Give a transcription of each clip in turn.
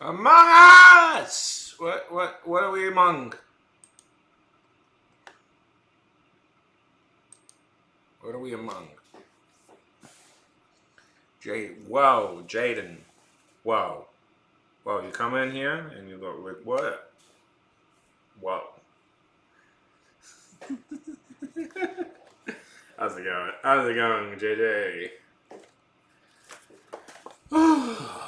Among Us! What are we among? What are we among? Whoa, Jaden. Whoa. Whoa, you come in here and you go, like, what? Whoa. How's it going? How's it going, JJ? Wow.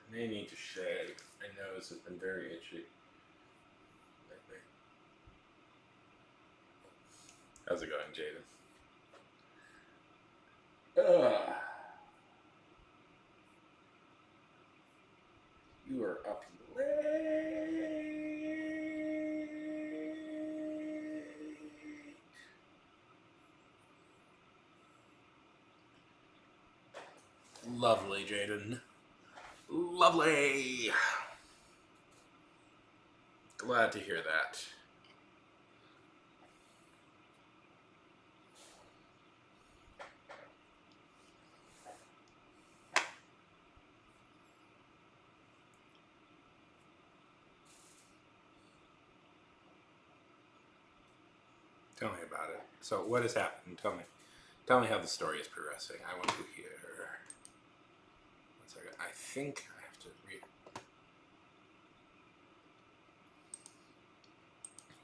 I may need to shave. My nose has been very itchy lately. How's it going, Jaden? You are up late. Lovely, Jaden. Lovely. Glad to hear that. Tell me about it. So, what has happened? Tell me. Tell me how the story is progressing. I want to hear. One second. I think I have to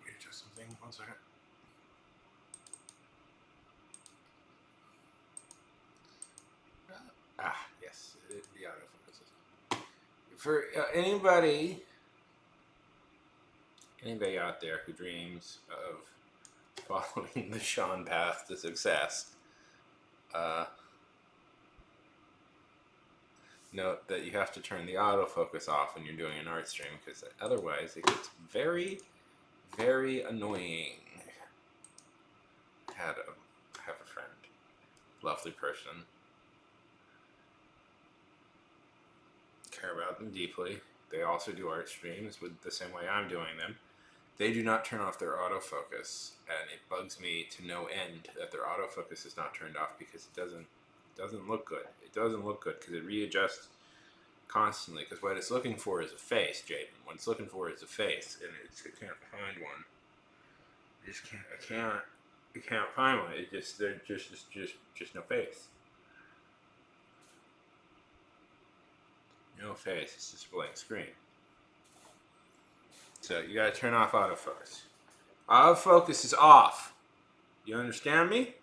readjust something. One second. Yes. The autofocus. For anybody out there who dreams of following the Sean path to success, note that you have to turn the autofocus off when you're doing an art stream, because otherwise it gets very, very annoying. I have a friend, lovely person, care about them deeply. They also do art streams with the same way I'm doing them. They do not turn off their autofocus, and it bugs me to no end that their autofocus is not turned off, because it doesn't look good. It doesn't look good because it readjusts constantly. Because what it's looking for is a face, Jaden. What it's looking for is a face, and it can't find one. I can't find one. There's just no face. No face. It's just a blank screen. So you gotta turn off autofocus. Autofocus is off. You understand me?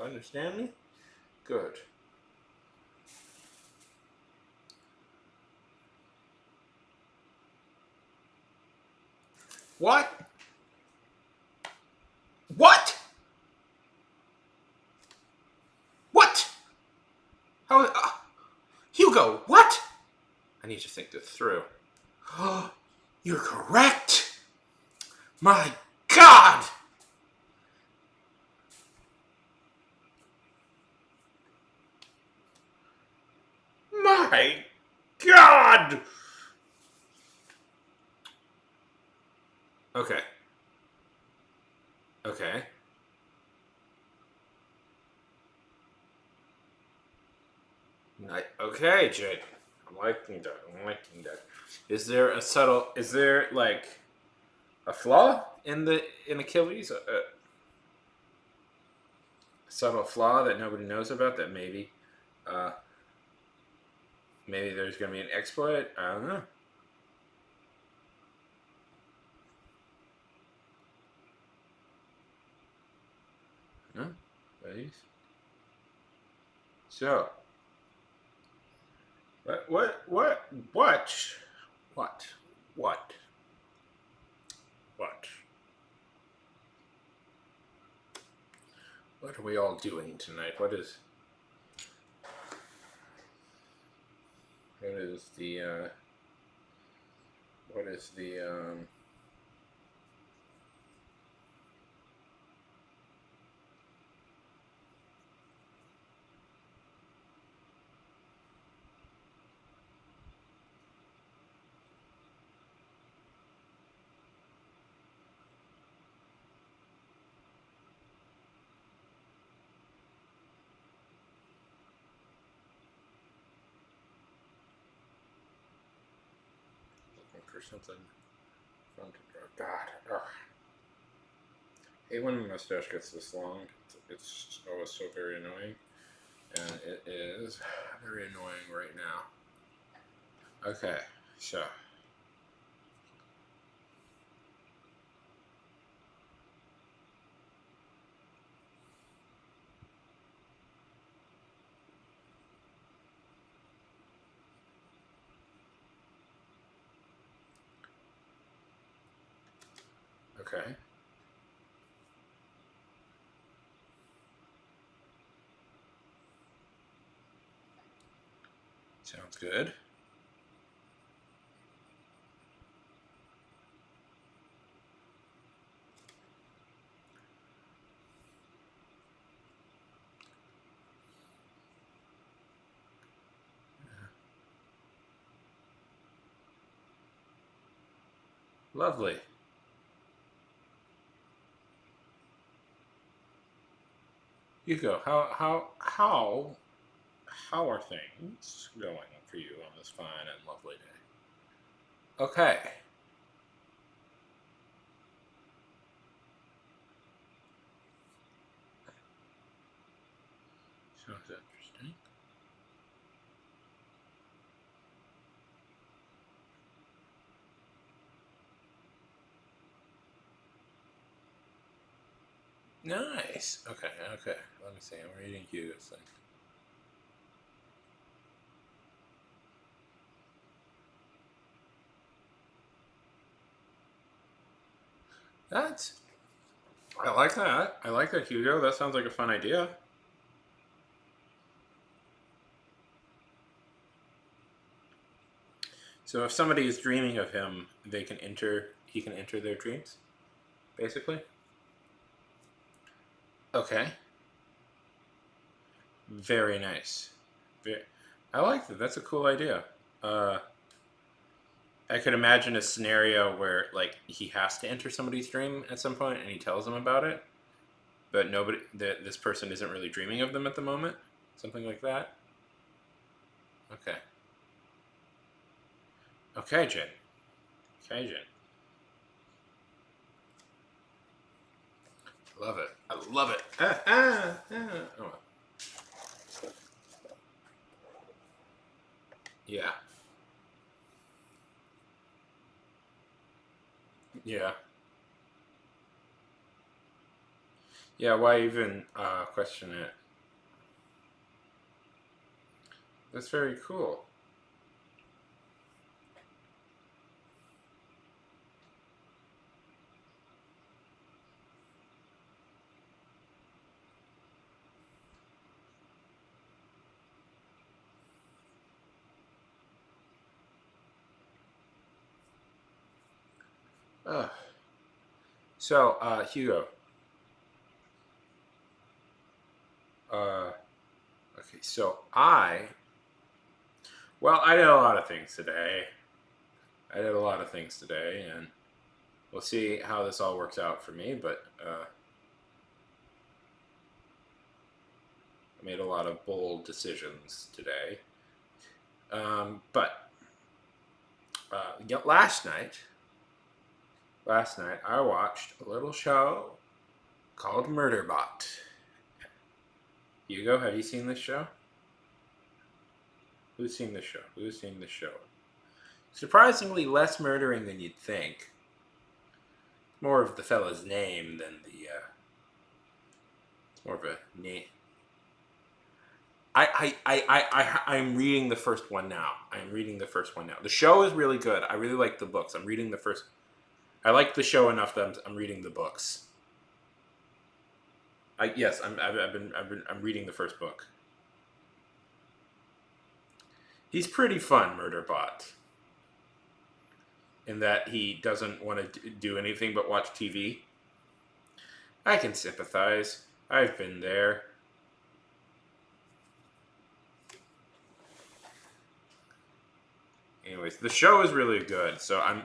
Understand me? Good. What? What? What? How? Hugo, what? I need to think this through. You're correct. My God. My God. Okay. Okay. Okay, Jade. I'm liking that. Is there like a flaw in Achilles? A subtle flaw that nobody knows about, that uh, maybe there's gonna be an exploit? I don't know. No? Please? So, what, what? What are we all doing tonight? What is the, for something fun to draw. God. Ugh. I hate when my mustache gets this long. It's always so very annoying. And it is very annoying right now. Okay, so. Okay. Sounds good. Lovely. Hugo, how are things going for you on this fine and lovely day? Okay. Sounds interesting. Nice. Okay, okay. Let me see. I'm reading Hugo's thing. That's. I like that. I like that, Hugo. That sounds like a fun idea. So if somebody is dreaming of him, they can enter. He can enter their dreams, basically. Okay. Very nice. I like that. That's a cool idea. Uh, I could imagine a scenario where like he has to enter somebody's dream at some point, and he tells them about it, but this person isn't really dreaming of them at the moment. Something like that. Okay. Okay, Jen. Okay, Jen. Love it. I love it. Oh. Yeah. Yeah. Yeah. Why even question it? That's very cool. Uh, so, Hugo. Uh, okay. I did a lot of things today. And we'll see how this all works out for me. But I made a lot of bold decisions today. But last night I watched a little show called Murderbot. Hugo, have you seen this show? Who's seen the show? Surprisingly less murdering than you'd think. More of the fella's name than the. It's more of a name. I'm reading the first one now. The show is really good. I really like the books. I'm reading the first. I like the show enough that I'm reading the books. I'm reading the first book. He's pretty fun, Murderbot. In that he doesn't want to do anything but watch TV. I can sympathize. I've been there. Anyways, the show is really good. So I'm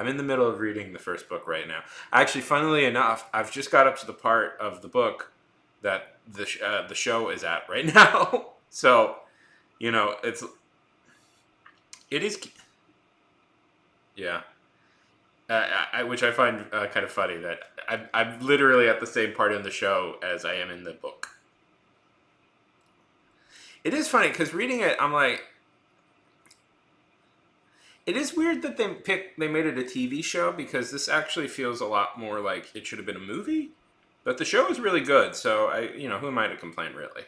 in the middle of reading the first book right now. Actually, funnily enough, I've just got up to the part of the book that the show is at right now. So, it is. Yeah. which I find kind of funny that I'm literally at the same part in the show as I am in the book. It is funny because reading it, I'm like, it is weird that they made it a TV show because this actually feels a lot more like it should have been a movie. But the show is really good, so who am I to complain, really?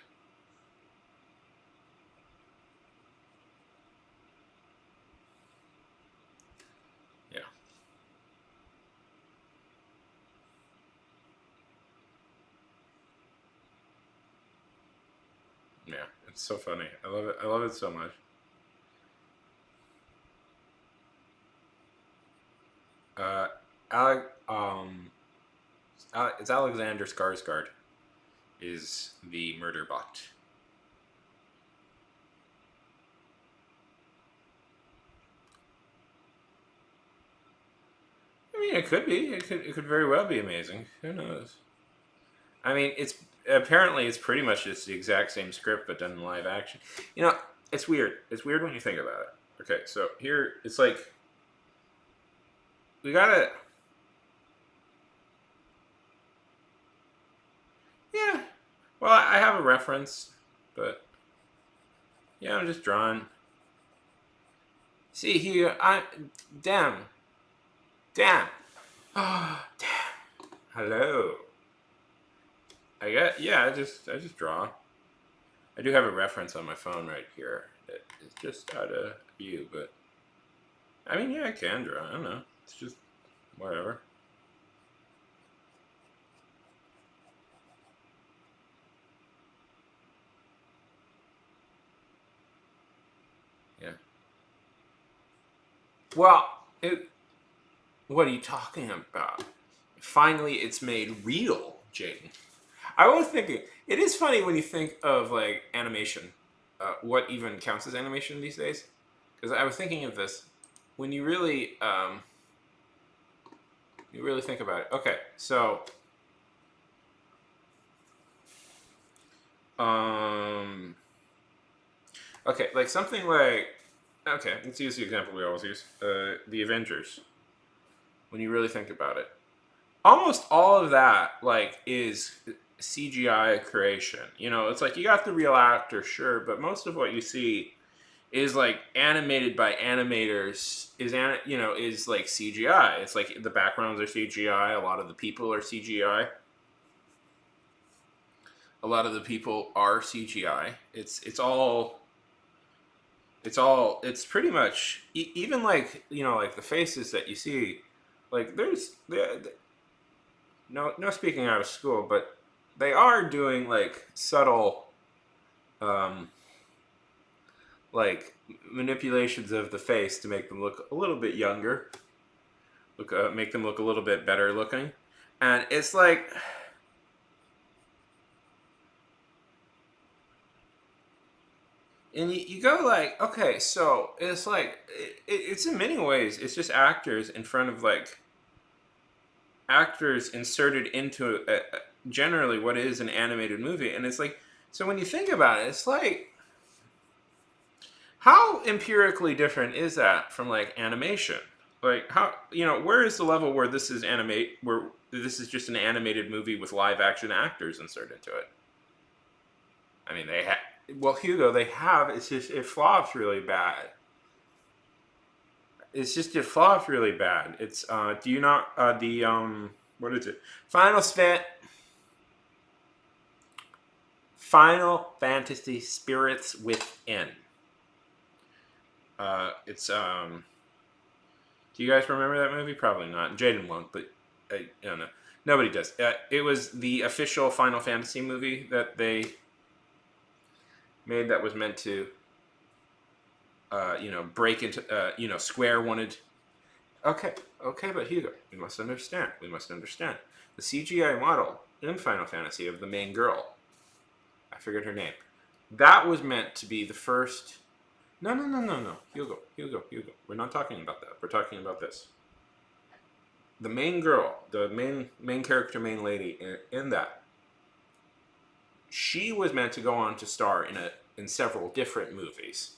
Yeah, yeah, it's so funny. I love it. I love it so much. Uh, Alec, it's Alexander Skarsgård is the murder bot. I mean, it could be. It could very well be amazing. Who knows? I mean, it's pretty much just the exact same script but done in live action. You know, it's weird. It's weird when you think about it. Okay, so here it's like we gotta. Yeah. Well, I have a reference, but yeah, I'm just drawing. See here, damn, damn, oh, damn. Hello. I just draw. I do have a reference on my phone right here that is just out of view, but I mean, yeah, I can draw. I don't know. It's just whatever. Yeah. Well, what are you talking about? Finally, it's made real, Jaden. I was thinking, it is funny when you think of like animation, what even counts as animation these days. Because I was thinking of this when you really think about it. Okay, so um, okay, like something like okay, let's use the example we always use, the Avengers. When you really think about it, almost all of that like is CGI creation. It's like you got the real actor, sure, but most of what you see is like animated by animators. Is like CGI. It's like the backgrounds are CGI. A lot of the people are CGI. A lot of the people are CGI. It's pretty much even like like the faces that you see, like no speaking out of school, but they are doing like subtle um, like manipulations of the face to make them look a little bit younger, make them look a little bit better looking, and it's like and you go like okay, so it's like it's in many ways it's just actors in front of like actors inserted into generally what is an animated movie, and it's like so when you think about it, it's like how empirically different is that from like animation? Like how where is the level where this is animate where this is just an animated movie with live action actors inserted into it? I mean, they have. Well, Hugo, they have. It's just it flops really bad. It's just it flops really bad. It's do you not the what is it? Final Span Final Fantasy Spirits Within. It's Do you guys remember that movie? Probably not. Jaden won't, but I don't know. Nobody does. It was the official Final Fantasy movie that they made that was meant to, break into, Square wanted. Okay, okay, but Hugo, we must understand. We must understand. The CGI model in Final Fantasy of the main girl, I forget her name, that was meant to be the first. No, no, no, no, no. Hugo, Hugo, Hugo. We're not talking about that. We're talking about this. The main girl, the main character, main lady in that, she was meant to go on to star in several different movies.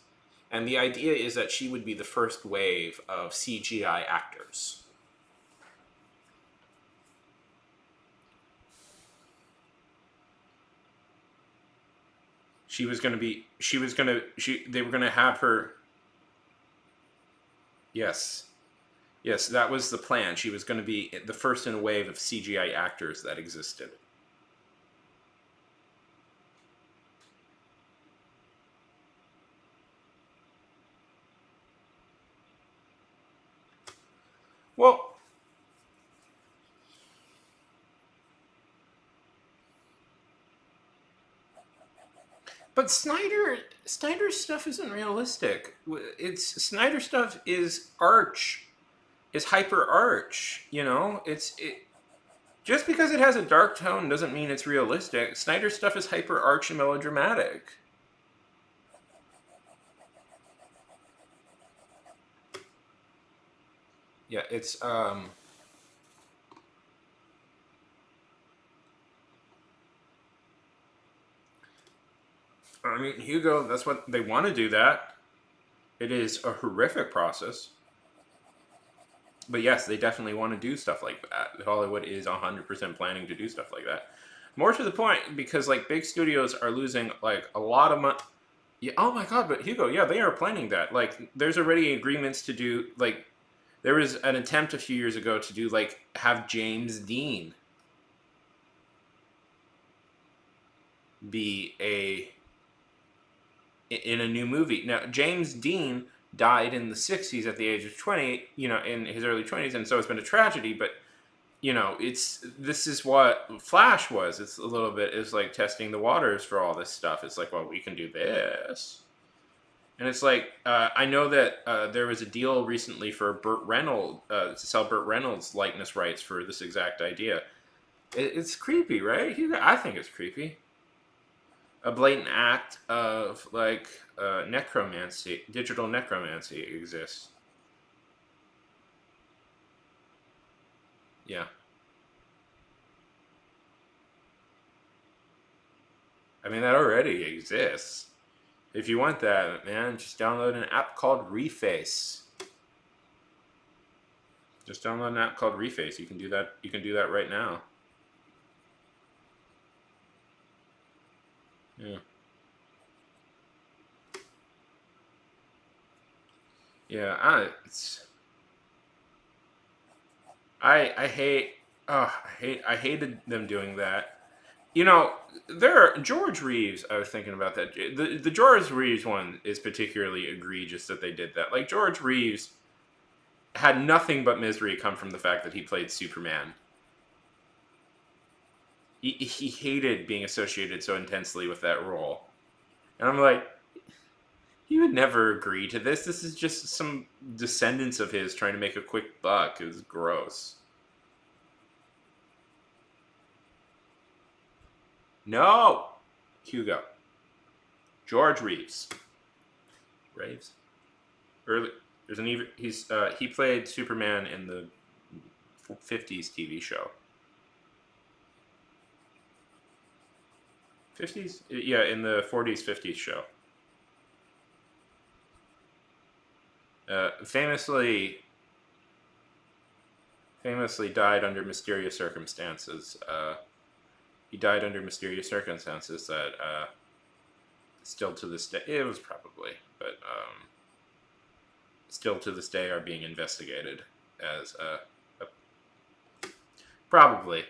And the idea is that she would be the first wave of CGI actors. She was going to be. She was going to. They were going to have her. Yes. Yes, that was the plan. She was going to be the first in a wave of CGI actors that existed. Well, but Snyder's stuff isn't realistic. It's Snyder stuff is arch, is hyper arch. You know, just because it has a dark tone doesn't mean it's realistic. Snyder's stuff is hyper arch and melodramatic. Yeah, it's I mean, Hugo, that's what they want to do that. It is a horrific process. But yes, they definitely want to do stuff like that. Hollywood is 100% planning to do stuff like that. More to the point, because like big studios are losing like a lot of money. Yeah, oh my god, but Hugo, yeah, they are planning that. Like, there's already agreements to do like there was an attempt a few years ago to do like have James Dean be a in a new movie. Now, James Dean died in the 60s at the age of 20, you know, in his early 20s, and so it's been a tragedy, but you know, this is what Flash was. It's a little bit is like testing the waters for all this stuff. It's like, well, we can do this. And it's like, I know that there was a deal recently for Burt Reynolds to sell Burt Reynolds likeness rights for this exact idea. It's creepy, right? I think it's creepy. A blatant act of like necromancy, digital necromancy exists. Yeah, I mean that already exists. If you want that, man, just download an app called Reface. Just download an app called Reface. You can do that. You can do that right now. Yeah. Yeah. I hate. Oh, I hated them doing that. You know, there are George Reeves. I was thinking about that. The George Reeves one is particularly egregious that they did that. Like George Reeves had nothing but misery come from the fact that he played Superman. He hated being associated so intensely with that role. And I'm like, he would never agree to this. This is just some descendants of his trying to make a quick buck. It was gross. No! Hugo. George Reeves. Reeves? Early. There's an even. He played Superman in the 50s TV show. 50s? Yeah, in the 40s, 50s show. Famously died under mysterious circumstances. He died under mysterious circumstances that still to this day, it was probably, but still to this day are being investigated as probably,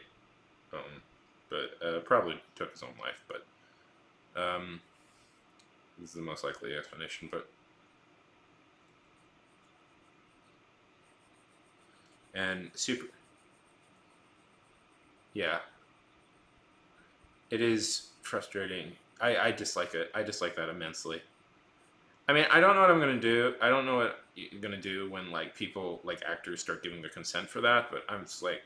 but probably took his own life. But this is the most likely explanation. But and super, yeah, it is frustrating. I dislike it. I dislike that immensely. I mean, I don't know what I'm gonna do. I don't know what you're gonna do when like people like actors start giving their consent for that. But I'm just like,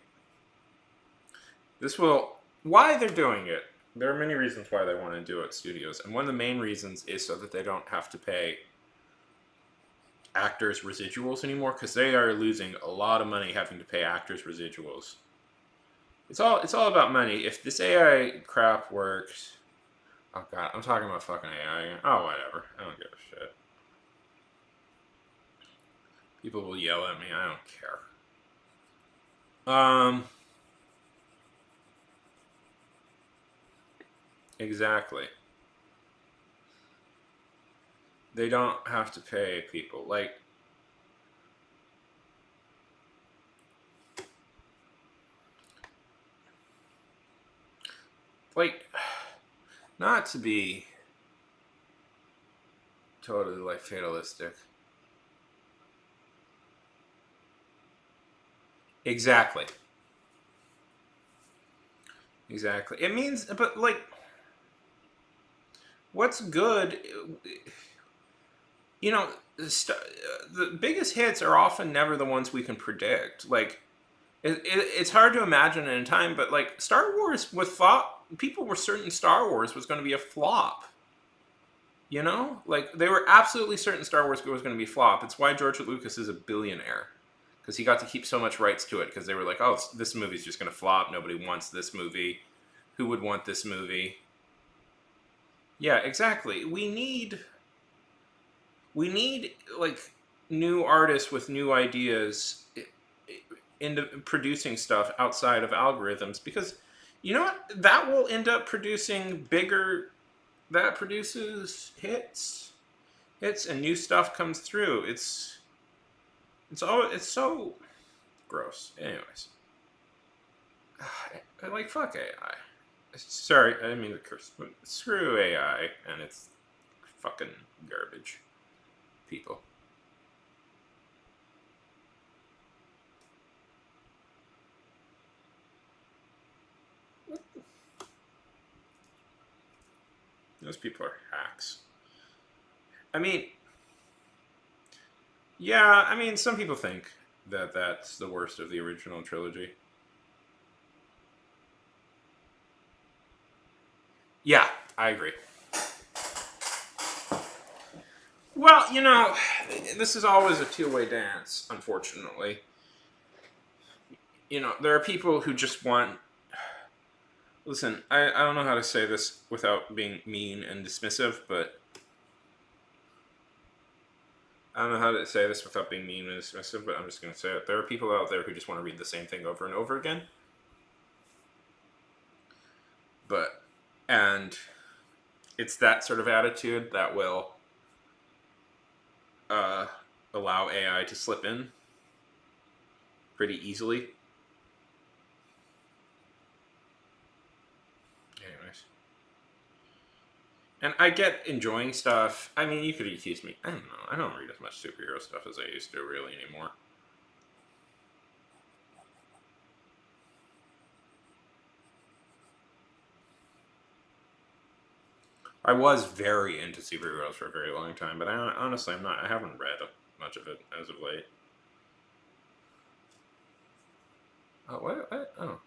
this will why they're doing it. There are many reasons why they want to do it, studios, and one of the main reasons is so that they don't have to pay actors residuals anymore because they are losing a lot of money having to pay actors residuals. It's all about money. If this AI crap works, oh god, I'm talking about fucking AI. Oh whatever, I don't give a shit. People will yell at me. I don't care. Exactly. They don't have to pay people. Like, not to be totally like fatalistic. Exactly. Exactly. It means, but like, what's good? You know, the biggest hits are often never the ones we can predict. Like, it's hard to imagine in time, but like Star Wars was thought people were certain Star Wars was going to be a flop. You know, like they were absolutely certain Star Wars was going to be a flop. It's why George Lucas is a billionaire because he got to keep so much rights to it because they were like, oh, this movie's just going to flop. Nobody wants this movie. Who would want this movie? Yeah, exactly. We need like new artists with new ideas into producing stuff outside of algorithms because you know what, that will end up producing bigger, that produces hits and new stuff comes through. It's so gross. Anyways, like fuck AI. Sorry, I didn't mean to curse, but screw AI and it's fucking garbage people. Those people are hacks. I mean, yeah, I mean, some people think that that's the worst of the original trilogy. Yeah, I agree. Well, this is always a two-way dance, unfortunately. There are people who just want. Listen, I don't know how to say this without being mean and dismissive, but I don't know how to say this without being mean and dismissive, but I'm just going to say it. There are people out there who just want to read the same thing over and over again. And it's that sort of attitude that will allow AI to slip in pretty easily. Anyways. And I get enjoying stuff. I mean, you could accuse me. I don't know. I don't read as much superhero stuff as I used to really anymore. I was very into superheroes for a very long time, but honestly, I'm not. I haven't read much of it as of late. Oh, what? Oh.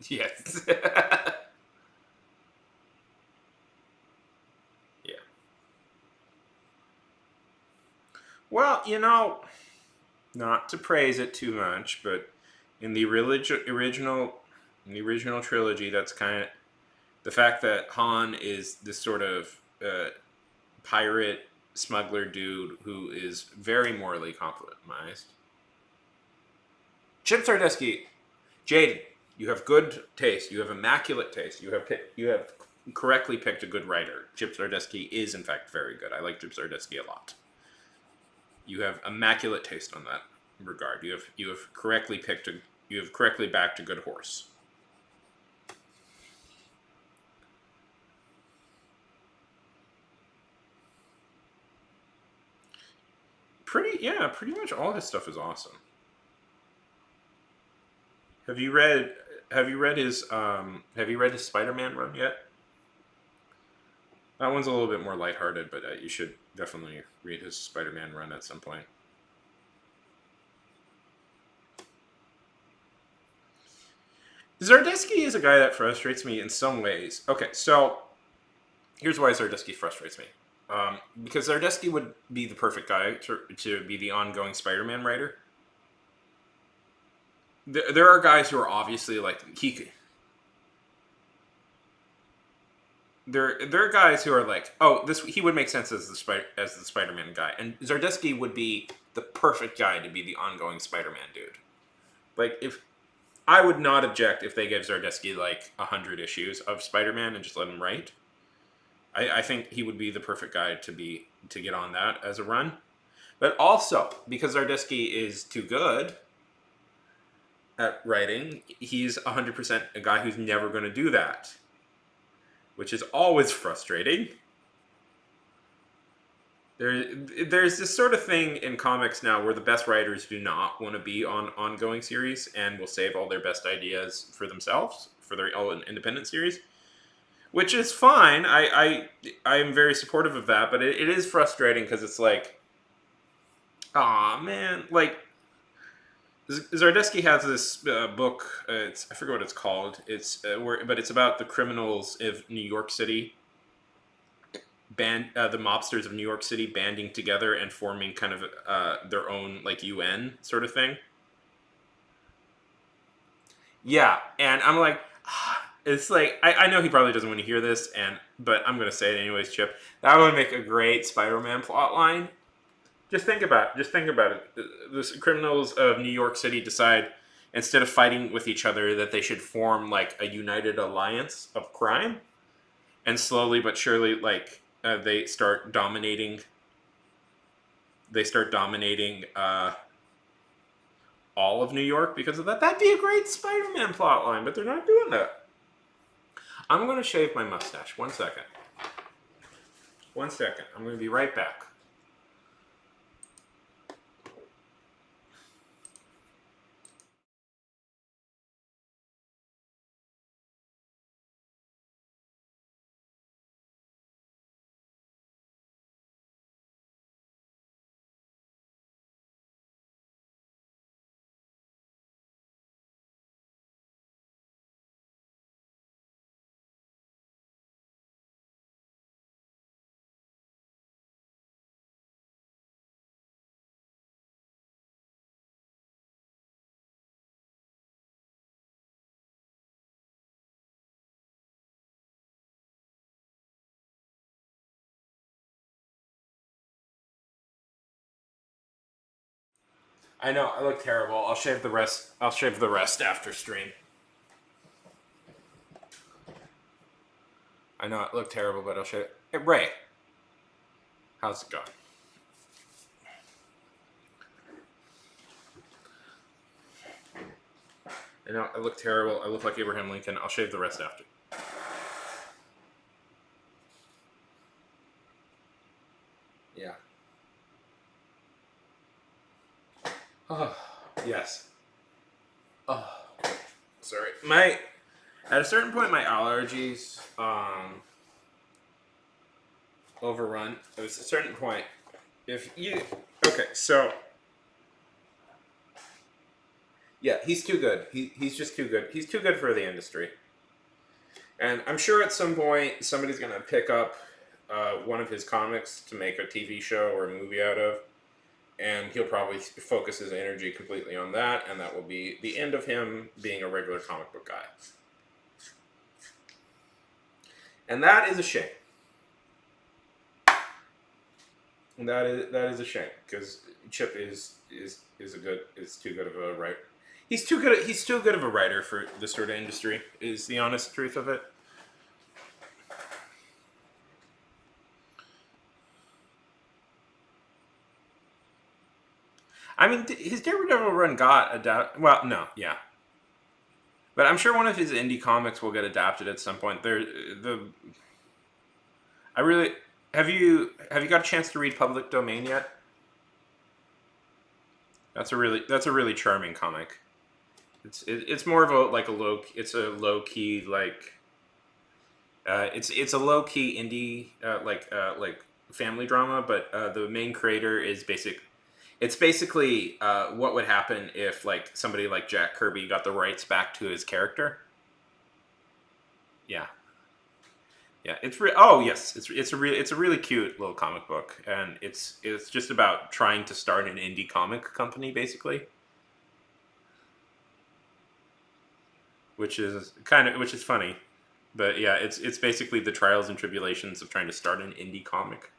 Yes. Yeah. Well, not to praise it too much, but in the original trilogy, that's kind of the fact that Han is this sort of pirate smuggler dude who is very morally compromised. Chip Sardesky, Jade, you have good taste. You have immaculate taste. You have correctly picked a good writer. Chip Sardesky is in fact very good. I like Chip Sardesky a lot. You have immaculate taste on that regard. You have correctly backed a good horse. Pretty much all his stuff is awesome. Have you read his Spider-Man run yet? That one's a little bit more lighthearted, but you should definitely read his Spider-Man run at some point. Zardesky is a guy that frustrates me in some ways. Okay, so here's why Zardesky frustrates me. Because Zardesky would be the perfect guy to be the ongoing Spider-Man writer. There are guys who are obviously like there are guys who are like, oh, this he would make sense as the Spider-Man guy, and Zardesky would be the perfect guy to be the ongoing Spider-Man dude. Like if I would not object if they gave Zardesky like 100 issues of Spider-Man and just let him write. I think he would be the perfect guy to get on that as a run. But also, because Zardesky is too good at writing, he's 100% a guy who's never going to do that, which is always frustrating. There's this sort of thing in comics now where the best writers do not want to be on ongoing series and will save all their best ideas for themselves, for their own independent series, which is fine. I am very supportive of that, but it is frustrating because it's like, aw, man, like, Zardesky has this book. I forget what it's called. But it's about the criminals of New York City, the mobsters of New York City banding together and forming kind of their own like UN sort of thing. Yeah, and I'm like, it's like I know he probably doesn't want to hear this, but I'm gonna say it anyways, Chip. That would make a great Spider-Man plotline. Just think about it. The criminals of New York City decide, instead of fighting with each other, that they should form like a united alliance of crime, and slowly but surely, like they start dominating. They start dominating all of New York because of that. That'd be a great Spider-Man plotline, but they're not doing that. I'm going to shave my mustache. 1 second. 1 second. I'm going to be right back. I know, I look terrible. I'll shave the rest. I'll shave the rest after stream. I know it looked terrible, but I'll shave it. Hey, Ray, how's it going? I know, I look terrible. I look like Abraham Lincoln. I'll shave the rest after. Yeah. Oh, yes. Oh, sorry. At a certain point, my allergies overrun. At a certain point, so yeah, he's too good. He's just too good. He's too good for the industry. And I'm sure at some point somebody's gonna pick up one of his comics to make a TV show or a movie out of, and he'll probably focus his energy completely on that, and that will be the end of him being a regular comic book guy. And that is a shame. And that is a shame because Chip is too good of a writer. He's too good of a writer for this sort of industry. Is the honest truth of it. I mean, his Daredevil run got adapted. Well, no, yeah, but I'm sure one of his indie comics will get adapted at some point. I really have you got a chance to read Public Domain yet? That's a really charming comic. It's more of a low key like it's a low key indie like family drama, but the main creator is basic. It's basically what would happen if like somebody like Jack Kirby got the rights back to his character. Yeah, yeah. Oh yes, it's a really cute little comic book, and it's just about trying to start an indie comic company basically, which is funny, but yeah, it's basically the trials and tribulations of trying to start an indie comic.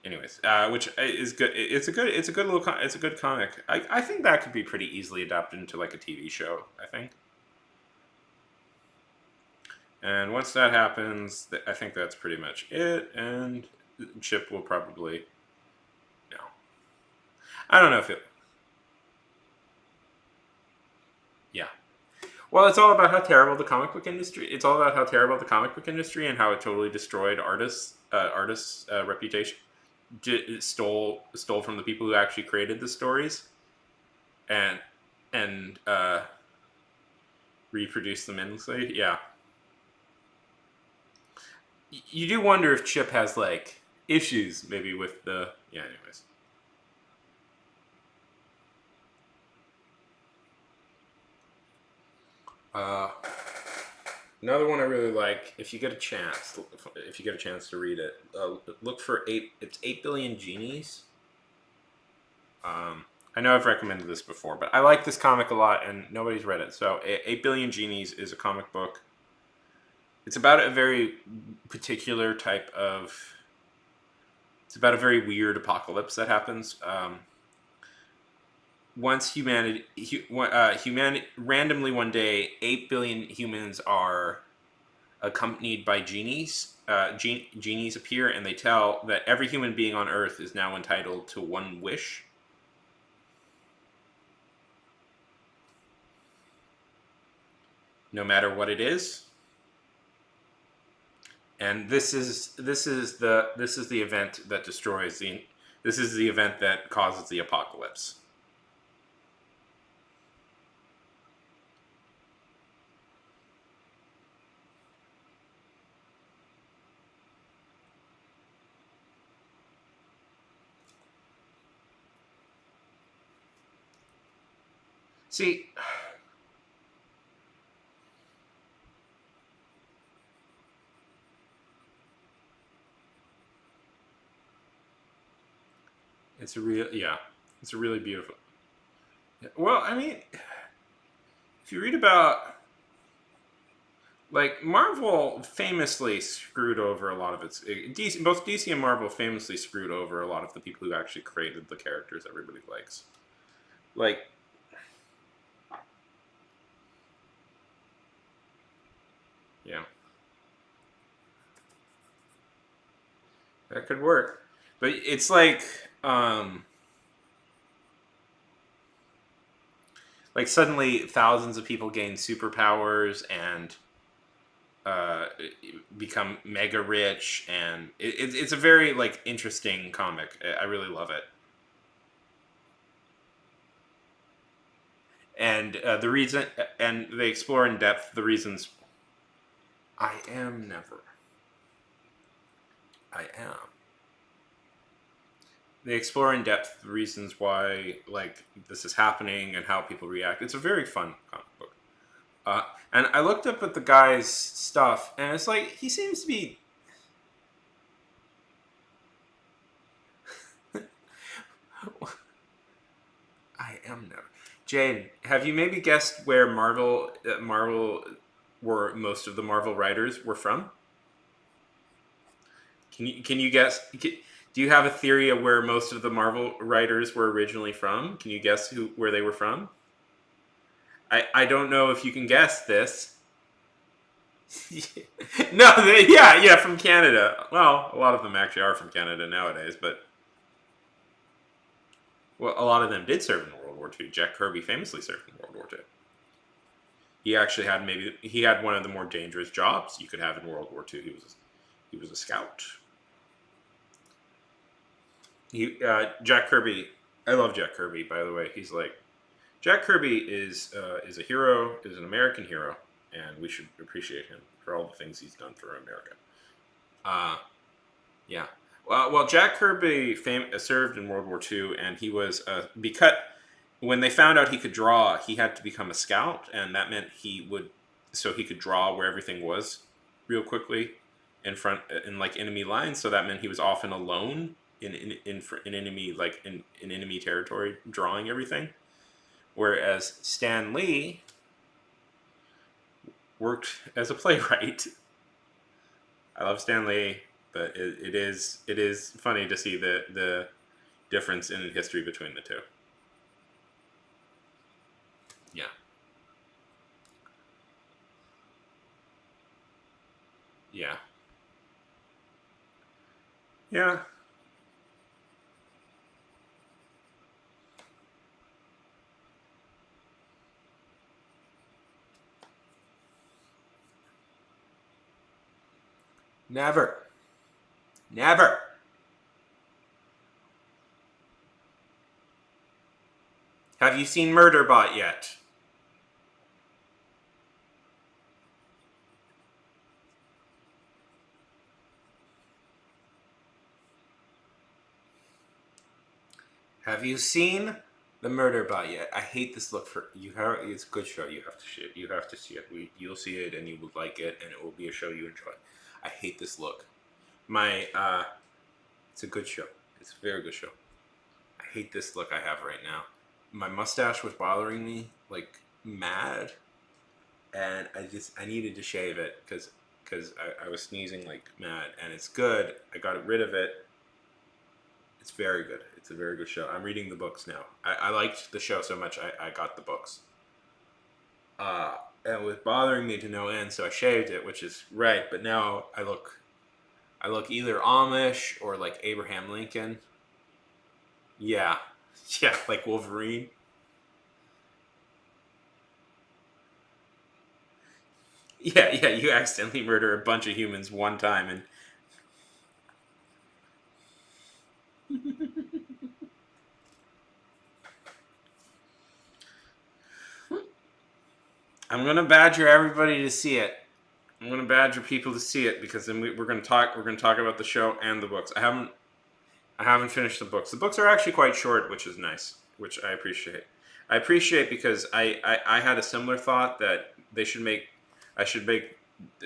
Anyways, which is good. It's a good little. It's a good comic. I think that could be pretty easily adapted into like a TV show. I think. And once that happens, I think that's pretty much it. And Chip will probably no. I don't know if it. Yeah. Well, it's all about how terrible the comic book industry. It's all about how terrible the comic book industry and how it totally destroyed artists' reputation. Stole from the people who actually created the stories, and and reproduced them endlessly. Yeah, you do wonder if Chip has like issues maybe with the yeah. Anyways, uh, another one I really like. If you get a chance to read it, look for eight. It's 8 billion genies. Um, I know I've recommended this before, but I like this comic a lot, and nobody's read it. So, 8 billion genies is a comic book. It's about a very particular type of. It's about a very weird apocalypse that happens. Once humanity randomly one day, 8 billion humans are accompanied by genies. Genies appear and they tell that every human being on Earth is now entitled to one wish. No matter what it is. And this is the event that destroys the. This is the event that causes the apocalypse. See, it's a real yeah, it's a really beautiful. Well, I mean, if you read about like Marvel famously screwed over a lot of its DC, both DC and Marvel famously screwed over a lot of the people who actually created the characters everybody likes. Like, yeah, that could work, but it's like suddenly thousands of people gain superpowers and uh, become mega rich, and it's a very like interesting comic. I really love it. And the reason, and they explore in depth the reasons. I am never. I am. They explore in depth the reasons why like this is happening and how people react. It's a very fun comic book. Uh, and I looked up at the guy's stuff, and it's like he seems to be. I am never. Jane, have you maybe guessed where Marvel, where most of the Marvel writers were from? Can you guess? Do you have a theory of where most of the Marvel writers were originally from? Can you guess where they were from? I don't know if you can guess this. No, yeah, from Canada. Well, a lot of them actually are from Canada nowadays, but well, a lot of them did serve in World War II. Jack Kirby famously served in World War II. He actually had one of the more dangerous jobs you could have in World War II. He was a scout. Jack Kirby. I love Jack Kirby. By the way, he's like Jack Kirby is a hero, is an American hero, and we should appreciate him for all the things he's done for America. Uh, yeah. Well, Jack Kirby served in World War II, and he was because when they found out he could draw, he had to become a scout, and that meant he could draw where everything was real quickly in like enemy lines. So that meant he was often alone in enemy in enemy territory, drawing everything. Whereas Stan Lee worked as a playwright. I love Stan Lee. But it is funny to see the difference in history between the two. Yeah. Yeah. Yeah. Never. Never. Have you seen Murderbot yet? Have you seen the Murderbot yet? I hate this look for you. It's a good show. You have to see it. You have to see it. You'll see it and you will like it, and it will be a show you enjoy. I hate this look. It's a good show. It's a very good show. I hate this look I have right now. My mustache was bothering me like mad, and I needed to shave it because I was sneezing like mad, and it's good. I got rid of it. It's very good. It's a very good show. I'm reading the books now. I liked the show so much I got the books. And it was bothering me to no end, so I shaved it, which is right. But now I look either Amish or like Abraham Lincoln. Yeah, yeah, like Wolverine. Yeah, yeah. You accidentally murder a bunch of humans one time, and I'm gonna badger everybody to see it. I'm gonna badger people to see it because then we're gonna talk. We're gonna talk about the show and the books. I haven't finished the books. The books are actually quite short, which is nice, which I appreciate. I appreciate because I had a similar thought that they should make. I should make.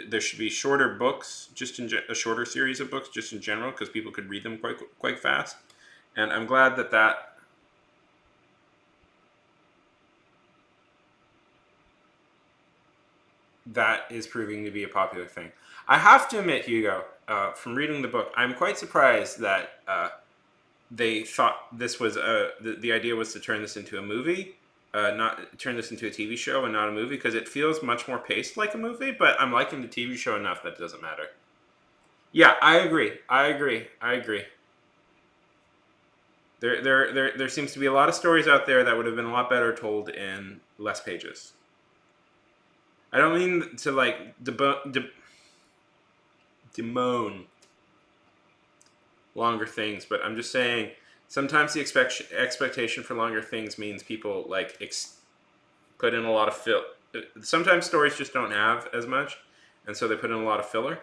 There should be shorter books, just a shorter series of books, just in general, because people could read them quite fast. And I'm glad that is proving to be a popular thing. I have to admit, Hugo, from reading the book, I'm quite surprised that they thought this was the idea was to turn this into a movie, not turn this into a TV show and not a movie, because it feels much more paced like a movie. But I'm liking the TV show enough that it doesn't matter. Yeah, I agree. I agree. I agree. There seems to be a lot of stories out there that would have been a lot better told in less pages. I don't mean to like demoan longer things, but I'm just saying sometimes the expectation for longer things means people like put in a lot of fill. Sometimes stories just don't have as much, and so they put in a lot of filler.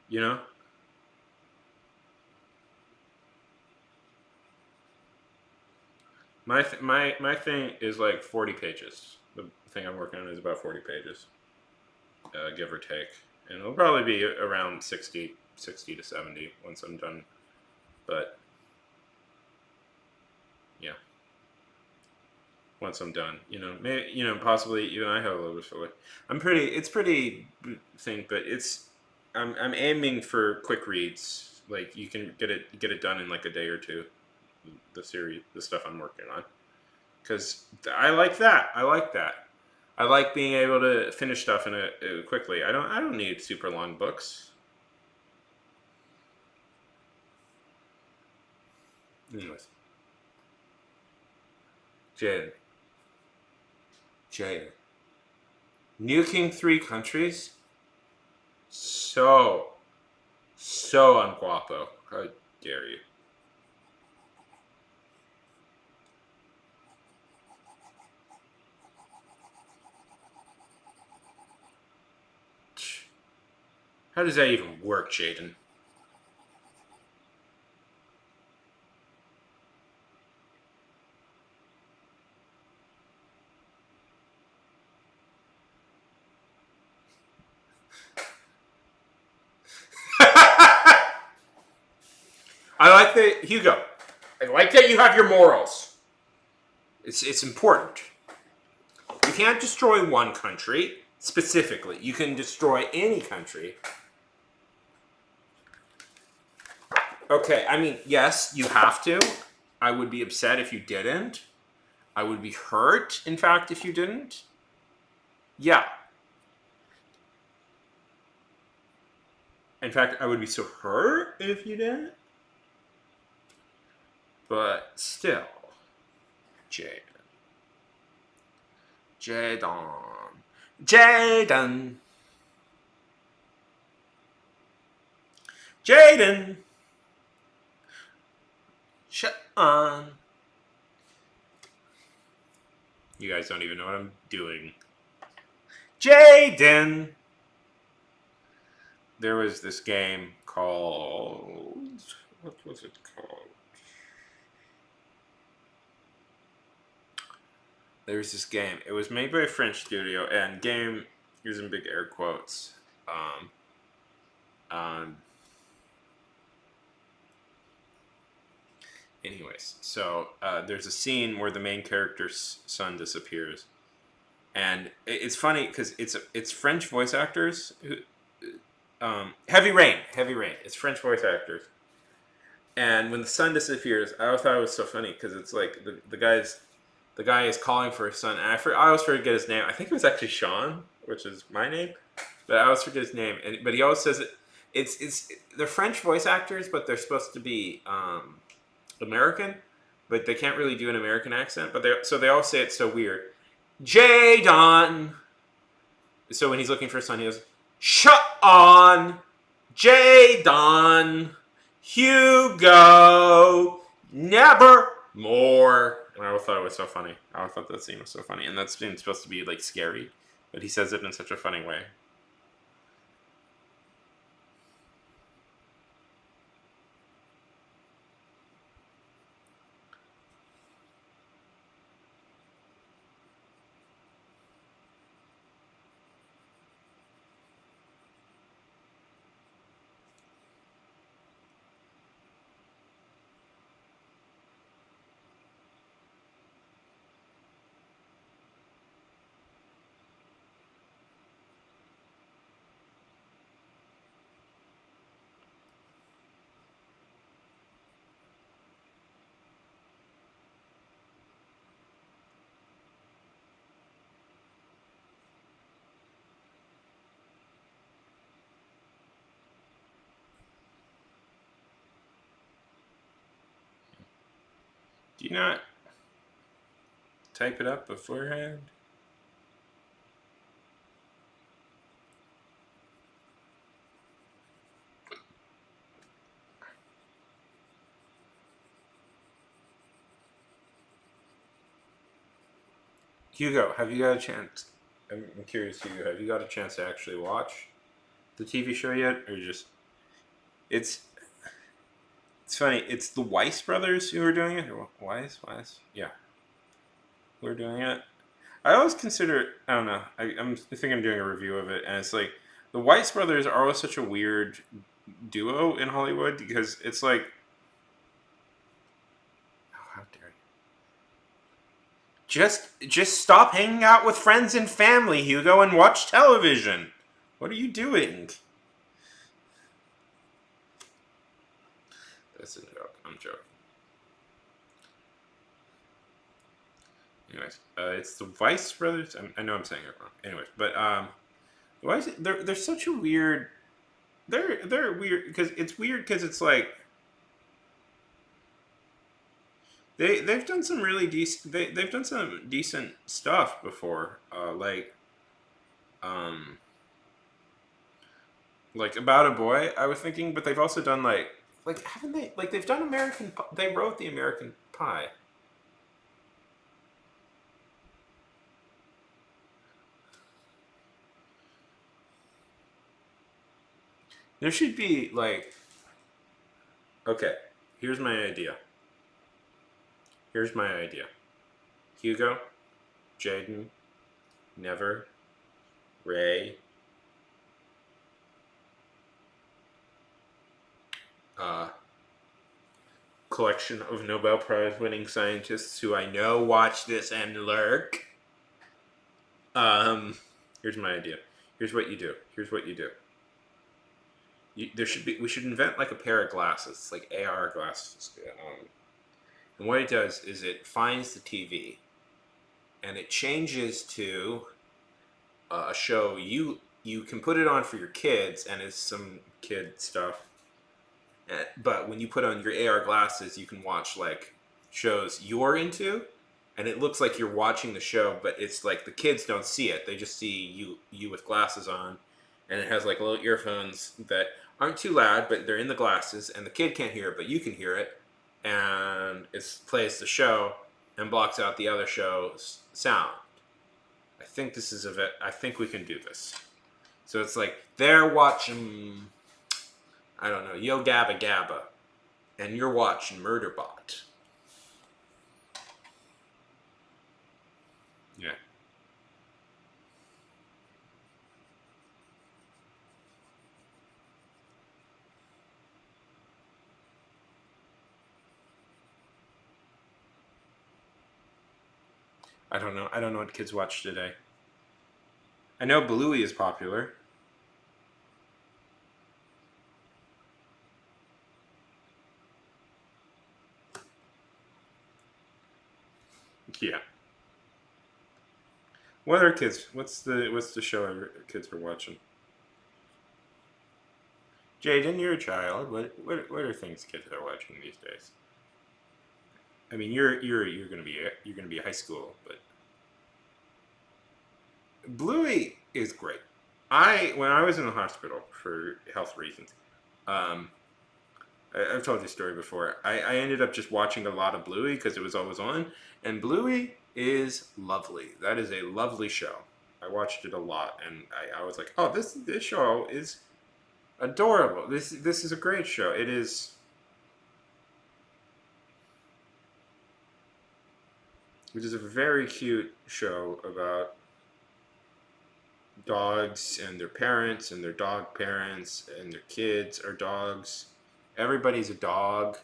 You know, my thing is like 40 pages. The thing I'm working on is about 40 pages, give or take, and it'll probably be around 60 to 70 once I'm done. But yeah, once I'm done, maybe possibly even I have a little bit of filler. It's pretty thing, but I'm aiming for quick reads. Like you can get it done in like a day or two. The series, the stuff I'm working on, because I like that. I like that. I like being able to finish stuff in a quickly. I don't need super long books. Anyways, Jaden, Jaden, nuking three countries. So unguapo. How dare you? How does that even work, Jaden? I like that, Hugo. I like that you have your morals. It's important. You can't destroy one country. Specifically, you can destroy any country. Okay, I mean, yes, you have to. I would be upset if you didn't. I would be hurt, in fact, if you didn't. Yeah. In fact, I would be so hurt if you didn't. But still, Jaden. Jaden. Sean. You guys don't even know what I'm doing. Jaden. There was this game called... What was it called? There was this game. It was made by a French studio, and game using big air quotes. Anyways, so there's a scene where the main character's son disappears, and it's funny because it's French voice actors. Heavy Rain. It's French voice actors, and when the son disappears, I always thought it was so funny because it's like the guy is calling for his son, and I always forget his name. I think it was actually Sean, which is my name, but I always forget his name. But he always says it. It's they're French voice actors, but they're supposed to be American, but they can't really do an American accent. But they all say it so weird. Jadon. So when he's looking for his son, he goes, Sean, Jadon, Hugo, Nevermore. And I always thought it was so funny. I always thought that scene was so funny. And that scene's supposed to be like scary, but he says it in such a funny way. Do you not type it up beforehand? Hugo, have you got a chance? I'm curious, Hugo. Have you got a chance to actually watch the TV show yet, or just it's funny. It's the Weiss brothers who are doing it. Or Weiss, yeah, who are doing it. I always consider. I don't know. I think I'm doing a review of it, and it's like the Weiss brothers are always such a weird duo in Hollywood because it's like, oh, how dare you? Just stop hanging out with friends and family, Hugo, and watch television. What are you doing? That's a joke. I'm joking. Anyways, it's the Weiss brothers. I know I'm saying it wrong. Anyways, but Weiss, they're such a weird. They're weird because it's like they've done some really decent. They've done some decent stuff before. Like About a Boy. I was thinking, but they've also done like haven't they like they've done American. They wrote the American Pie. There should be like, okay, here's my idea. Hugo, Jaden, Never, Ray, collection of Nobel Prize winning scientists who I know watch this and lurk. Here's my idea. Here's what you do. Here's what you do. We should invent like a pair of glasses, like AR glasses. And what it does is it finds the TV and it changes to a show you can put it on for your kids, and it's some kid stuff. But when you put on your AR glasses, you can watch like shows you're into, and it looks like you're watching the show, but it's like the kids don't see it; they just see you with glasses on, and it has like little earphones that aren't too loud, but they're in the glasses, and the kid can't hear it, but you can hear it, and it plays the show and blocks out the other show's sound. I think this is I think we can do this. So it's like they're watching, I don't know, Yo Gabba Gabba, and you're watching Murderbot. Yeah. I don't know. I don't know what kids watch today. I know Bluey is popular. Yeah. What are kids? What's the show kids are watching? Jaden, you're a child. What are things kids are watching these days? I mean, you're gonna be high school, but Bluey is great. When I was in the hospital for health reasons, um, I've told this story before. I ended up just watching a lot of Bluey because it was always on, and Bluey is lovely. That is a lovely show. I watched it a lot, and I was like, oh, this show is adorable. This is a great show. It is a very cute show about dogs and their parents and their dog parents and their kids are dogs. Everybody's a dog.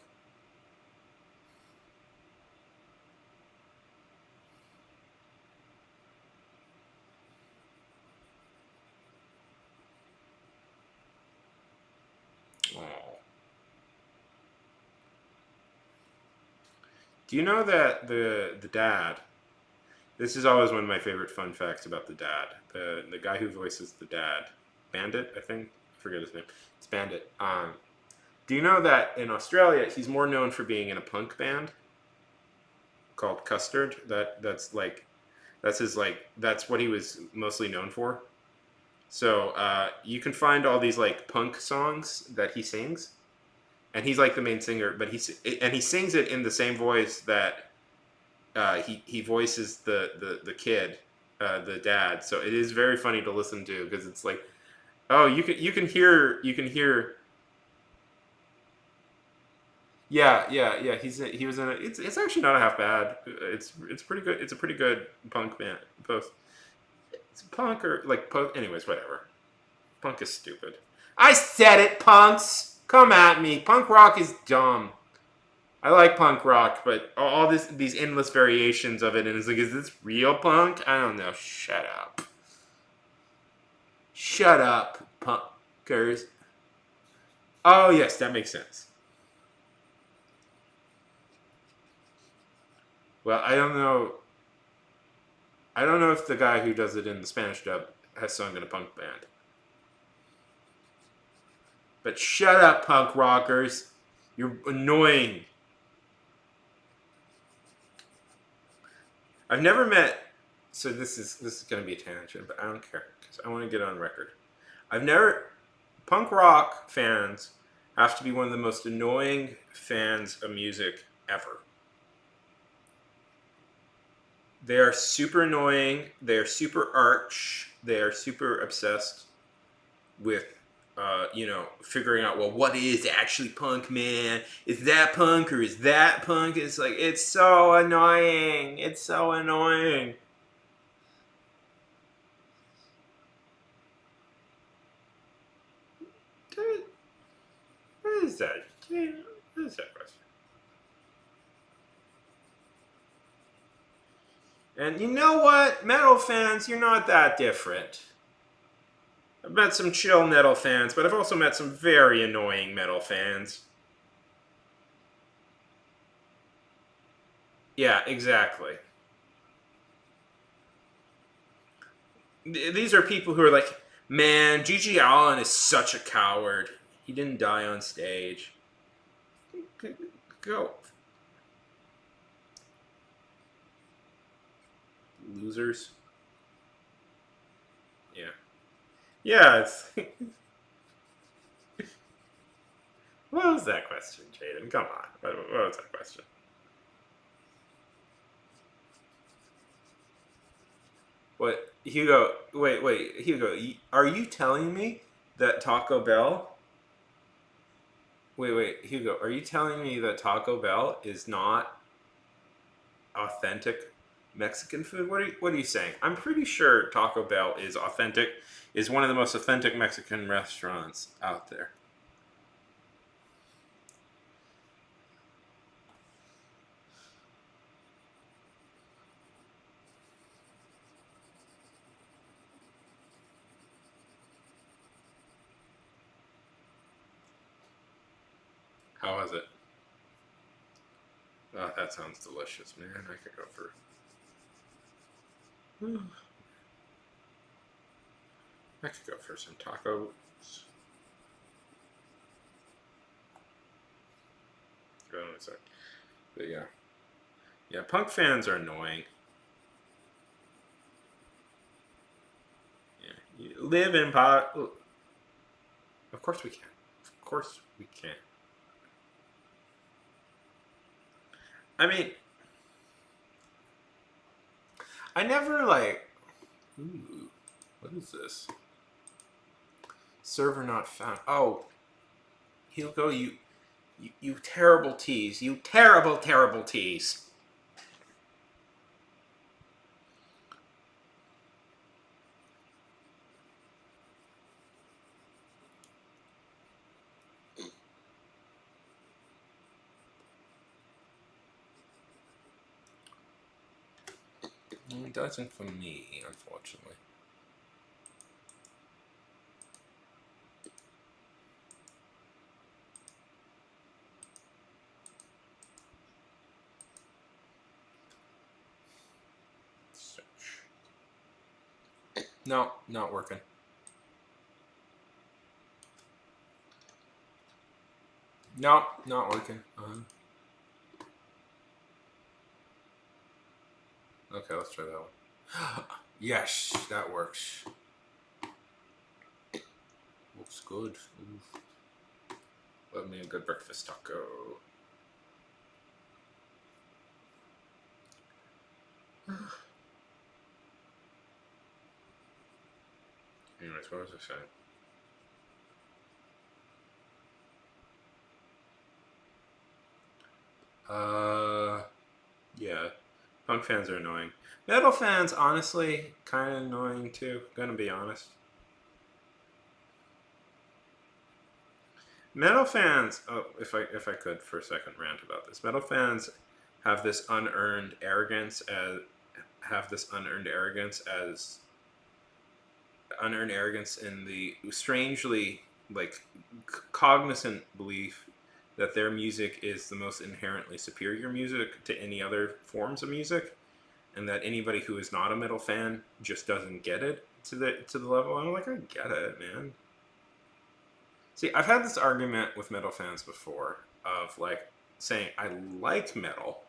Oh. Do you know that the dad? This is always one of my favorite fun facts about the dad. The guy who voices the dad, Bandit, I think. I forget his name. It's Bandit. Do you know that in Australia he's more known for being in a punk band called Custard? That's what he was mostly known for. So you can find all these like punk songs that he sings, and he's like the main singer, but he sings it in the same voice that he voices the kid, the dad. So it is very funny to listen to because it's like, oh, you can hear. Yeah. He was in it. It's actually not half bad. It's pretty good. It's a pretty good punk band. Both it's punk or like punk. Anyways, whatever. Punk is stupid. I said it, punks. Come at me. Punk rock is dumb. I like punk rock, but all these endless variations of it, and it's like, is this real punk? I don't know. Shut up. Shut up, punkers. Oh yes, that makes sense. Well, I don't know. I don't know if the guy who does it in the Spanish dub has sung in a punk band. But shut up, punk rockers. You're annoying. I've never met. So this is going to be a tangent, but I don't care because I want to get on record. I've never. Punk rock fans have to be one of the most annoying fans of music ever. They are super annoying. They are super arch. They are super obsessed with, figuring out, well, what is actually punk, man? Is that punk or is that punk? It's like, it's so annoying. It's so annoying. What is that? What is that question? And you know what? Metal fans, you're not that different. I've met some chill metal fans, but I've also met some very annoying metal fans. Yeah, exactly. These are people who are like, man, Gigi Allen is such a coward. He didn't die on stage. Go. Losers. Yeah. Yeah, it's. What was that question, Jaden? Come on. What was that question? What, Hugo? Wait, Hugo. Are you telling me that Taco Bell? Wait, Hugo. Are you telling me that Taco Bell is not authentic Mexican food? What are you saying? I'm pretty sure Taco Bell is authentic. Is one of the most authentic Mexican restaurants out there. How was it? Oh, that sounds delicious, man. I could go for. I could go for some tacos. But yeah, yeah. Punk fans are annoying. Yeah, you live in pot. Of course we can. Of course we can. I mean, I never like. Ooh, what is this? Server not found. Oh, Hugo, you terrible tease. You terrible tease. It doesn't for me, unfortunately. Search. No, not working. No, not working. Okay, let's try that one. Yes, that works. Looks good. Oof. Love me a good breakfast taco. Anyways, what was I saying? Yeah. Punk fans are annoying. Metal fans, honestly, kind of annoying too. Gonna be honest. Metal fans. Oh, if I could for a second rant about this. Metal fans have this unearned arrogance as unearned arrogance in the strangely like cognizant belief that their music is the most inherently superior music to any other forms of music, and that anybody who is not a metal fan just doesn't get it to the level. I'm like, I get it, man. See, I've had this argument with metal fans before of like saying I like metal,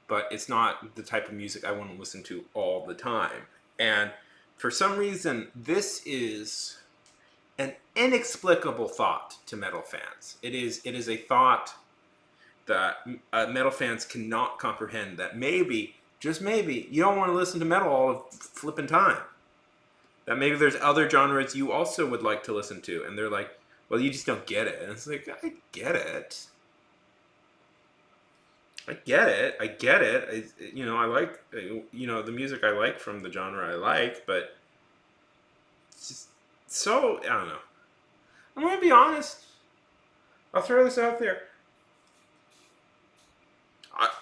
but it's not the type of music I want to listen to all the time. And for some reason, this is an inexplicable thought to metal fans. It is a thought that metal fans cannot comprehend. That maybe, just maybe, you don't want to listen to metal all of flipping time. That maybe there's other genres you also would like to listen to, and they're like, well, you just don't get it. And it's like, I get it. I get it. I get it. I like, the music I like from the genre I like, but it's just so, I don't know. I'm going to be honest. I'll throw this out there.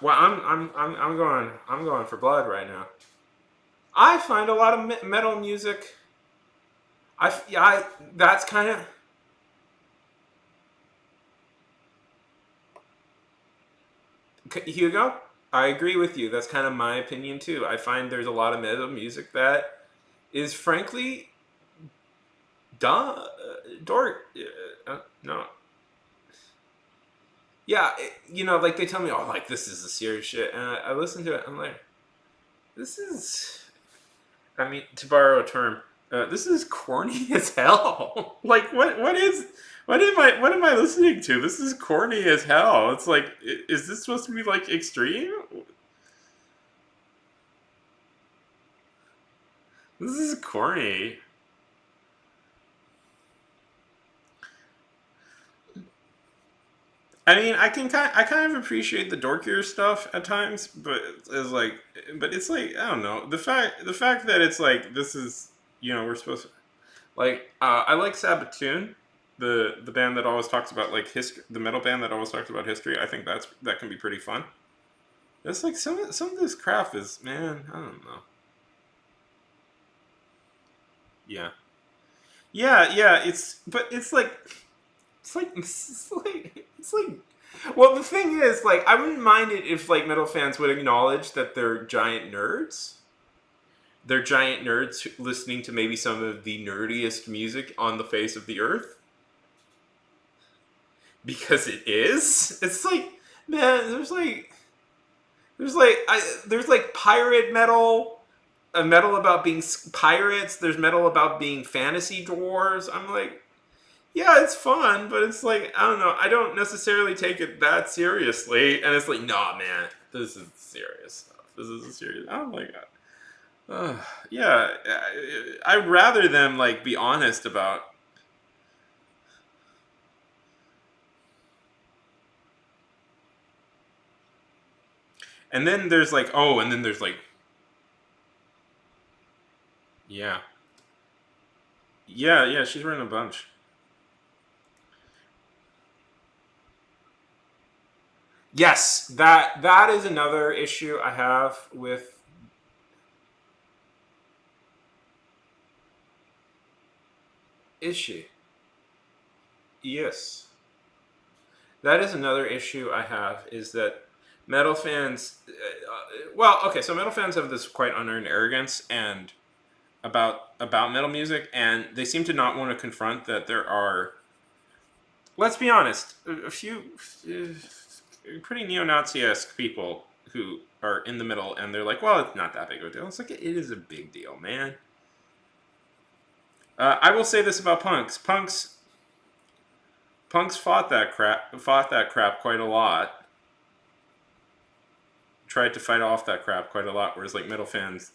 Well, I'm going for Blood right now. I find a lot of metal music. That's kind of Hugo. I agree with you. That's kind of my opinion too. I find there's a lot of metal music that is frankly dumb, dork. No, yeah, like they tell me, oh, like this is the serious shit, and I listen to it. I'm like, this is. I mean, to borrow a term, this is corny as hell. Like, what am I listening to? This is corny as hell. It's like, is this supposed to be like extreme? This is corny. I mean, I kind of appreciate the dorkier stuff at times, but it's like I don't know the fact that it's like this is we're supposed to like I like Sabaton, the band that always talks about like history, the metal band that always talks about history. I think that can be pretty fun. It's like some of this crap is, man, I don't know. Yeah, yeah. It's like well, the thing is, like, I wouldn't mind it if like metal fans would acknowledge that they're giant nerds. They're giant nerds listening to maybe some of the nerdiest music on the face of the earth, because it is. It's like, man, there's like pirate metal, a metal about being pirates. There's metal about being fantasy dwarves. I'm like, yeah, it's fun, but it's like, I don't know. I don't necessarily take it that seriously. And it's like, nah, man, this is serious stuff. This is a serious. I'm like, uh, yeah, I'd rather them like be honest about. And then there's like, oh, and then there's like, yeah, yeah. She's written a bunch. Yes, that is another issue I have with. Is she? Yes. That is another issue I have, is that metal fans. Well, okay, so metal fans have this quite unearned arrogance and about metal music, and they seem to not want to confront that there are. Let's be honest, a few pretty neo-Nazi-esque people who are in the middle, and they're like, "Well, it's not that big of a deal." It's like, it is a big deal, man. I will say this about punks. Punks fought that crap quite a lot. Tried to fight off that crap quite a lot, whereas like metal fans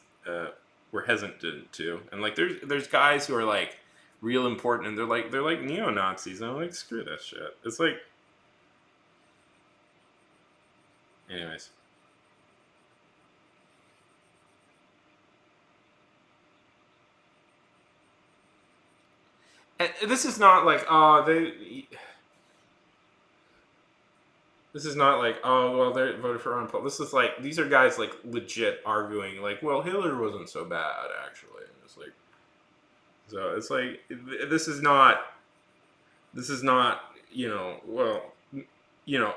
were hesitant to. And like there's guys who are like real important, and they're like neo Nazis, and I'm like, screw that shit. It's like, anyways. And this is not like, oh, they. This is not like, oh, well, they voted for Ron Paul. This is like, these are guys like legit arguing like, well, Hitler wasn't so bad actually. And it's like, so it's like, this is not, well, you know,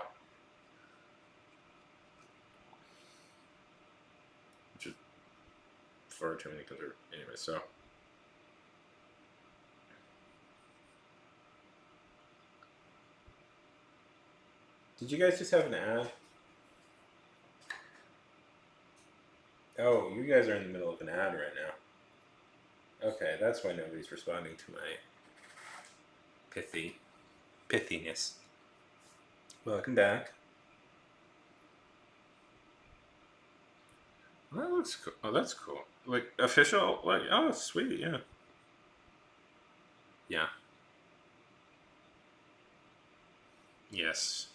just far too many conservatives. Anyway, so did you guys just have an ad? Oh, you guys are in the middle of an ad right now. Okay, that's why nobody's responding to my pithiness. Welcome back. Well, that looks cool. Oh, that's cool. Like official, like, oh, sweet, yeah, yeah, yes.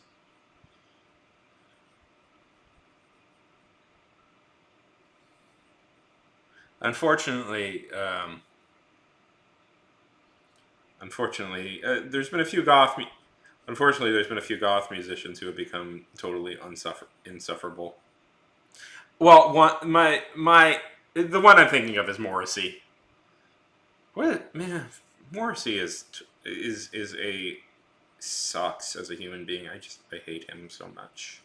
Unfortunately, there's been a few Unfortunately, there's been a few goth musicians who have become totally insufferable. Well, the one I'm thinking of is Morrissey. What man? Morrissey is a sucks as a human being. I hate him so much.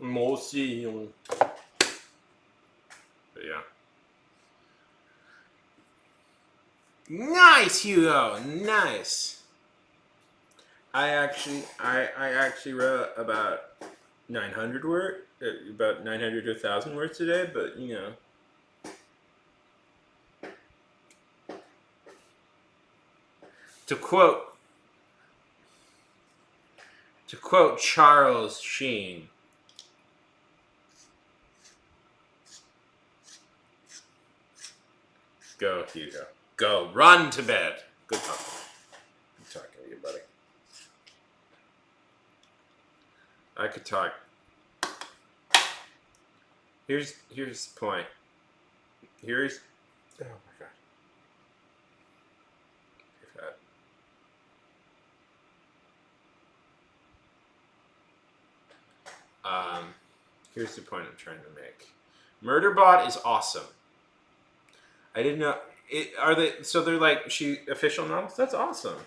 Morrissey. But yeah. Nice, Hugo. Nice. I actually wrote about 900 to 1,000 words today. But to quote Charles Sheen. Go, Hugo. Go. Run to bed. Good talking. Good talking to you, buddy. I could talk. Here's the point. Here's. Oh my god. Here's the point I'm trying to make. Murderbot is awesome. I didn't know. Are they? So they're like official novels. That's awesome.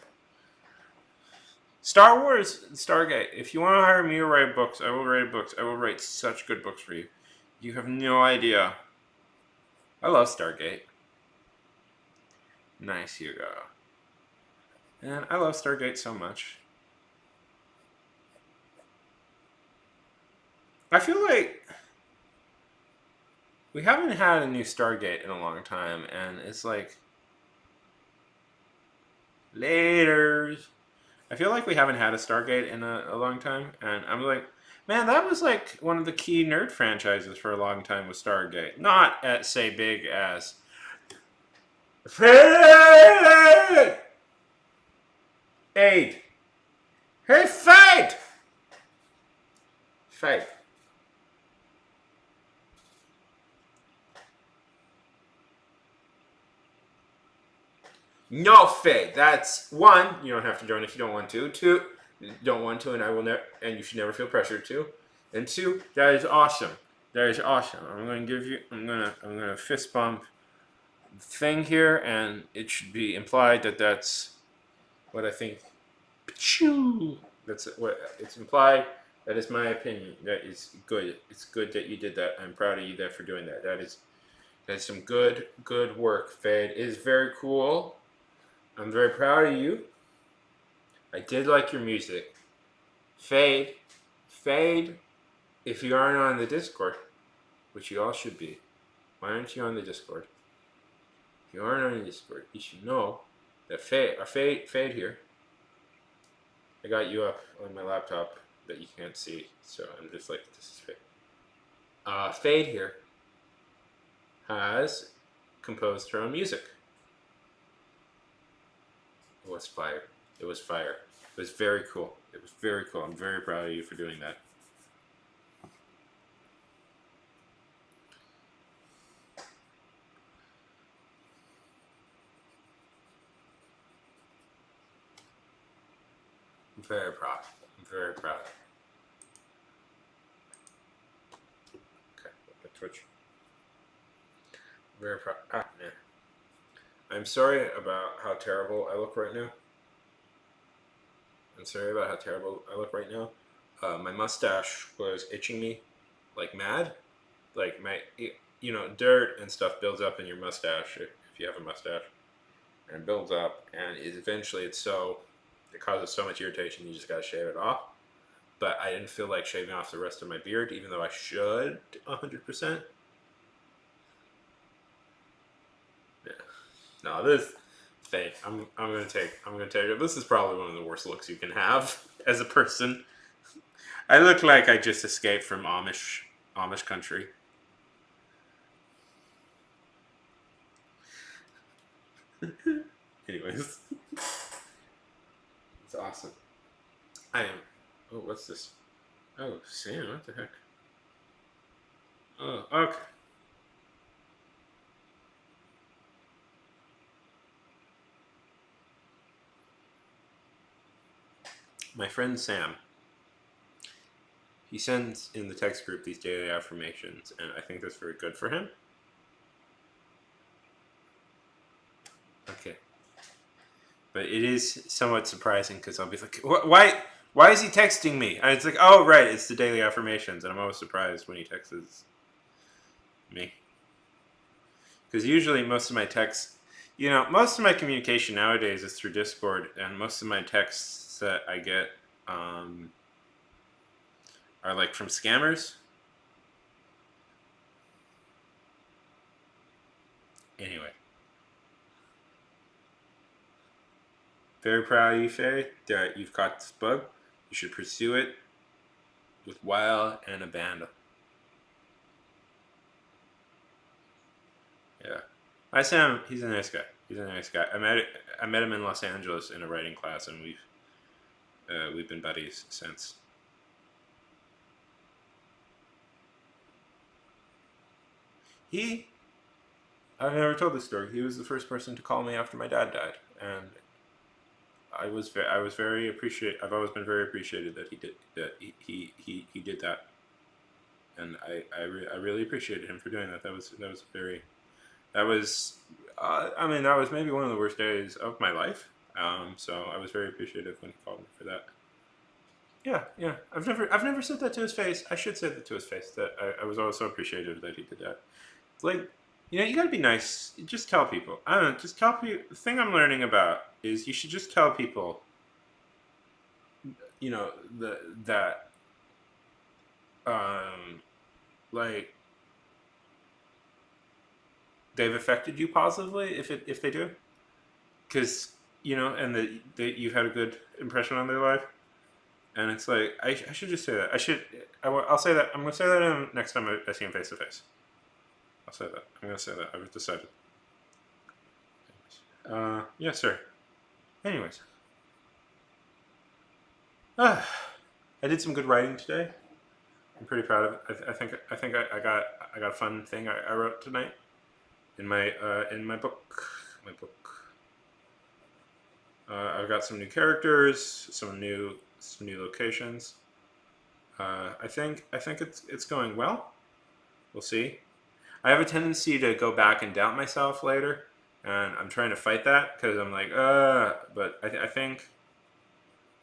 Star Wars, Stargate. If you want to hire me to write books, I will write books. I will write such good books for you. You have no idea. I love Stargate. Nice, Hugo. And I love Stargate so much. I feel like we haven't had a new Stargate in a long time, and it's like laters. I feel like we haven't had a Stargate in a long time, and I'm like, man, that was like one of the key nerd franchises for a long time with Stargate. Not as say big as Fade! Aid! Hey, Fade! Fade. No, Fade. That's one. You don't have to join if you don't want to. Two, you don't want to, and I will never. And you should never feel pressured to. And two, that is awesome. That is awesome. I'm gonna give you. I'm gonna fist bump thing here, and it should be implied that that's what I think. That's what it's implied. That is my opinion. That is good. It's good that you did that. I'm proud of you there for doing that. That's some good work, Fade. It is very cool. I'm very proud of you. I did like your music. Fade. If you aren't on the Discord, which you all should be, why aren't you on the Discord? If you aren't on the Discord, you should know that Fade here. I got you up on my laptop that you can't see, so I'm just like, this is Fade. Fade here has composed her own music. It was fire. It was very cool. I'm very proud of you for doing that. I'm very proud. Okay, Twitch. Very proud. Man. I'm sorry about how terrible I look right now. My mustache was itching me like mad. Like dirt and stuff builds up in your mustache if you have a mustache. And it builds up, and eventually it causes so much irritation you just gotta shave it off. But I didn't feel like shaving off the rest of my beard, even though I should 100%. Yeah. No, this fake. I'm gonna take it. This is probably one of the worst looks you can have as a person. I look like I just escaped from Amish country. Anyways, it's awesome. I am. Oh, what's this? Oh, Sam, what the heck? Oh, okay. My friend Sam, he sends in the text group these daily affirmations, and I think that's very good for him. Okay. But it is somewhat surprising because I'll be like, why is he texting me? And it's like, oh, right, it's the daily affirmations. And I'm always surprised when he texts me. Because usually most of my texts, most of my communication nowadays is through Discord, and most of my texts that I get are like from scammers. Anyway. Very proud of you, Faye, that you've caught this bug. You should pursue it with wile and abandon. Yeah. I Sam, he's a nice guy. He's a nice guy. I met him in Los Angeles in a writing class, and we've been buddies since. He, I've never told this story. He was the first person to call me after my dad died, and I was very appreciate. I've always been very appreciated that he did that, and I really appreciated him for doing that. That was very that was I mean, that was maybe one of the worst days of my life. So I was very appreciative when he called me for that. Yeah, yeah. I've never said that to his face. I should say that to his face. That I was always so appreciative that he did that. Like, you got to be nice. Just tell people. I don't know. Just tell people. The thing I'm learning about is you should just tell people. You know that like they've affected you positively if they do, because and that you've had a good impression on their life. And it's like I should just say that. I'll say that. I'm gonna say that next time I see him face to face. I'll say that. I'm gonna say that. I've decided. Yes, sir. Anyways, I did some good writing today. I'm pretty proud of it. I got a fun thing I wrote tonight in my book. My book. I've got some new characters, some new locations. I think it's going well. We'll see. I have a tendency to go back and doubt myself later, and I'm trying to fight that because I'm like, but I think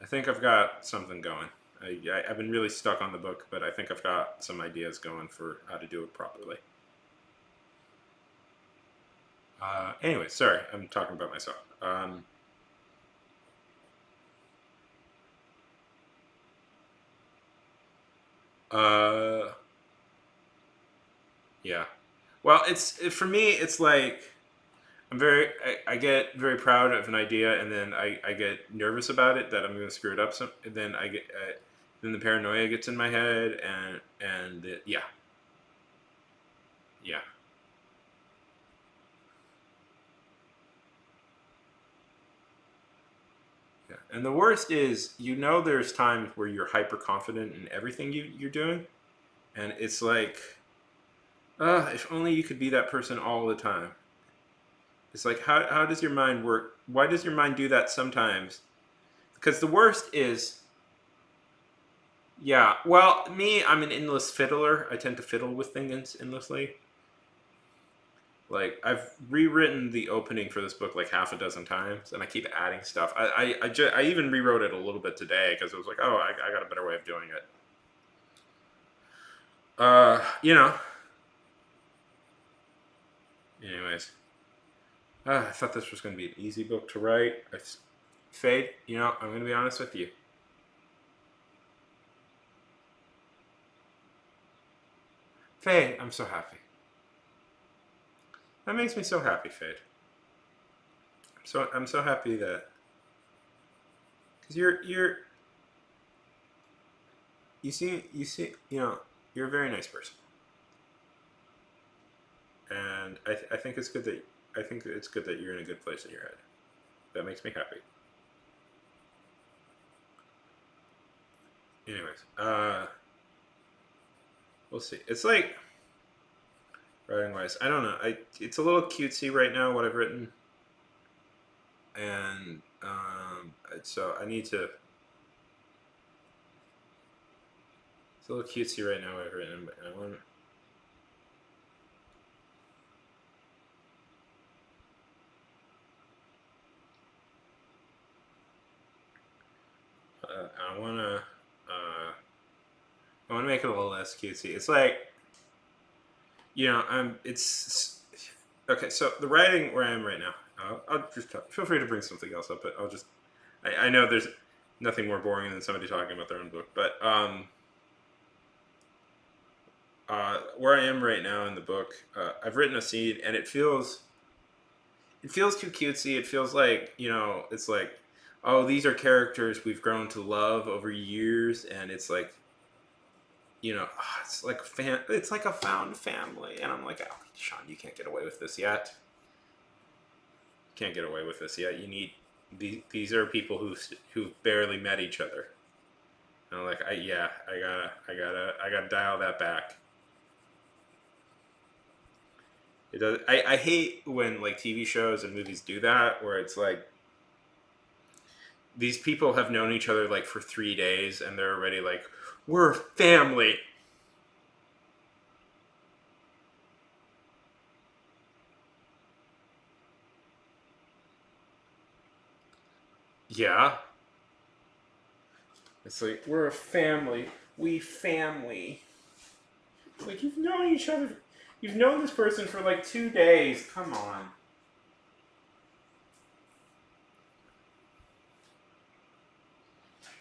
I've got something going. I've been really stuck on the book, but I think I've got some ideas going for how to do it properly. Anyway, sorry, I'm talking about myself. Uh, yeah. Well, for me. It's like I get very proud of an idea, and then I get nervous about it that I'm going to screw it up. And then then the paranoia gets in my head, yeah, yeah, yeah. And the worst is, there's times where you're hyper confident in everything you're doing, and it's like, if only you could be that person all the time. It's like, how does your mind work? Why does your mind do that sometimes? Because the worst is, yeah, well, I'm an endless fiddler. I tend to fiddle with things endlessly. Like, I've rewritten the opening for this book like half a dozen times, and I keep adding stuff. I even rewrote it a little bit today because it was like, oh, I got a better way of doing it. You know. Anyways, I thought this was going to be an easy book to write. Fade, I'm going to be honest with you. Fade, I'm so happy. That makes me so happy, Fade. I'm so happy that, because you know, you're a very nice person, and I think it's good that you're in a good place in your head. That makes me happy. Anyways, we'll see. It's like writing wise, I don't know. It's a little cutesy right now what I've written, and so I need to. It's a little cutesy right now what I've written, but I want. I want to. I want to make it a little less cutesy. It's like, It's okay. So the writing where I am right now, I'll just feel free to bring something else up, but I'll just. I know there's nothing more boring than somebody talking about their own book, but where I am right now in the book, I've written a scene, and it feels too cutesy. It feels like it's like, oh, these are characters we've grown to love over years, and it's like, it's like it's like a found family, and I'm like, oh, Sean, you can't get away with this yet. Can't get away with this yet. You need these are people who've barely met each other. And I'm like, I gotta dial that back. It does. I hate when like TV shows and movies do that, where it's like these people have known each other like for 3 days, and they're already like, we're family. Yeah. It's like, we're a family. We family. Like, you've known each other. You've known this person for like 2 days. Come on.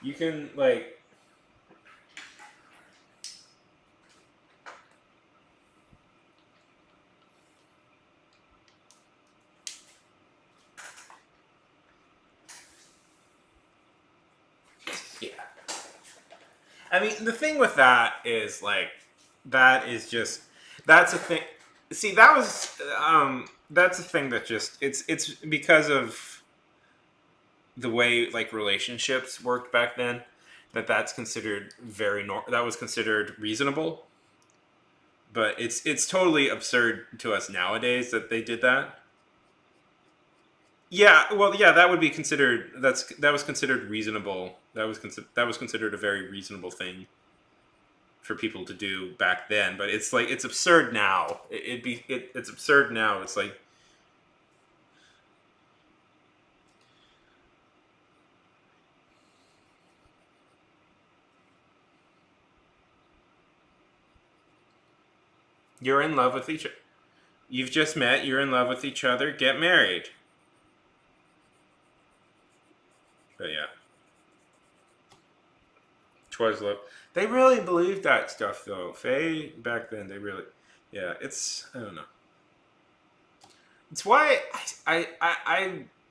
You can, like. Yeah. I mean, the thing with that is, like, that is just. That's a thing. See, that was. That's a thing that just. It's because of the way like relationships worked back then, that's considered that was considered reasonable, but it's totally absurd to us nowadays that they did that. Yeah, well, yeah, that would be considered that was considered reasonable. That was considered a very reasonable thing for people to do back then, but it's like it's absurd now. It's absurd now. It's like, you're in love with each other. You've just met, you're in love with each other, get married. But yeah. Twas love. They really believed that stuff though. Faye back then, they really, yeah. It's I don't know. It's why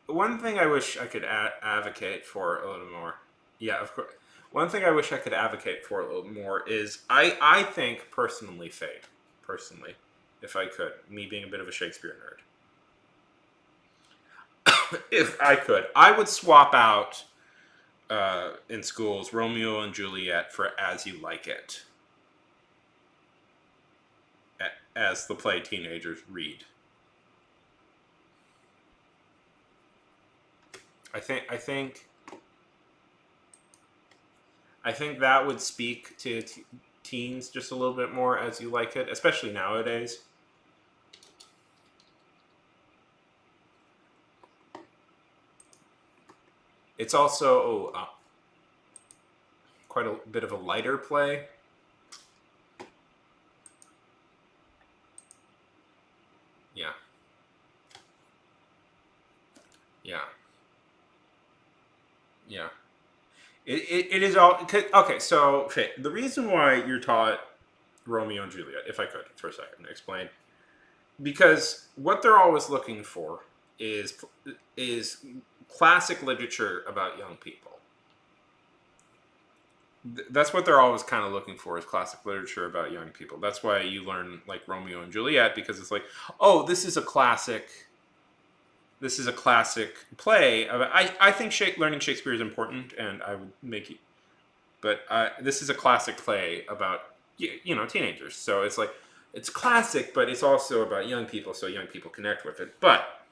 one thing I wish I could advocate for a little more. Yeah, of course. One thing I wish I could advocate for a little more is I think personally, Faye, personally, if I could, me being a bit of a Shakespeare nerd, if I could, I would swap out in schools Romeo and Juliet for As You Like It, as the play teenagers read. I think I think I think that would speak to teens just a little bit more, As You Like It, especially nowadays. It's also quite a bit of a lighter play. Yeah. Yeah. Yeah. It is all okay. So okay, the reason why you're taught Romeo and Juliet, if I could for a second explain, because what they're always looking for is is classic literature about young people. That's what they're always kind of looking for is classic literature about young people. That's why you learn like Romeo and Juliet, because it's like, oh, this is a classic play. I think learning Shakespeare is important, and I would make it, but this is a classic play about teenagers. So it's like it's classic, but it's also about young people, so young people connect with it. But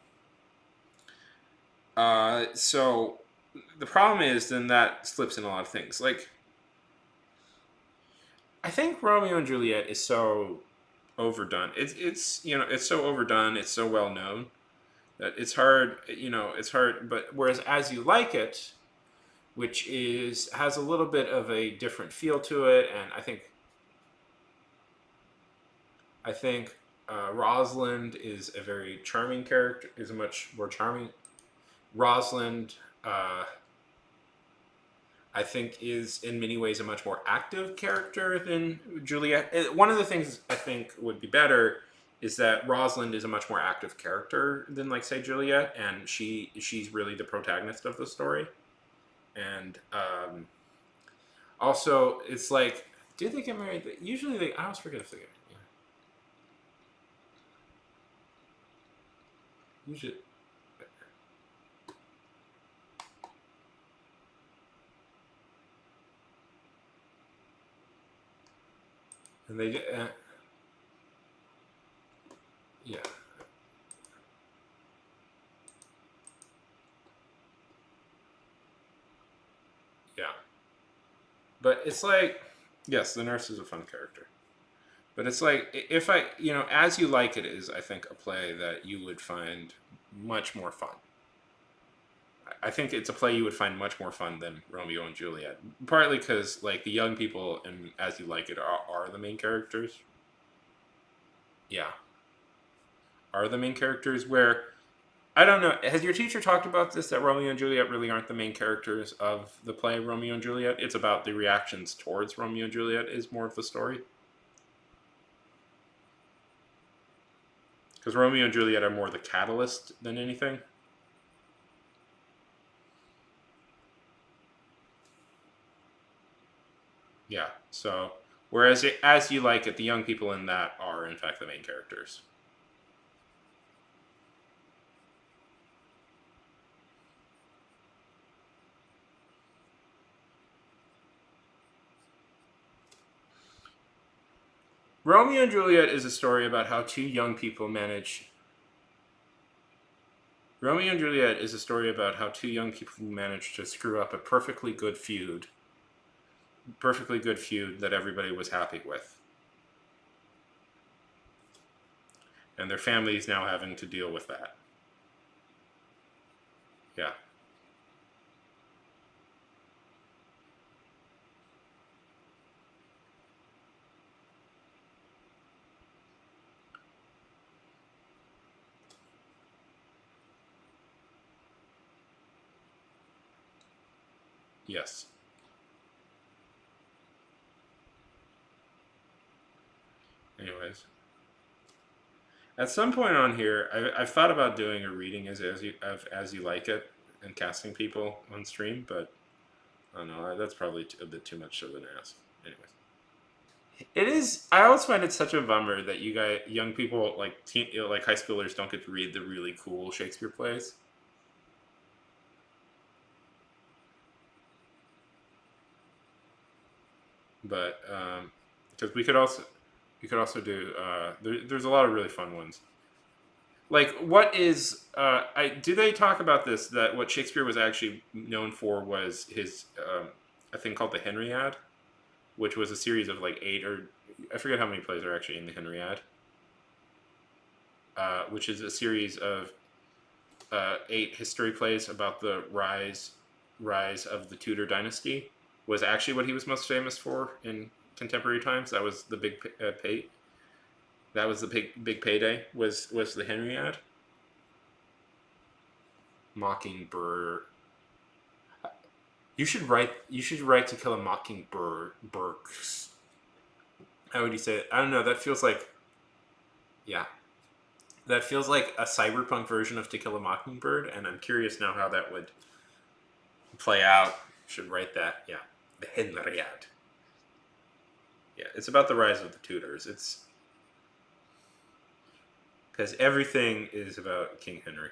so the problem is then that slips in a lot of things. Like I think Romeo and Juliet is so overdone. It's so overdone. It's so well known that it's hard. It's hard. But whereas As You Like It, which is has a little bit of a different feel to it, and I think Rosalind is a very charming character. Is a much more charming. Rosalind, I think, is in many ways a much more active character than Juliet. One of the things I think would be better is that Rosalind is a much more active character than, like, say, Juliet, and she's really the protagonist of the story. And also, it's like, did they get married? Usually, I always forget if they get. Yeah. Usually. And they yeah. Yeah. But it's like, yes, the nurse is a fun character. But it's like, if As You Like It is, I think, a play that you would find much more fun. I think it's a play you would find much more fun than Romeo and Juliet. Partly because, like, the young people in As You Like It are the main characters. Yeah. Are the main characters where, I don't know, has your teacher talked about this, that Romeo and Juliet really aren't the main characters of the play Romeo and Juliet? It's about the reactions towards Romeo and Juliet is more of the story? Because Romeo and Juliet are more the catalyst than anything. Yeah. So, whereas As You Like It, the young people in that are, in fact, the main characters. Romeo and Juliet is a story about how two young people manage. Romeo and Juliet is a story about how two young people manage to screw up a perfectly good feud that everybody was happy with. And their families now having to deal with that. Yeah. Yes. Anyways. At some point on here, I've thought about doing a reading As You Like It and casting people on stream, but I don't know. That's probably a bit too much of an ask. Anyways. It is. I always find it such a bummer that young people, like like high schoolers, don't get to read the really cool Shakespeare plays. But because we could also do. There's a lot of really fun ones. Like, what is? Do they talk about this? That what Shakespeare was actually known for was his a thing called the Henriade, which was a series of like eight, or I forget how many plays are actually in the Henriade. Which is a series of eight history plays about the rise of the Tudor dynasty. Was actually what he was most famous for in contemporary times. That was the big pay. That was the big payday. Was the Henriade. Mockingbird. You should write. You should write To Kill a Mockingbird. Burks. How would you say it? I don't know. That feels like. Yeah. That feels like a cyberpunk version of To Kill a Mockingbird, and I'm curious now how that would play out. Should write that. Yeah. Henriade. Yeah, it's about the rise of the Tudors. It's because everything is about King Henry.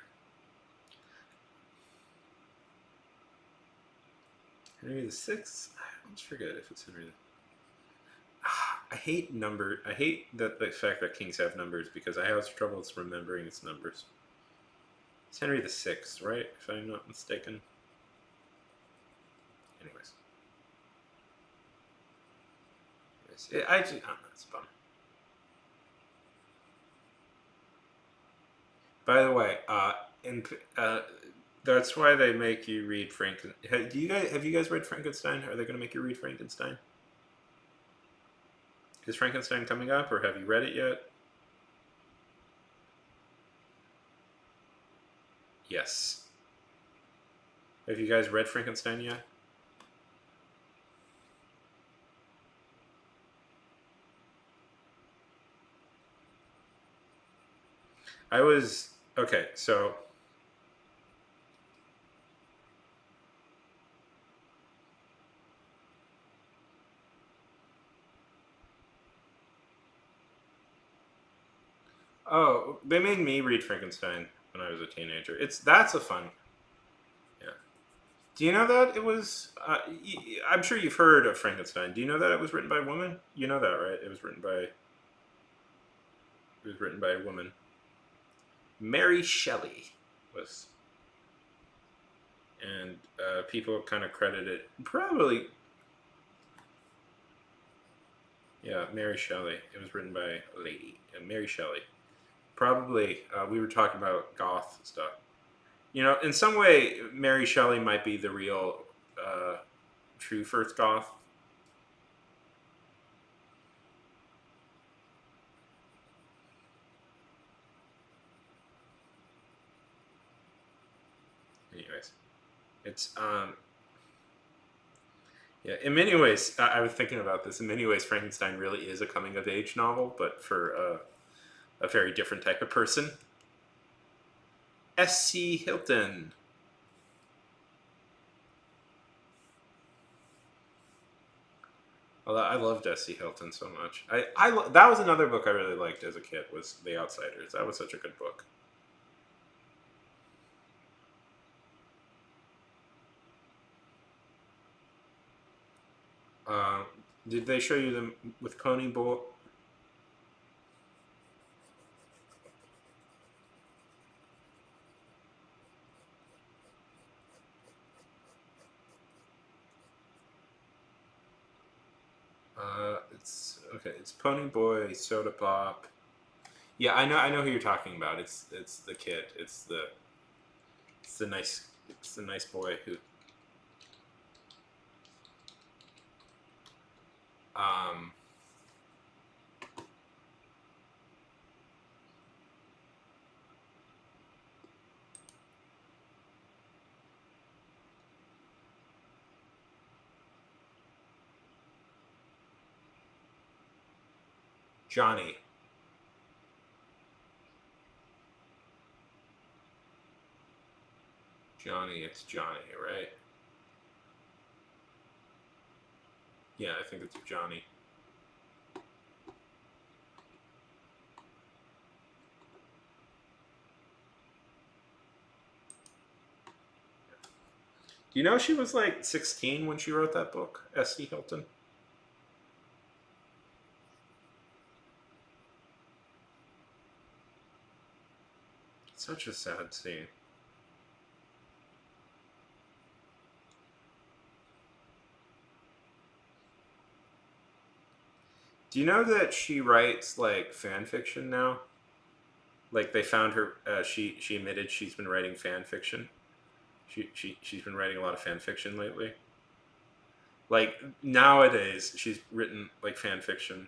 Henry the Sixth. I always forget if it's Henry. I hate number. I hate the fact that kings have numbers because I have trouble remembering its numbers. It's Henry the Sixth, right? If I'm not mistaken. Anyways, I don't know. It's a bum. By the way, and that's why they make you read Frankenstein. Have you guys read Frankenstein? Are they going to make you read Frankenstein? Is Frankenstein coming up, or have you read it yet? Yes. Have you guys read Frankenstein yet? I was okay. So oh, they made me read Frankenstein when I was a teenager. That's a fun. Yeah. Do you know that it was? I'm sure you've heard of Frankenstein. Do you know that it was written by a woman? You know that, right? It was written by. It was written by a woman. Mary Shelley was, and people kind of credit it probably. Yeah, Mary Shelley. It was written by a lady, Mary Shelley. Probably, we were talking about goth stuff. You know, in some way, Mary Shelley might be the real, true first goth. Anyways, it's yeah. In many ways, I was thinking about this. In many ways, Frankenstein really is a coming of age novel, but for a very different type of person. S.C. Hilton. Well, I loved S.C. Hilton so much. That was another book I really liked as a kid. Was The Outsiders. That was such a good book. Uh, did they show you them with Coney Bull? It's okay. It's Pony Boy, Soda Pop. Yeah, I know. I know who you're talking about. It's the kid. It's the nice boy who. Um, Johnny. Johnny. It's Johnny, right? Yeah, I think it's Johnny. Do you know she was like 16 when she wrote that book, S.C. Hilton? Such a sad scene. Do you know that she writes like fan fiction now? Like they found her. She admitted she's been writing fan fiction. She's been writing a lot of fan fiction lately. Like nowadays, she's written like fan fiction.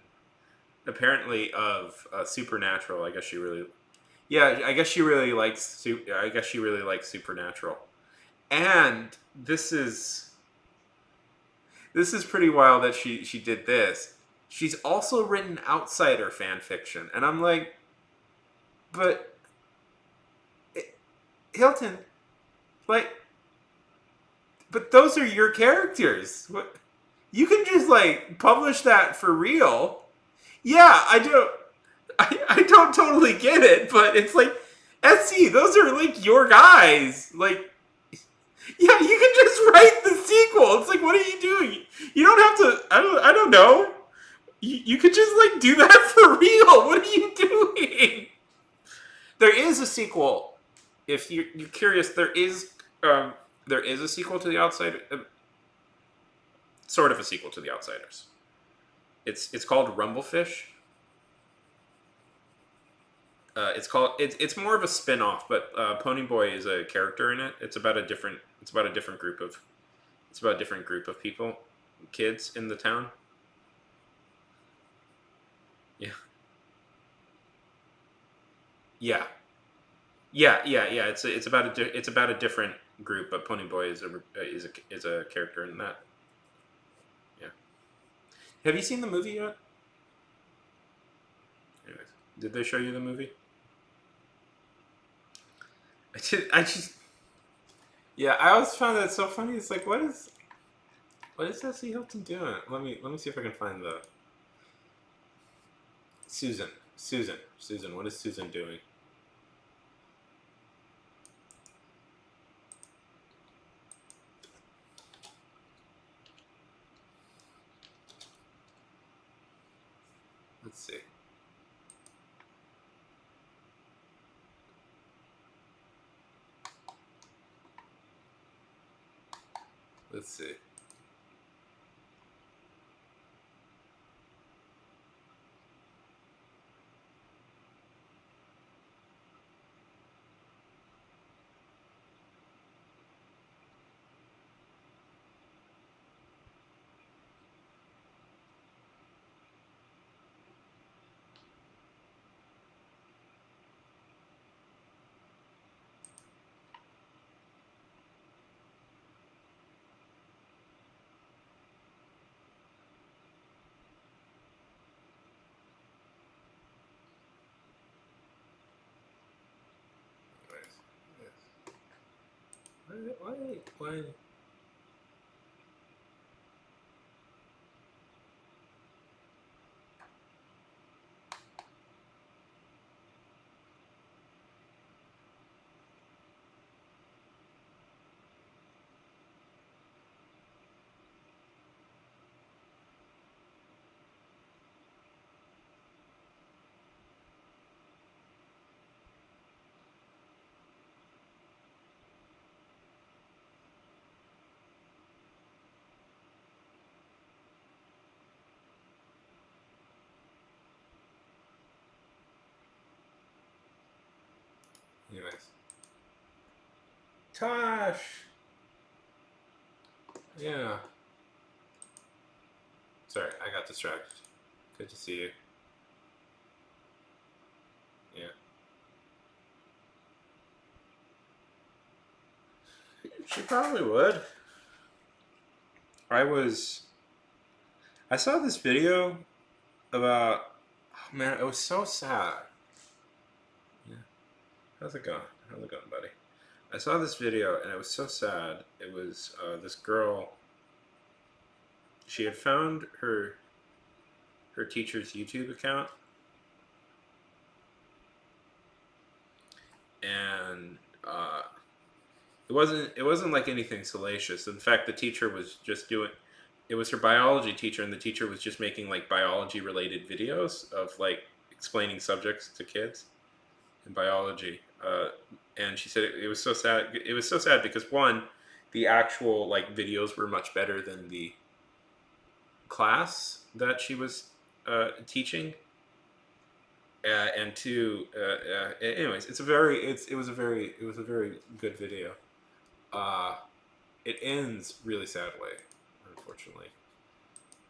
Apparently of Supernatural. I guess she really. Yeah, I guess she really likes. I guess she really likes Supernatural. And this is pretty wild that she did this. She's also written outsider fan fiction, and I'm like, but Hilton, like, but those are your characters. What? You can just like publish that for real. Yeah, I don't totally get it, but it's like SC, those are like your guys. Like, yeah, you can just write the sequel. It's like, what are you doing? You don't have to. I don't know. You could just like do that for real. What are you doing? There is a sequel. If you're curious, there is a sequel to The Outsider, sort of a sequel to The Outsiders. It's called Rumblefish. It's more of a spin-off, but Ponyboy is a character in it. It's about a different group of people, kids in the town. Yeah. Yeah. Yeah. It's about a different group, but Ponyboy is a character in that. Yeah. Have you seen the movie yet? Anyways, did they show you the movie? I just. Yeah, I always found that so funny. It's like, what is Leslie Hilton doing? Let me see if I can find the Susan. Susan. What is Susan doing? Let's see. Let's see. Why? Anyways. Tosh! Yeah. Sorry, I got distracted. Good to see you. Yeah. She probably would. I saw this video about. Oh man, it was so sad. Yeah. How's it going? Buddy? I saw this video and it was so sad. It was this girl. She had found her teacher's YouTube account, and it wasn't like anything salacious. In fact, the teacher was just doing. It was her biology teacher, and the teacher was just making like biology related videos of like explaining subjects to kids in biology. And she said it was so sad. It was so sad because one, the actual like videos were much better than the class that she was teaching, and two, anyways, it was a very good video. It ends really sadly, unfortunately,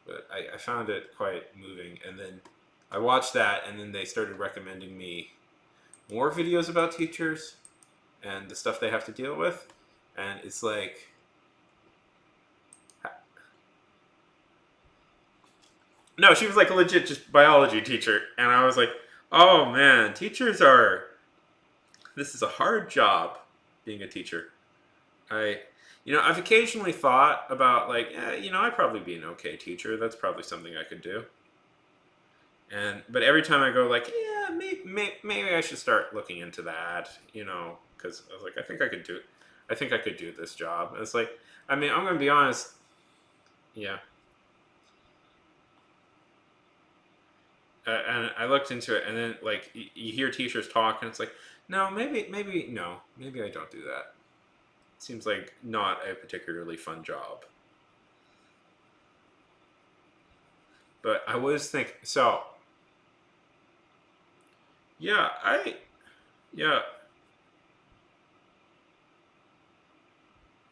but I found it quite moving. And then I watched that, and then they started recommending me more videos about teachers and the stuff they have to deal with, and it's like. No, she was like a legit just biology teacher, and I was like, "Oh man, this is a hard job, being a teacher." I, I've occasionally thought about like, I'd probably be an okay teacher. That's probably something I could do. But every time I go like, yeah, maybe I should start looking into that, because I was like, I think I could do this job. And it's like, I mean, I'm gonna be honest, yeah. And I looked into it, and then like you hear teachers talk, and it's like, no, maybe I don't do that. It seems like not a particularly fun job. But I was thinking, so yeah, yeah,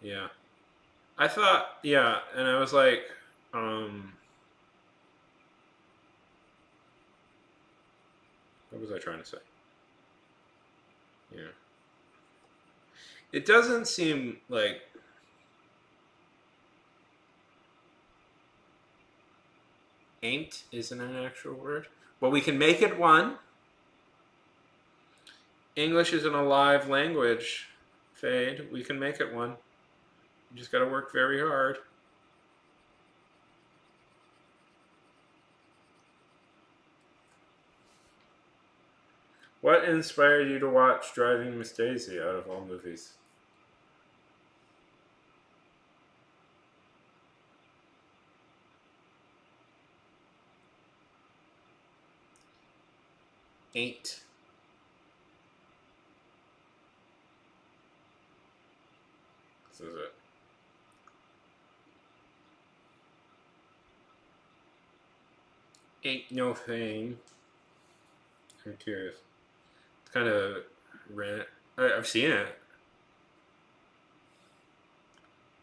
yeah. I thought, yeah, and I was like, um, what was I trying to say? Yeah, it doesn't seem like ain't isn't an actual word. Well, we can make it one. English is an alive language, Fade. We can make it one. You just got to work very hard. What inspired you to watch Driving Miss Daisy out of all movies? Ain't. This is it. Ain't no thing. I'm curious. It's kind of rant. I've seen it.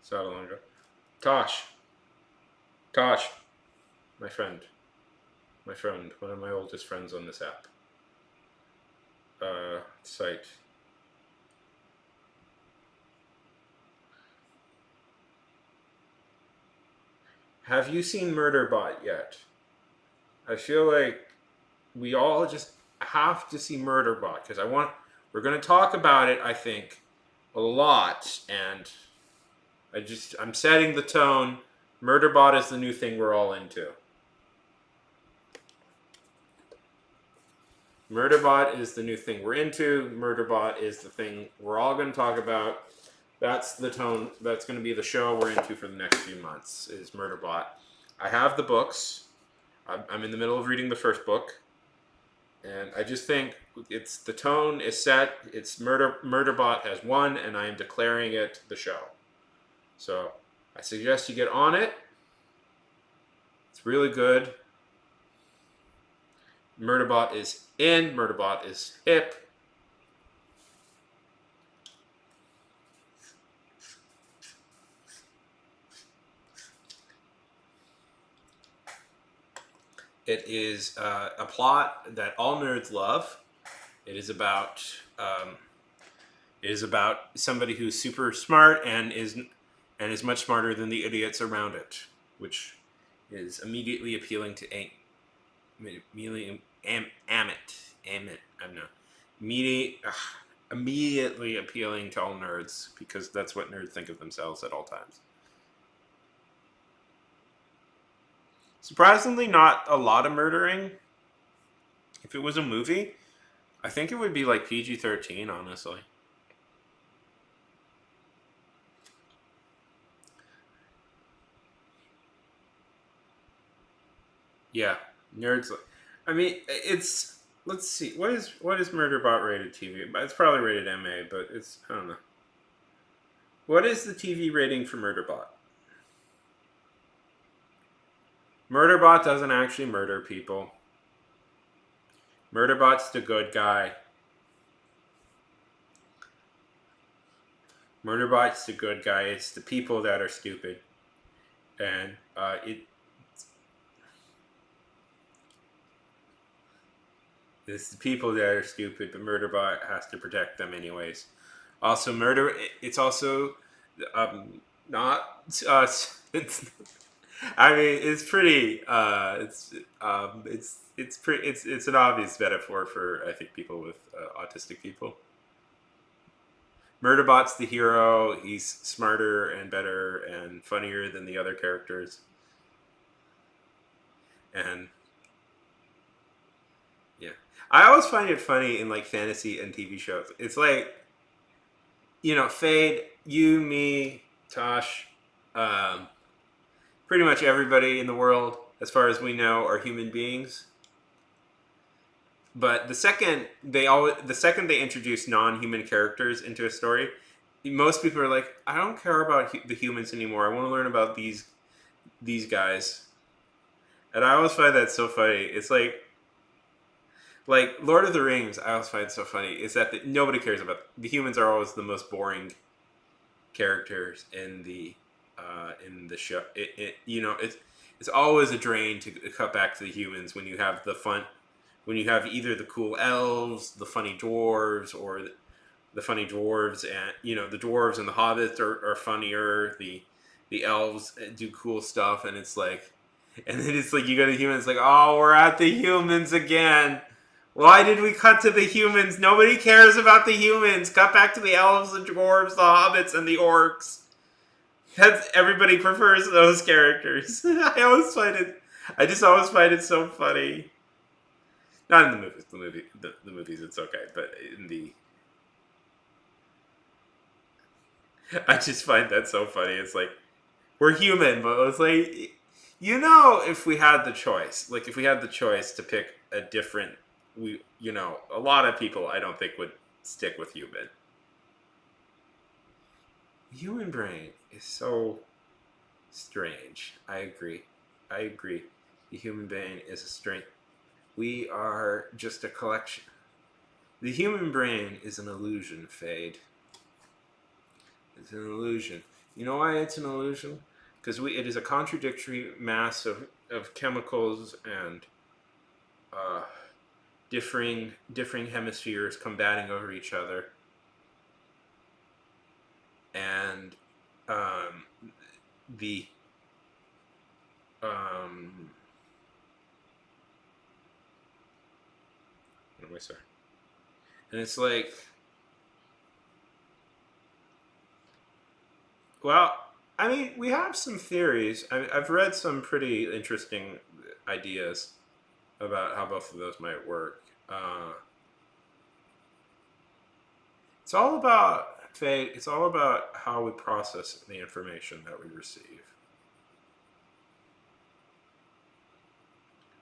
Saw it long ago. Tosh. Tosh. My friend. My friend. One of my oldest friends on this app. Site. Have you seen Murderbot yet? I feel like we all just have to see Murderbot because we're going to talk about it, I think, a lot. And I'm setting the tone. Murderbot is the new thing we're all into. Murderbot is the new thing we're into. Murderbot is the thing we're all going to talk about. That's the tone. That's going to be the show we're into for the next few months. Is Murderbot. I have the books. I'm in the middle of reading the first book, and I just think it's the tone is set. It's Murderbot has won, and I am declaring it the show. So I suggest you get on it. It's really good. Murderbot is in. Murderbot is hip. It is a plot that all nerds love. It is about somebody who's super smart and is much smarter than the idiots around it, which is immediately appealing to I don't know, immediately appealing to all nerds because that's what nerds think of themselves at all times. Surprisingly, not a lot of murdering. If it was a movie, I think it would be like PG-13, honestly. Yeah, nerds. I mean, it's. Let's see. What is Murderbot rated TV? It's probably rated MA, but it's I don't know. What is the TV rating for Murderbot? Murderbot doesn't actually murder people. Murderbot's the good guy. Murderbot's the good guy. It's the people that are stupid, and it's the people that are stupid, but Murderbot has to protect them anyways. Also, It's also not. It's. I mean, it's pretty. It's pretty. It's an obvious metaphor for I think people with autistic people. Murderbot's the hero. He's smarter and better and funnier than the other characters. And yeah, I always find it funny in like fantasy and TV shows. It's like, Fade, you, me, Tosh, um, pretty much everybody in the world, as far as we know, are human beings. But the second they introduce non-human characters into a story, most people are like, I don't care about the humans anymore. I want to learn about these guys. And I always find that so funny. It's like Lord of the Rings. I always find it so funny is that nobody cares about the humans. Are always the most boring characters in the show. It's always a drain to cut back to the humans when you have the fun, when you have either the cool elves, the funny dwarves, or the funny dwarves, and the dwarves and the hobbits are funnier. The elves do cool stuff, and it's like, and then it's like you go to humans, like, oh, we're at the humans again. Why did we cut to the humans? Nobody cares about the humans. Cut back to the elves, the dwarves, the hobbits, and the orcs. Everybody prefers those characters. I just always find it so funny. Not in the movies. The movies, it's okay, but in the, I just find that so funny. It's like we're human, but it's like, if we had the choice, like if we had the choice to pick a different, a lot of people I don't think would stick with human. The human brain is so strange. I agree. The human brain is a strange. We are just a collection. The human brain is an illusion, Fade. It's an illusion. You know why it's an illusion? Because it is a contradictory mass of chemicals and differing hemispheres combating over each other, and the what am I saying? And it's like, well, I mean, we have some theories. I've read some pretty interesting ideas about how both of those might work. It's all about fate. It's all about how we process the information that we receive.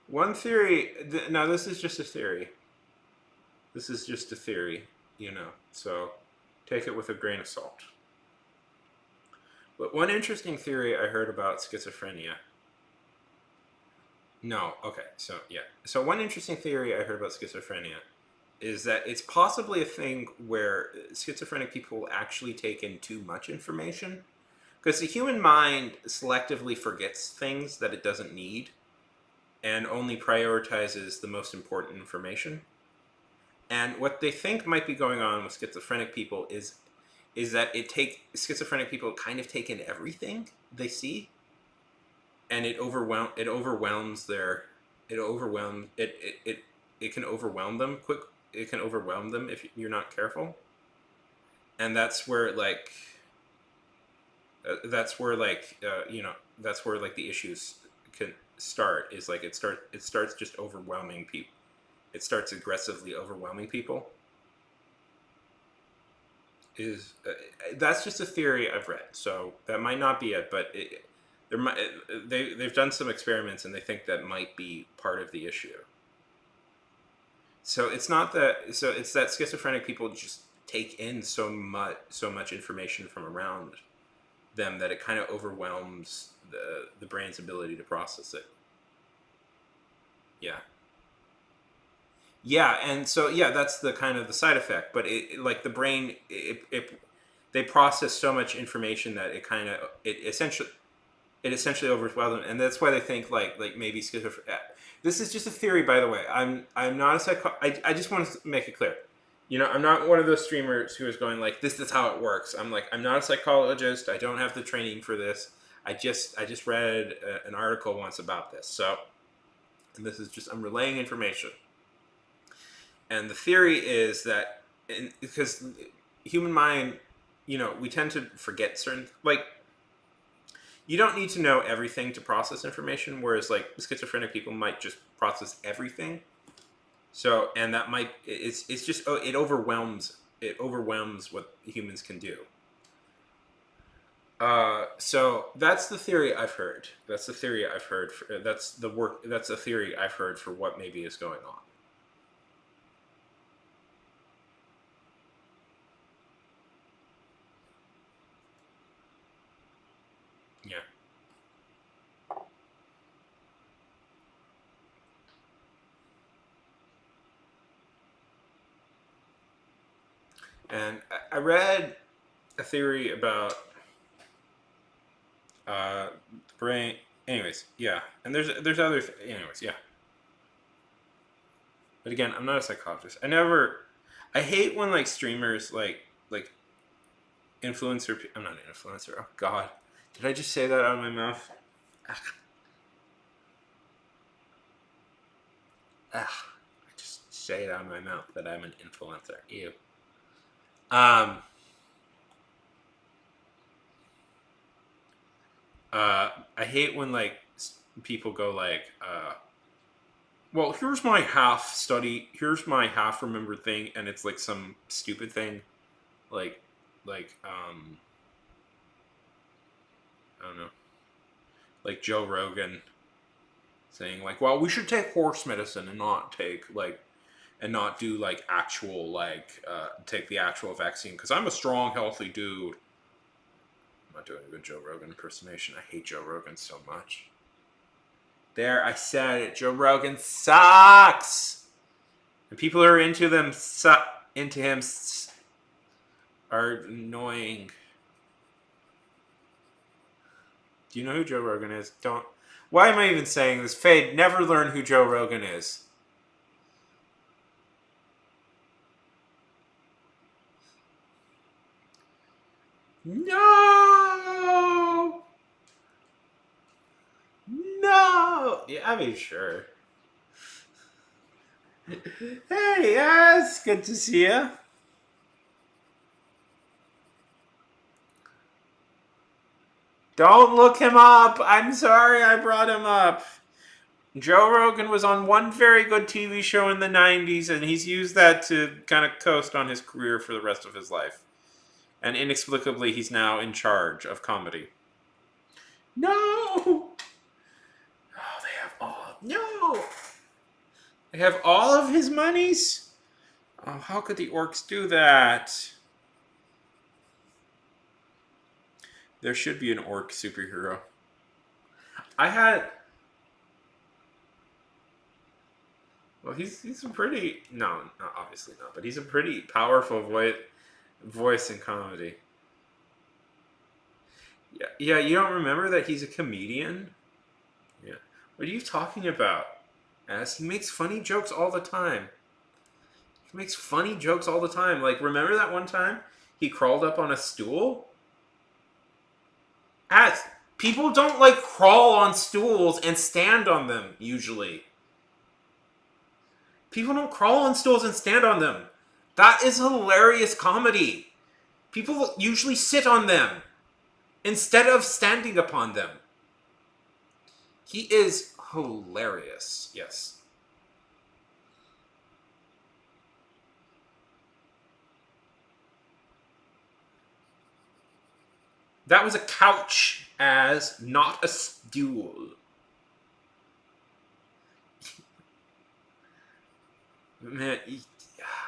One theory. Now, this is just a theory. This is just a theory, So take it with a grain of salt. But one interesting theory I heard about schizophrenia. No, okay, so yeah. So one interesting theory I heard about schizophrenia is that it's possibly a thing where schizophrenic people actually take in too much information. Because the human mind selectively forgets things that it doesn't need and only prioritizes the most important information. And what they think might be going on with schizophrenic people is that schizophrenic people kind of take in everything they see, and it can overwhelm them quick. It can overwhelm them if you're not careful, and that's where the issues can start. Is like it starts just overwhelming people. It starts aggressively overwhelming people. That's just a theory I've read, so that might not be it, but they've done some experiments and they think that might be part of the issue. So it's not that. So it's that schizophrenic people just take in so much information from around them that it kind of overwhelms the brain's ability to process it. Yeah. Yeah, and so that's the kind of the side effect. But like the brain, they process so much information that it essentially overwhelms them, and that's why they think like maybe schizophrenia. This is just a theory, by the way. I'm not a I just want to make it clear. I'm not one of those streamers who is going like, this is how it works. I'm not a psychologist. I don't have the training for this. I just read an article once about this. So, and this is just, I'm relaying information. And the theory is that because human mind we tend to forget certain, like, you don't need to know everything to process information, whereas like schizophrenic people might just process everything. So, and that might, it's just, it overwhelms what humans can do. So that's the theory I've heard. That's the theory I've heard. That's a theory I've heard for what maybe is going on. Yeah. And I read a theory about the brain. Anyways, yeah. And there's other. Anyways, yeah. But again, I'm not a psychologist. I hate when like streamers like influencer. I'm not an influencer. Oh God, did I just say that out of my mouth? Ah, I just say it out of my mouth that I'm an influencer. Ew. Um. I hate when like people go like, well, here's my half study, here's my half remembered thing, and it's like some stupid thing, like, like I don't know, like Joe Rogan saying like, well, we should take horse medicine and not take like, and not do like actual like, take the actual vaccine because I'm a strong, healthy dude. I'm not doing a good Joe Rogan impersonation. I hate Joe Rogan so much. There, I said it. Joe Rogan sucks. And people who are into him are annoying. Do you know who Joe Rogan is? Don't. Why am I even saying this? Fade, never learn who Joe Rogan is. No! No! Yeah, I mean, sure. Hey, yeah, it's good to see you. Don't look him up. I'm sorry I brought him up. Joe Rogan was on one very good TV show in the 90s, and he's used that to kind of coast on his career for the rest of his life. And inexplicably, he's now in charge of comedy. No! Oh, they have all. No! They have all of his monies? Oh, how could the orcs do that? There should be an orc superhero. I had. Well, he's a pretty obviously not, but he's a pretty powerful voice in comedy. Yeah. You don't remember that he's a comedian? Yeah. What are you talking about? As he makes funny jokes all the time. He makes funny jokes all the time. Like, remember that one time he crawled up on a stool? As people don't like crawl on stools and stand on them usually. People don't crawl on stools and stand on them. That is hilarious comedy. People usually sit on them instead of standing upon them. He is hilarious. Yes. That was a couch, as not a stool. Man,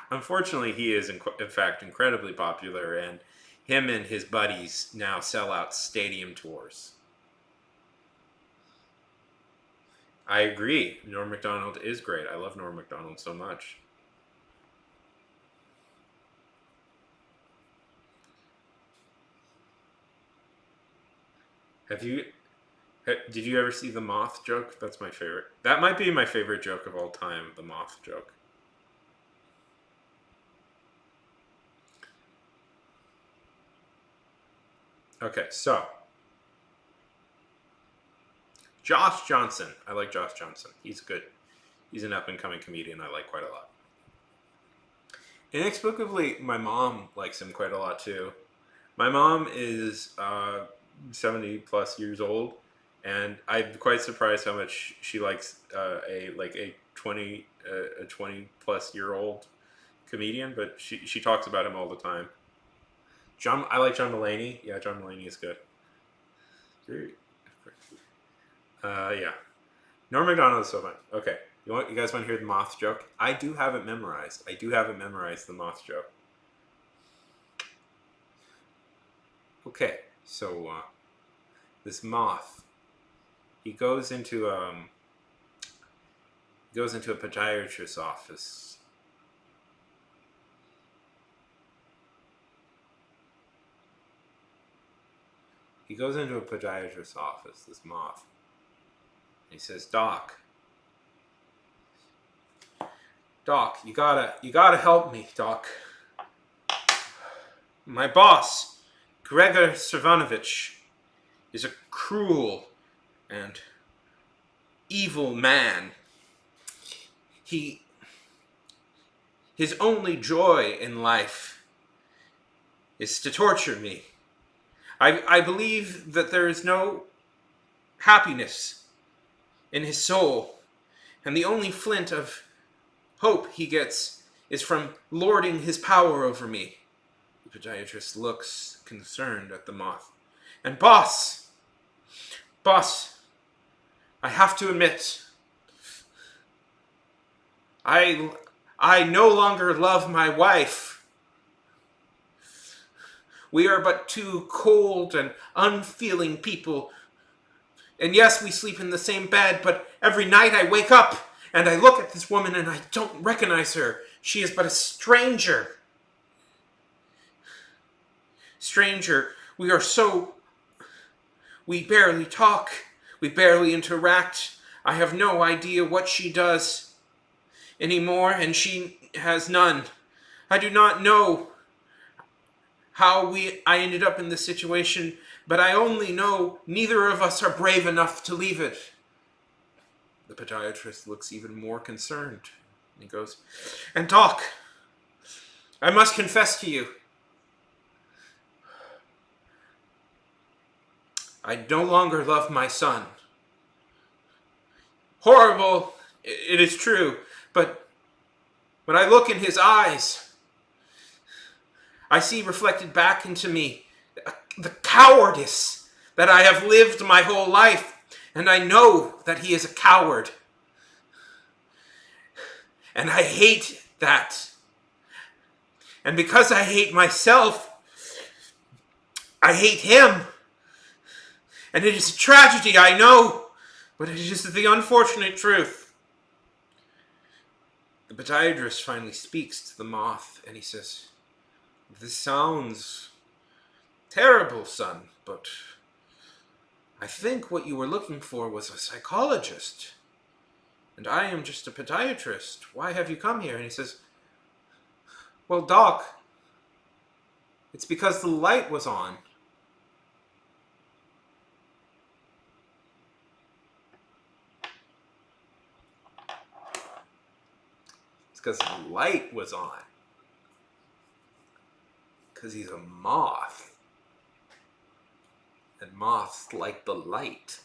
unfortunately, he is in fact incredibly popular, and him and his buddies now sell out stadium tours. I agree. Norm Macdonald is great. I love Norm Macdonald so much. Have you? Did you ever see the moth joke? That's my favorite. That might be my favorite joke of all time. The moth joke. Okay, so Josh Johnson. I like Josh Johnson. He's good. He's an up and coming comedian I like quite a lot. Inexplicably, my mom likes him quite a lot too. My mom is 70 plus years old, and I'm quite surprised how much she likes a 20 plus year old comedian. But she talks about him all the time. I like John Mulaney. Yeah, John Mulaney is good. Yeah. Norm Macdonald is so fun. Okay. You guys want to hear the moth joke? I do have it memorized. The moth joke. Okay. So this moth, he goes into a podiatrist's office. He goes into a podiatrist's office, this moth. He says, Doc, you gotta help me, Doc. My boss, Gregor Cervanovich, is a cruel and evil man. His only joy in life is to torture me. I believe that there is no happiness in his soul, and the only flint of hope he gets is from lording his power over me. The podiatrist looks concerned at the moth. And boss, I have to admit, I no longer love my wife. We are but two cold and unfeeling people. And yes, we sleep in the same bed, but every night I wake up and I look at this woman and I don't recognize her. She is but a stranger. Stranger, we barely talk. We barely interact. I have no idea what she does anymore, and she has none. I do not know how I ended up in this situation, but I only know neither of us are brave enough to leave it. The podiatrist looks even more concerned. He goes, and Doc, I must confess to you, I no longer love my son. Horrible, it is true, but when I look in his eyes, I see reflected back into me the cowardice that I have lived my whole life, and I know that he is a coward. And I hate that. And because I hate myself, I hate him. And it is a tragedy, I know, but it is the unfortunate truth. The podiatrist finally speaks to the moth, and he says, this sounds terrible, son, but I think what you were looking for was a psychologist. And I am just a podiatrist. Why have you come here? And he says, well, Doc, it's because the light was on. It's because the light was on. Because he's a moth. And moths like the light.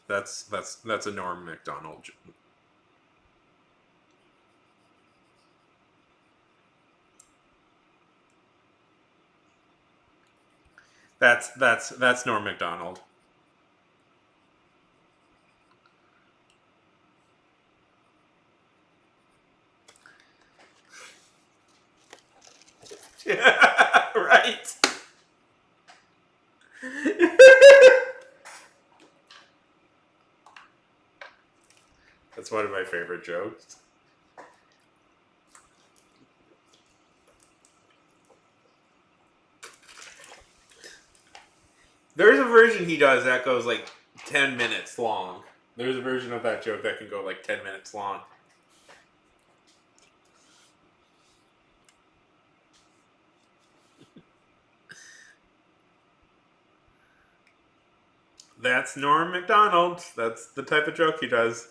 That's a Norm Macdonald. That's Norm Macdonald. Right. That's one of my favorite jokes. There's a version he does that goes like 10 minutes long. There's a version of that joke that can go like 10 minutes long. That's Norm Macdonald. That's the type of joke he does.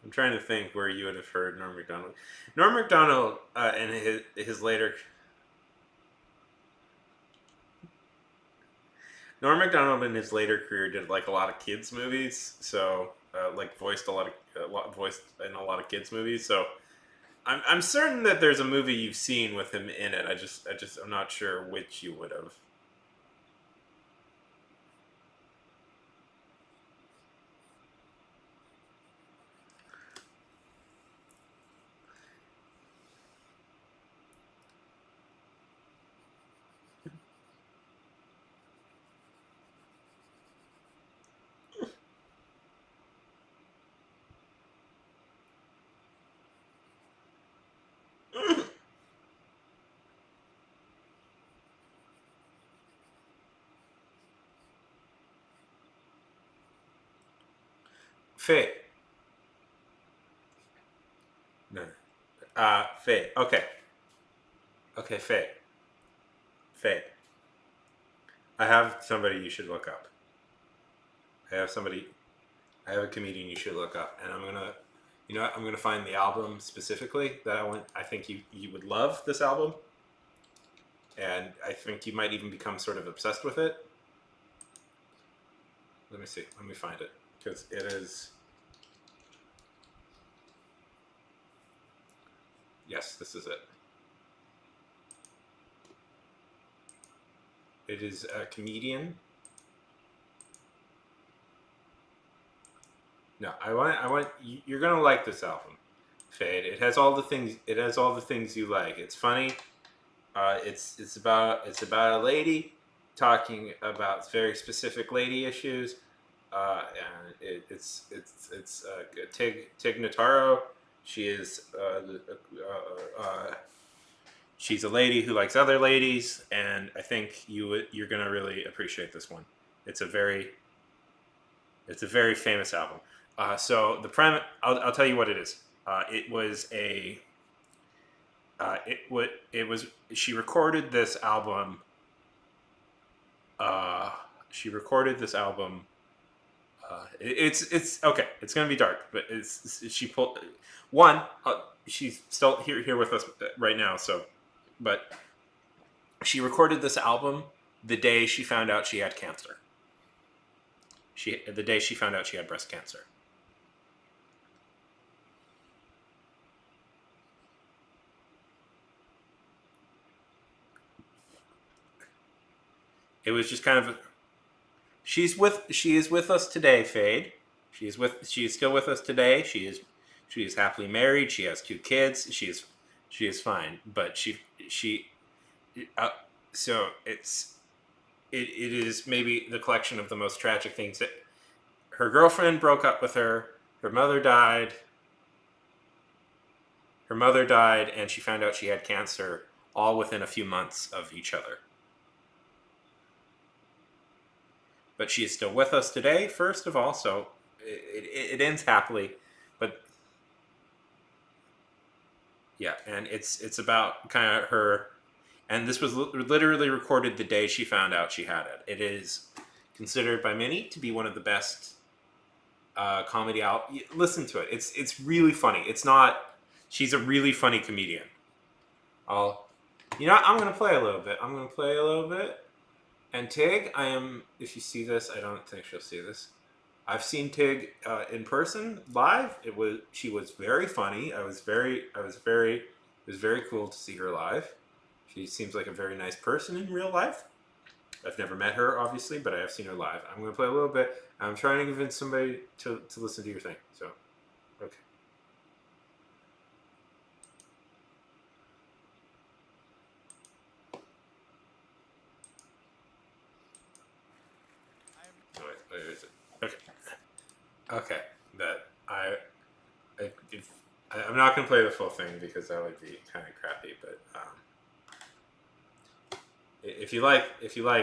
I'm trying to think where you would have heard Norm Macdonald. Norm Macdonald in his later Norm Macdonald in his later career did like a lot of kids movies, so like voiced in a lot of kids movies. So I'm certain that there's a movie you've seen with him in it. I'm not sure which you would have. Faye. No. Faye. Okay. Okay, Faye. Faye. I have somebody you should look up. I have somebody. I have a comedian you should look up, and I'm gonna, you know, what? I'm gonna find the album specifically that I want. I think you would love this album, and I think you might even become sort of obsessed with it. Let me see. Let me find it because it is. Yes, this is it. It is a comedian. No, I want. You're gonna like this album, Fade. It has all the things. It has all the things you like. It's funny. It's about a lady talking about very specific lady issues. And it's Tig Notaro. She is she's a lady who likes other ladies, and I think you're gonna really appreciate this one. It's a very it's a very famous album. So the I'll tell you what it is. It was a it was she recorded this album. Uh, she recorded this album. It's okay. It's gonna be dark, but she pulled one. She's still here with us right now. So, but she recorded this album the day she found out she had cancer. The day she found out she had breast cancer. It was just kind of. She is with us today, Fade. She is still with us today. She is happily married. She has 2 kids. She is fine. But she uh, so it is maybe the collection of the most tragic things that her girlfriend broke up with her. Her mother died. Her mother died, and she found out she had cancer all within a few months of each other. But she is still with us today, first of all, so it ends happily. But yeah, and it's about kind of her, and this was literally recorded the day she found out she had it. It is considered by many to be one of the best comedy out. Listen to it. It's really funny. It's not. She's a really funny comedian. I'll, I'm gonna play a little bit. I'm gonna play a little bit. And Tig, I am. If you see this, I don't think she'll see this. I've seen Tig in person live. She was very funny. It was very cool to see her live. She seems like a very nice person in real life. I've never met her, obviously, but I have seen her live. I'm going to play a little bit. I'm trying to convince somebody to listen to your thing. So, okay. Oh, wait, where is it? Okay. Okay. That I'm not going to play the full thing because that would be kind of crappy. But if you like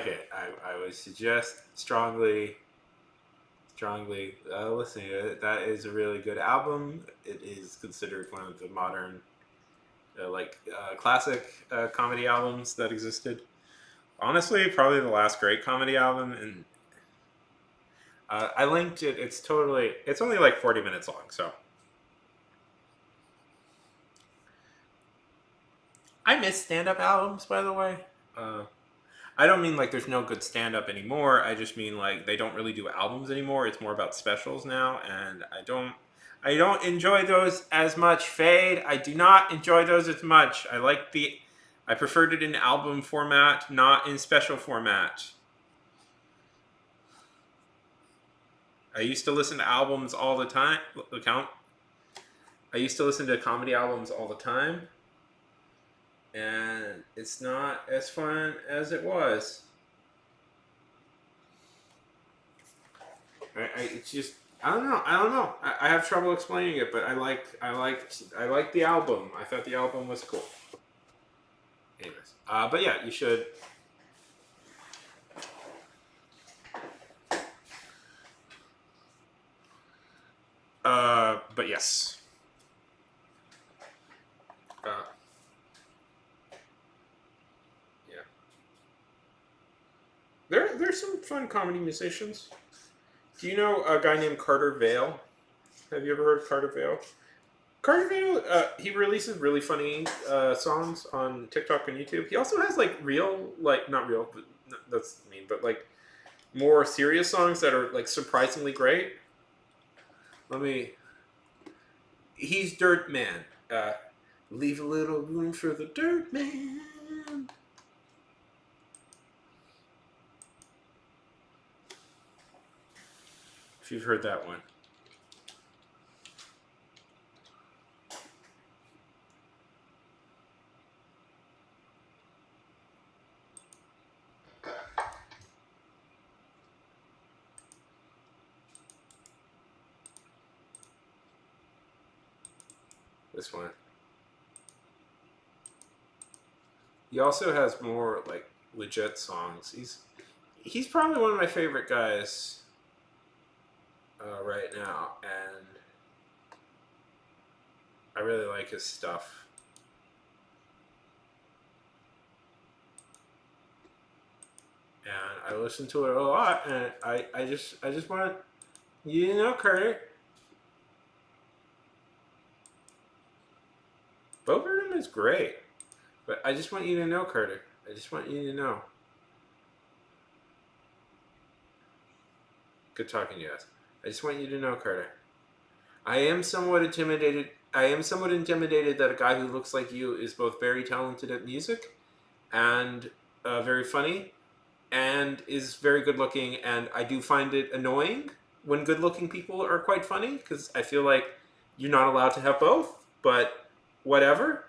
it, I would suggest strongly listening to it. That is a really good album. It is considered one of the modern classic comedy albums that existed. Honestly, probably the last great comedy album, and I linked it. It's only like 40 minutes long, so I miss stand-up albums. By the way, uh, I don't mean like there's no good stand-up anymore. I just mean like they don't really do albums anymore. It's more about specials now, and I don't enjoy those as much. Fade. I do not enjoy those as much. I preferred it in album format, not in special format. I used to listen to albums all the time. Account. I used to listen to comedy albums all the time, and it's not as fun as it was. It's just I don't know. I don't know. I have trouble explaining it, but I liked the album. I thought the album was cool. Anyways, but yeah, you should. But yes. Uh, yeah. There's some fun comedy musicians. Do you know a guy named Carter Vale? Have you ever heard of Carter Vale? Carter Vale, he releases really funny songs on TikTok and YouTube. He also has like real, like not real, but that's mean, but like more serious songs that are like surprisingly great. Let me. He's Dirt Man. Leave a little room for the Dirt Man. If you've heard that one. This one. He also has more like legit songs. He's probably one of my favorite guys right now, and I really like his stuff. And I listen to it a lot, and I just want you to know, Carter. Bo Burnham is great, but I just want you to know, Carter. I just want you to know. Good talking to you guys. I just want you to know, Carter. I am somewhat intimidated. I am somewhat intimidated that a guy who looks like you is both very talented at music and very funny and is very good looking. And I do find it annoying when good looking people are quite funny because I feel like you're not allowed to have both, but whatever.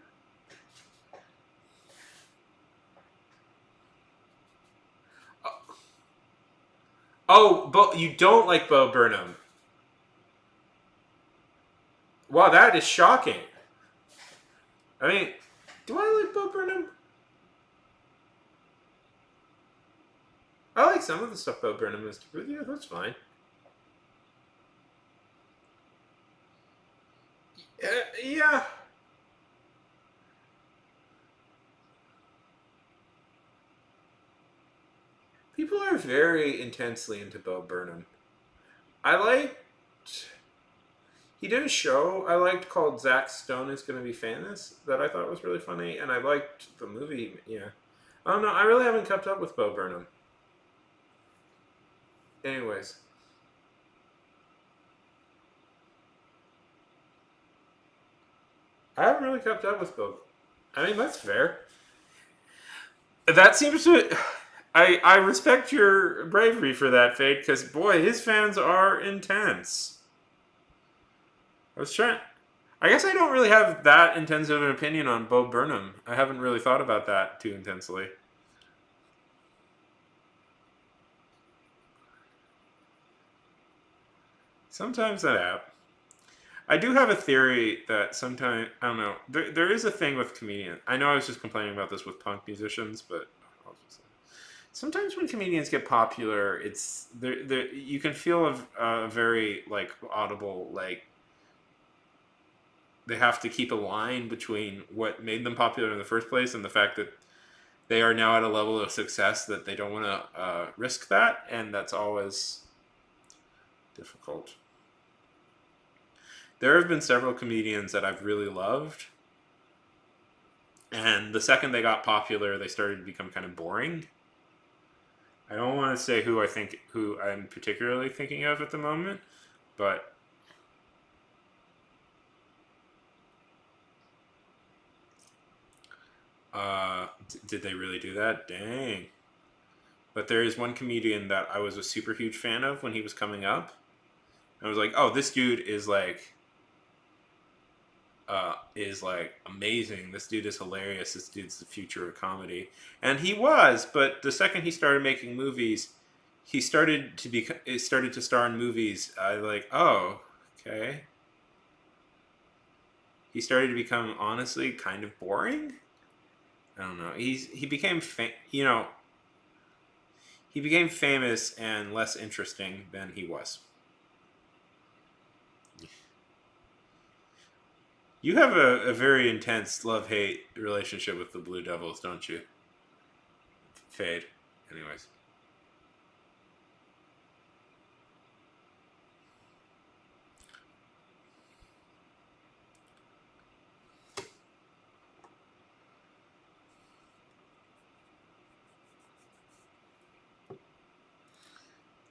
Oh, but you don't like Bo Burnham. Wow, that is shocking. I mean, do I like Bo Burnham? I like some of the stuff Bo Burnham is. Yeah, that's fine. Yeah. People are very intensely into Bo Burnham. I liked. He did a show I liked called Zack Stone is Going to Be Famous that I thought was really funny, and I liked the movie. Yeah. I don't know. I really haven't kept up with Bo Burnham. Anyways, I haven't really kept up with Bo. I mean, that's fair. That seems to. I respect your bravery for that, Fade, because boy, his fans are intense. I was trying. I guess I don't really have that intense of an opinion on Bo Burnham. I haven't really thought about that too intensely. Sometimes that app. I do have a theory that sometimes I don't know. There is a thing with comedians. I know I was just complaining about this with punk musicians, but I'll just say. Sometimes when comedians get popular, it's there. You can feel a very like audible like they have to keep a line between what made them popular in the first place and the fact that they are now at a level of success that they don't want to risk that, and that's always difficult. There have been several comedians that I've really loved, and the second they got popular, they started to become kind of boring. I don't want to say who I'm particularly thinking of at the moment, but did they really do that? Dang. But there is one comedian that I was a super huge fan of when he was coming up. I was like, oh, this dude is like amazing. This dude is hilarious. This dude's the future of comedy, and he was. But the second he started making movies, he started to star in movies. I like, oh, okay. He started to become honestly kind of boring. I don't know. He became he became famous and less interesting than he was. You have a very intense love-hate relationship with the Blue Devils, don't you? Fade. Anyways.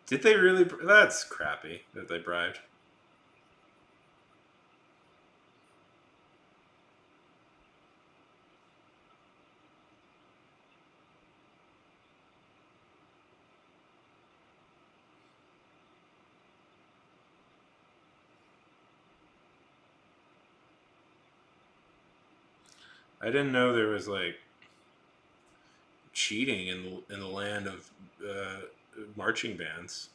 Did they really? That's crappy that they bribed. I didn't know there was like cheating in the land of marching bands.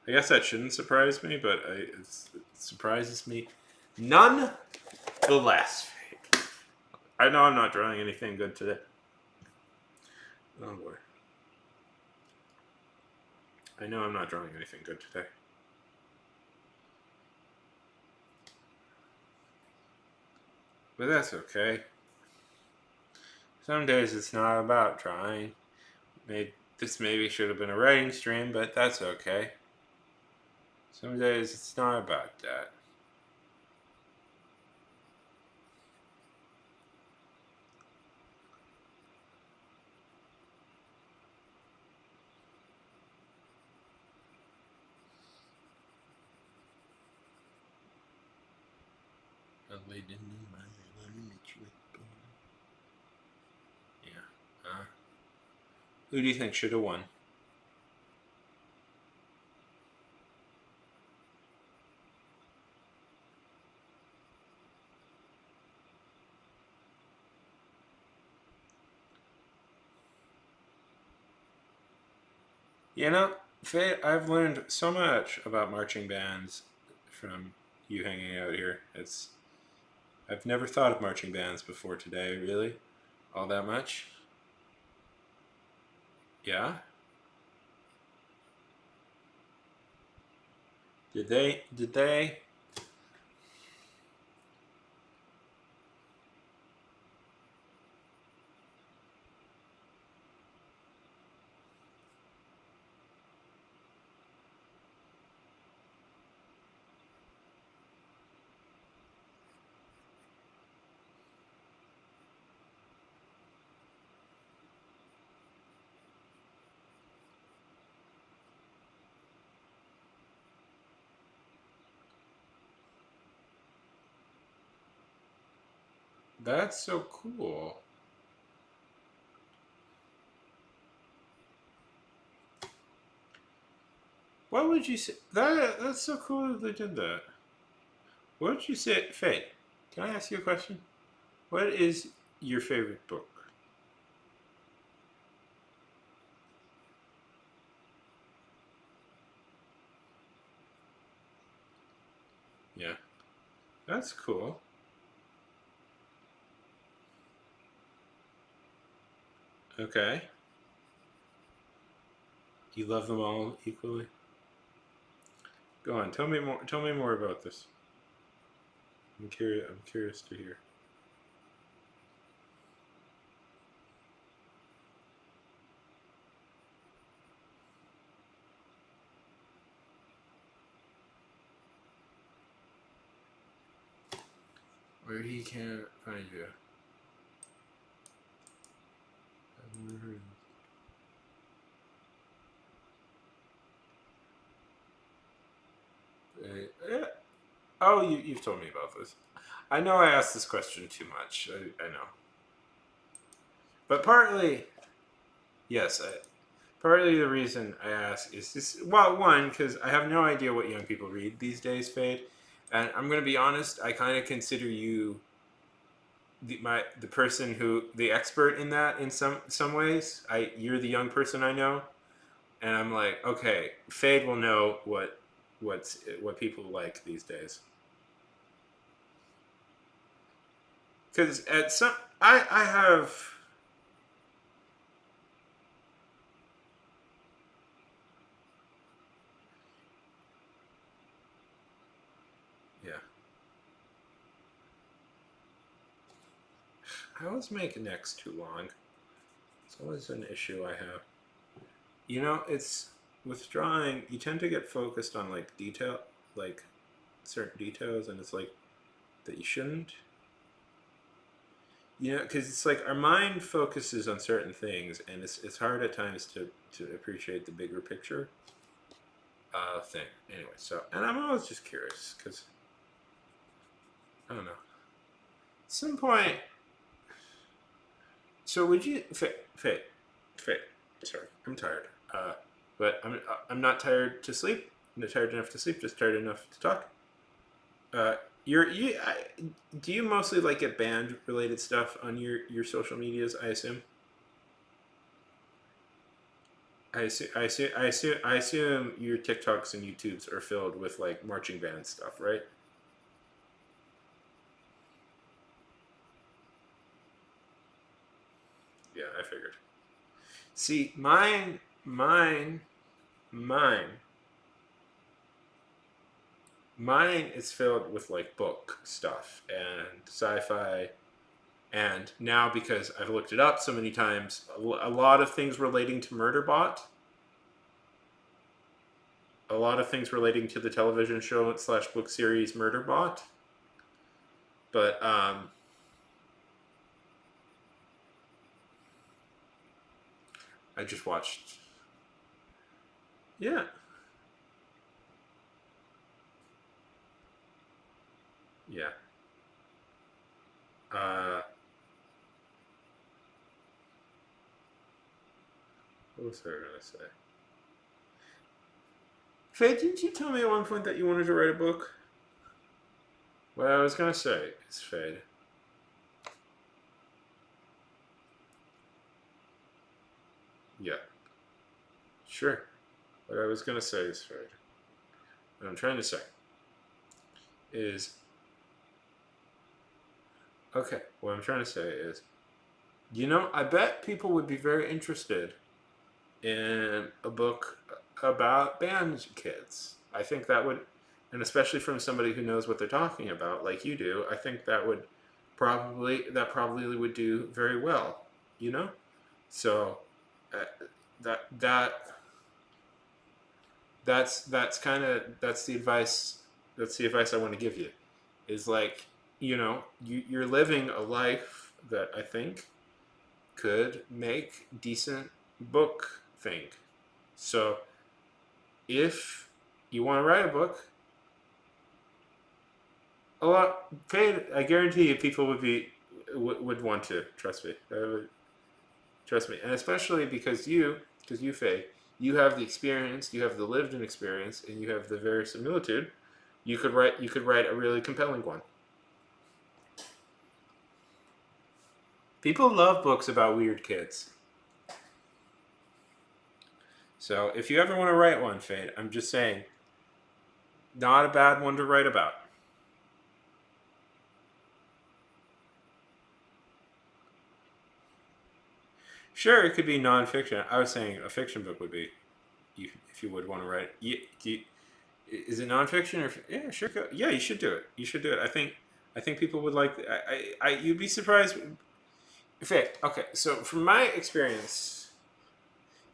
I guess that shouldn't surprise me, but it surprises me none the less. I know I'm not drawing anything good today. Oh boy. I know I'm not drawing anything good today. But that's okay. Some days it's not about trying. This maybe should have been a writing stream, but that's okay. Some days it's not about that. Yeah. Who do you think should have won? You know, Faye, I've learned so much about marching bands from you hanging out here. I've never thought of marching bands before today, really, all that much. Yeah. Did they? Did they? That's so cool. What would you say? That's so cool that they did that. What would you say, Faye? Can I ask you a question? What is your favorite book? Yeah, that's cool. Okay, you love them all equally. Go on, tell me more. Tell me more about this. I'm curious. I'm curious to hear. where he can't find you. I've never heard of it. Oh, you've told me about this. I know I asked this question too much. I know. But partly, yes, partly the reason I ask is this. Well, one, because I have no idea what young people read these days, Fade. And I'm going to be honest, I kind of consider you the person who the expert in that in some ways. You're the young person I know, and I'm like, okay, Fade will know what people like these days. Because at some I have yeah. I always make necks too long. It's always an issue I have. It's with drawing. You tend to get focused on like detail, like certain details, and it's like that you shouldn't. Because it's like our mind focuses on certain things, and it's hard at times to appreciate the bigger picture thing. Anyway, so and I'm always just curious because I don't know. At some point, so would you, Faye, sorry, I'm tired. But I'm not tired to sleep. I'm not tired enough to sleep. Just tired enough to talk. Uh, do you mostly like get band related stuff on your social medias? I assume. I assume your TikToks and YouTubes are filled with like marching band stuff, right? Yeah, I figured. See, mine, mine is filled with like book stuff and sci-fi, and now because I've looked it up so many times, a lot of things relating to Murderbot, a lot of things relating to the television show slash book series Murderbot, but I just watched. Yeah, yeah. Uh, what was I gonna say? Faye, didn't you tell me at one point that you wanted to write a book? What I was gonna say is, Fade. Yeah, sure. What I was gonna say is, Fade. What I'm trying to say is, okay. What I'm trying to say is, I bet people would be very interested in a book about band kids. I think that would, and especially from somebody who knows what they're talking about, like you do, I think that probably would do very well. You know, so uh, that that's the advice. That's the advice I want to give you. Is like you're living a life that I think could make decent book thing. So if you want to write a book, a lot paid. I guarantee you, people would want to trust me. Trust me, and especially because you, Faye, you have the experience, you have the lived-in experience, and you have the verisimilitude. You could write a really compelling one. People love books about weird kids. So if you ever want to write one, Fade, I'm just saying, not a bad one to write about. Sure, it could be nonfiction. I was saying a fiction book would be, if you would want to write. Is it nonfiction or yeah? Sure, yeah. You should do it. You should do it. I think people would like. You'd be surprised. Okay. So from my experience,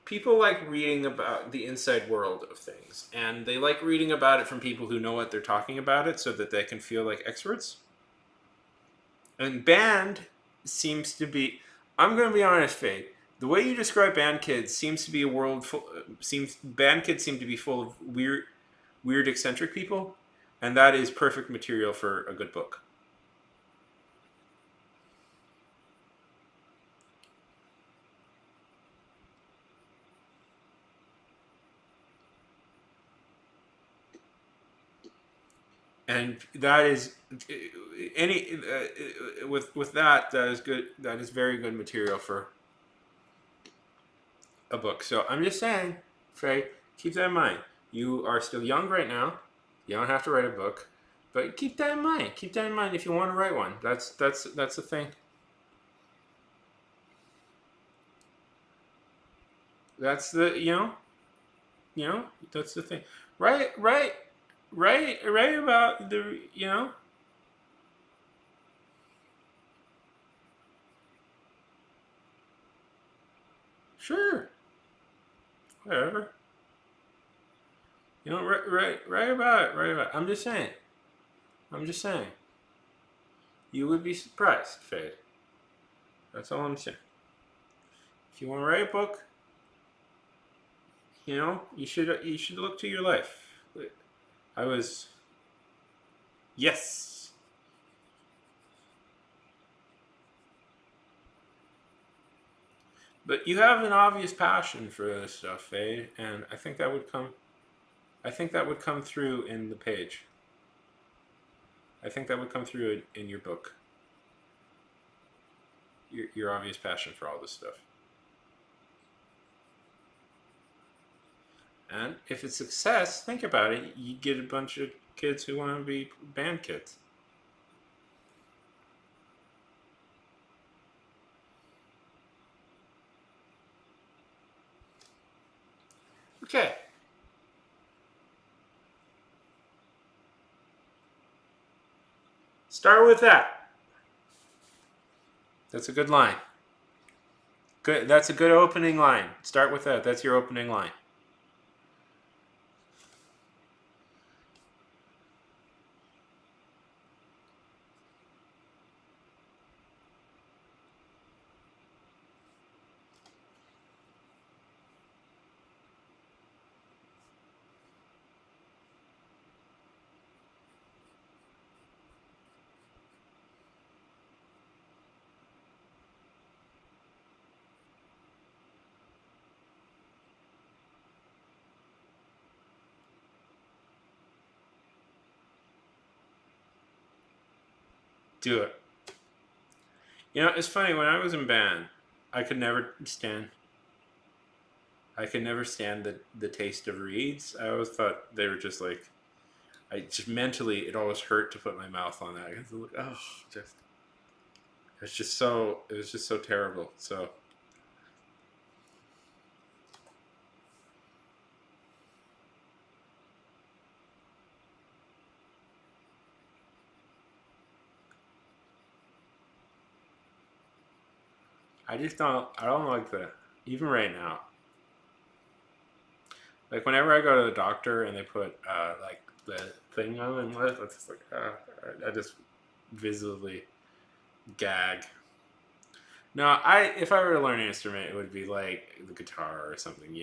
people like reading about the inside world of things, and they like reading about it from people who know what they're talking about it, so that they can feel like experts. And band seems to be. I'm going to be honest, Faye. The way you describe band kids seems to be a world full. Seems band kids seem to be full of weird, eccentric people, and that is perfect material for a good book. And that is any with that is good. That is very good material for a book. So I'm just saying, Faye, keep that in mind. You are still young right now. You don't have to write a book, but keep that in mind. Keep that in mind if you want to write one. That's the thing. That's the that's the thing. Right about the sure whatever right about it right about it. I'm just saying you would be surprised, Faye. That's all I'm saying. If you want to write a book, you should look to your life. I was yes, but you have an obvious passion for this stuff, Faye, and I think that would come. I think that would come through in the page. I think that would come through in your book. Your obvious passion for all this stuff. And if it's success, think about it. You get a bunch of kids who want to be band kids. Okay. Start with that. That's a good line. Good. That's a good opening line. Start with that. That's your opening line. Do it. It's funny when I was in band, I could never stand. I could never stand the taste of reeds. I always thought they were just like. I just mentally, it always hurt to put my mouth on that. Oh, just it's just so. It was just so terrible. So I just don't. I don't like the. Even right now, like whenever I go to the doctor and they put like the thing on my lip, it's just like I just visibly gag. No, I if I were to learn an instrument, it would be like the guitar or something.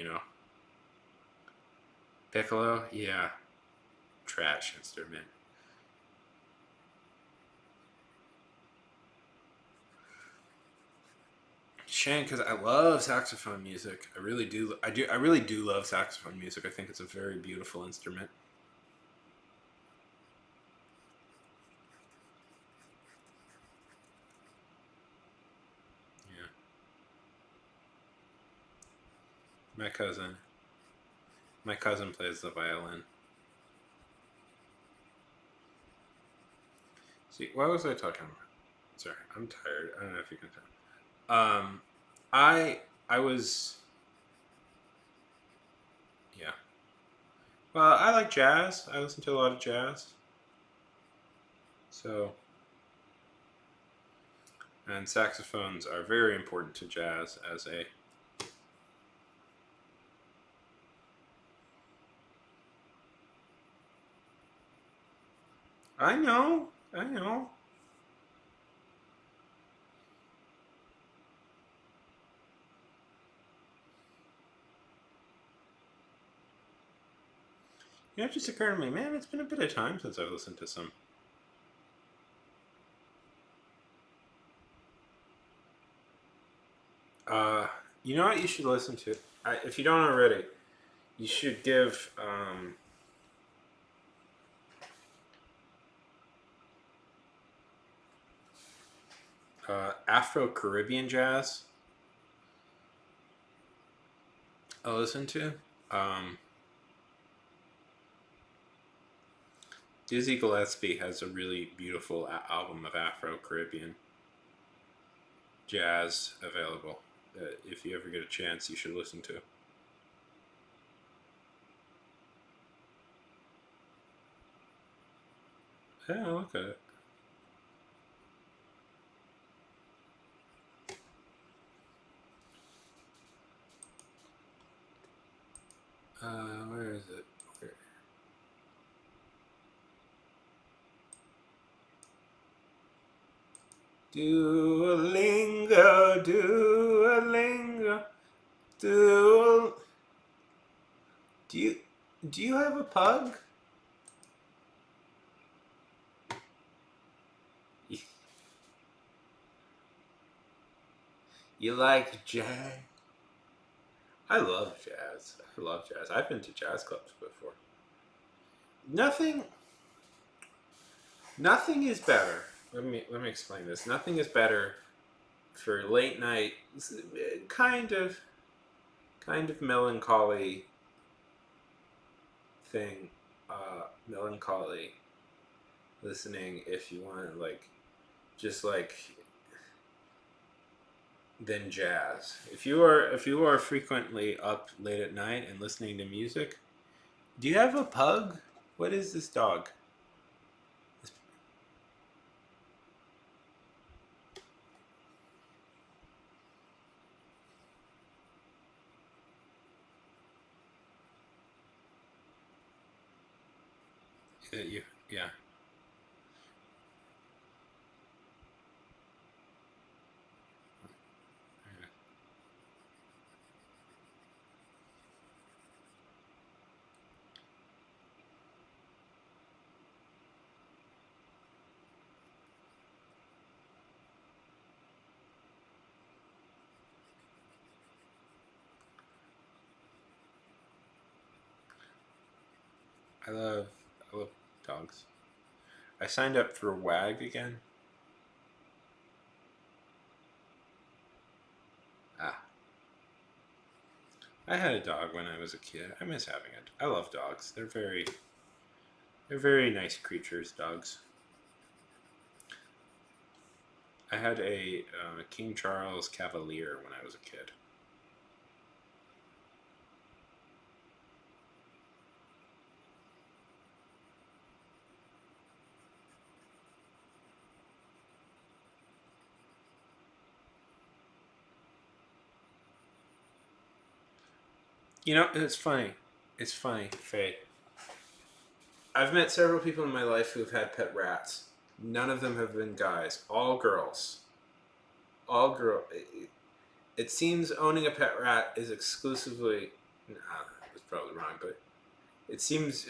Piccolo, yeah, trash instrument. Shame because I love saxophone music. I really do. I do. I really do love saxophone music. I think it's a very beautiful instrument. Yeah, my cousin. My cousin plays the violin. See, what was I talking about? Sorry, I'm tired. I don't know if you can tell. I I was yeah. Well, I like jazz. I listen to a lot of jazz. So and saxophones are very important to jazz as a. I know. I know. It just occurred to me, man, it's been a bit of time since I've listened to some. You know what you should listen to? If you don't already, you should give Afro Caribbean jazz a listen to. Um, Dizzy Gillespie has a really beautiful album of Afro Caribbean jazz available that if you ever get a chance, you should listen to. Yeah, look at it. Where is it? Where? Duolingo, Duolingo, Duol. Do you do you have a pug? You like jazz? I love jazz. I love jazz. I've been to jazz clubs before. Nothing Nothing is better. Let me explain this. Nothing is better for late night kind of melancholy thing. Melancholy listening if you want like just like than jazz. If you are frequently up late at night and listening to music, do you have a pug? What is this dog? You yeah. I love I love dogs. I signed up for WAG again. Ah, I had a dog when I was a kid. I miss having it. I love dogs. They're very nice creatures. Dogs. I had a King Charles Cavalier when I was a kid. You know, it's funny. It's funny, Faye. I've met several people in my life who have had pet rats. None of them have been guys. All girls. All girl. It seems owning a pet rat is exclusively. Nah, that's probably wrong, but it seems.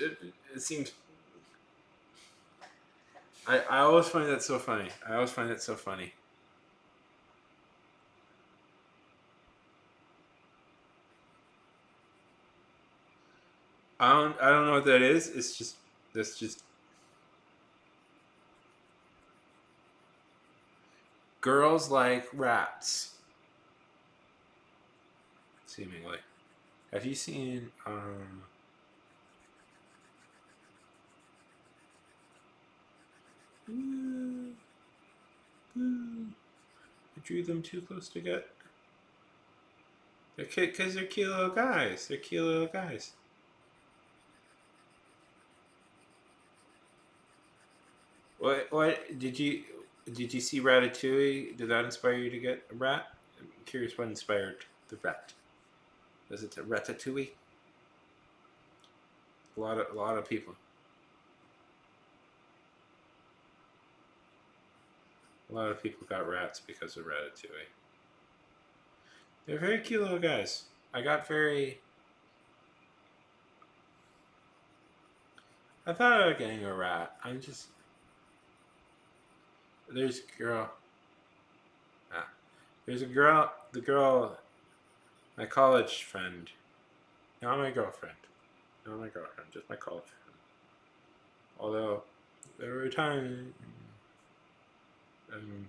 I always find that so funny. I always find it so funny. I don't know what that is. It's just that's just girls like rats, seemingly. Have you seen I drew them too close to get. They're because they're cute little guys. They're cute little guys. What did you see Ratatouille? Did that inspire you to get a rat? I'm curious what inspired the rat. Was it Ratatouille? A lot of people. A lot of people got rats because of Ratatouille. They're very cute little guys. I got very. I thought about getting a rat. I'm just there's a girl. Ah, there's a girl. The girl, my college friend, not my girlfriend, not my girlfriend, just my college friend. Although there were times, um,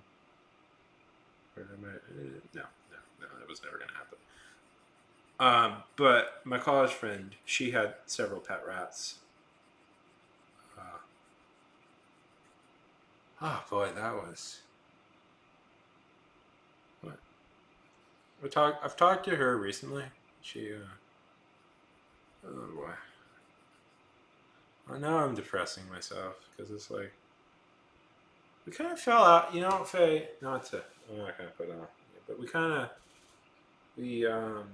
where I might, no, that was never gonna happen. But my college friend, she had several pet rats. Uh, oh boy, that was. What? I've talked to her recently. She. Oh boy. Well, now I'm depressing myself because it's like we kind of fell out. You know, Faye. Not to. I'm not gonna put on. But we um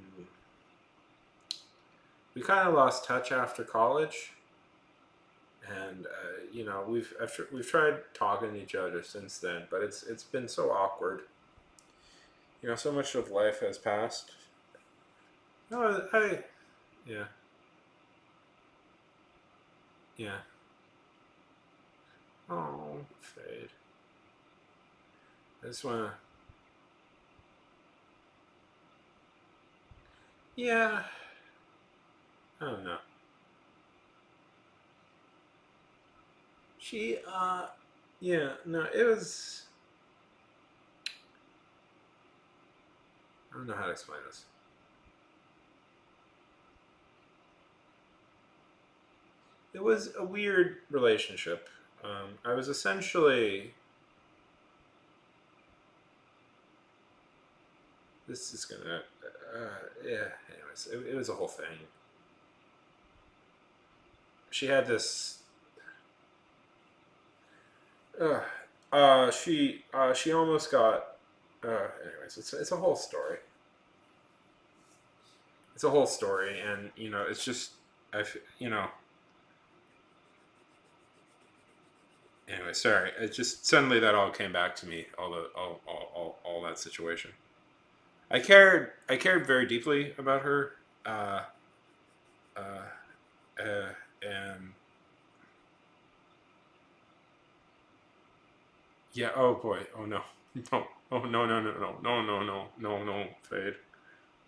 we kind of lost touch after college, and you know we've tried talking to each other since then, but it's been so awkward. You know, so much of life has passed. No, yeah, yeah. Oh, Fade. I just wanna, yeah. I don't know. She, yeah, no, it was. I don't know how to explain this. It was a weird relationship. I was essentially. This is gonna. Yeah. Anyways, it was a whole thing. She had this. Uh, she almost got. Anyways, it's a whole story. It's a whole story, and you know, it's just you know. Anyway, sorry. It just suddenly that all came back to me. All that situation. I cared very deeply about her. Uh, uh, and yeah. Oh boy. Oh no. No. Oh no no. Fade.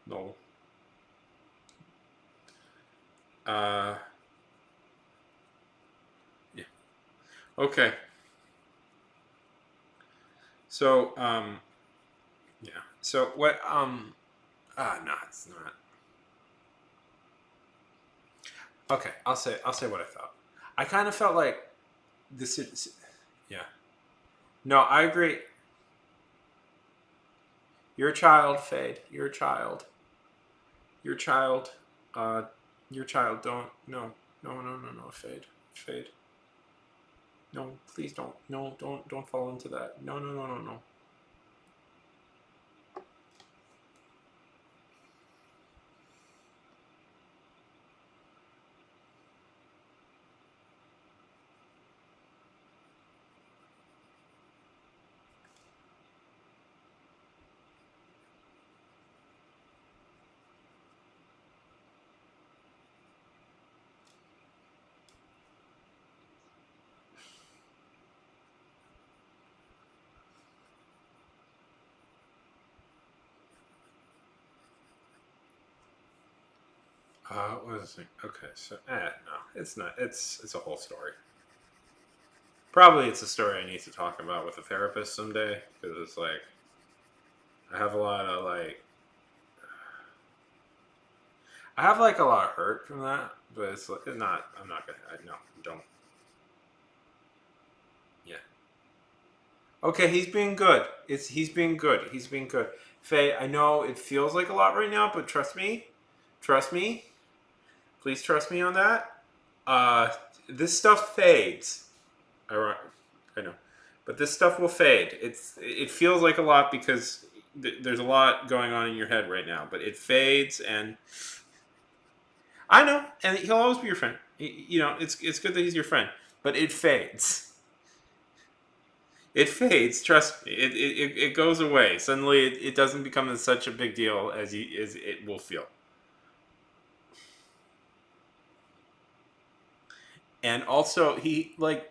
No. Uh. Yeah. Okay. So yeah. So what no, it's not. Okay. I'll say what I thought. I kind of felt like this is yeah. No, I agree. You're a child, Fade. You're a child. Your child, uh, your child. Don't no. Fade, Fade. No, please don't. No, don't fall into that. No. What was it? Okay, so no, it's not. It's a whole story. Probably it's a story I need to talk about with a therapist someday because it's like I have a lot of like I have like a lot of hurt from that, but it's like not. I'm not gonna. No, don't. Yeah. Okay, he's being good. He's being good. He's being good. Faye, I know it feels like a lot right now, but trust me, please trust me on that. Uh, this stuff fades. I know, but this stuff will fade. It feels like a lot because there's a lot going on in your head right now, but it fades, and I know, and he'll always be your friend. You know, it's good that he's your friend, but it fades. It fades. Trust me. It goes away. Suddenly, it doesn't become such a big deal as it will feel. And also, he like,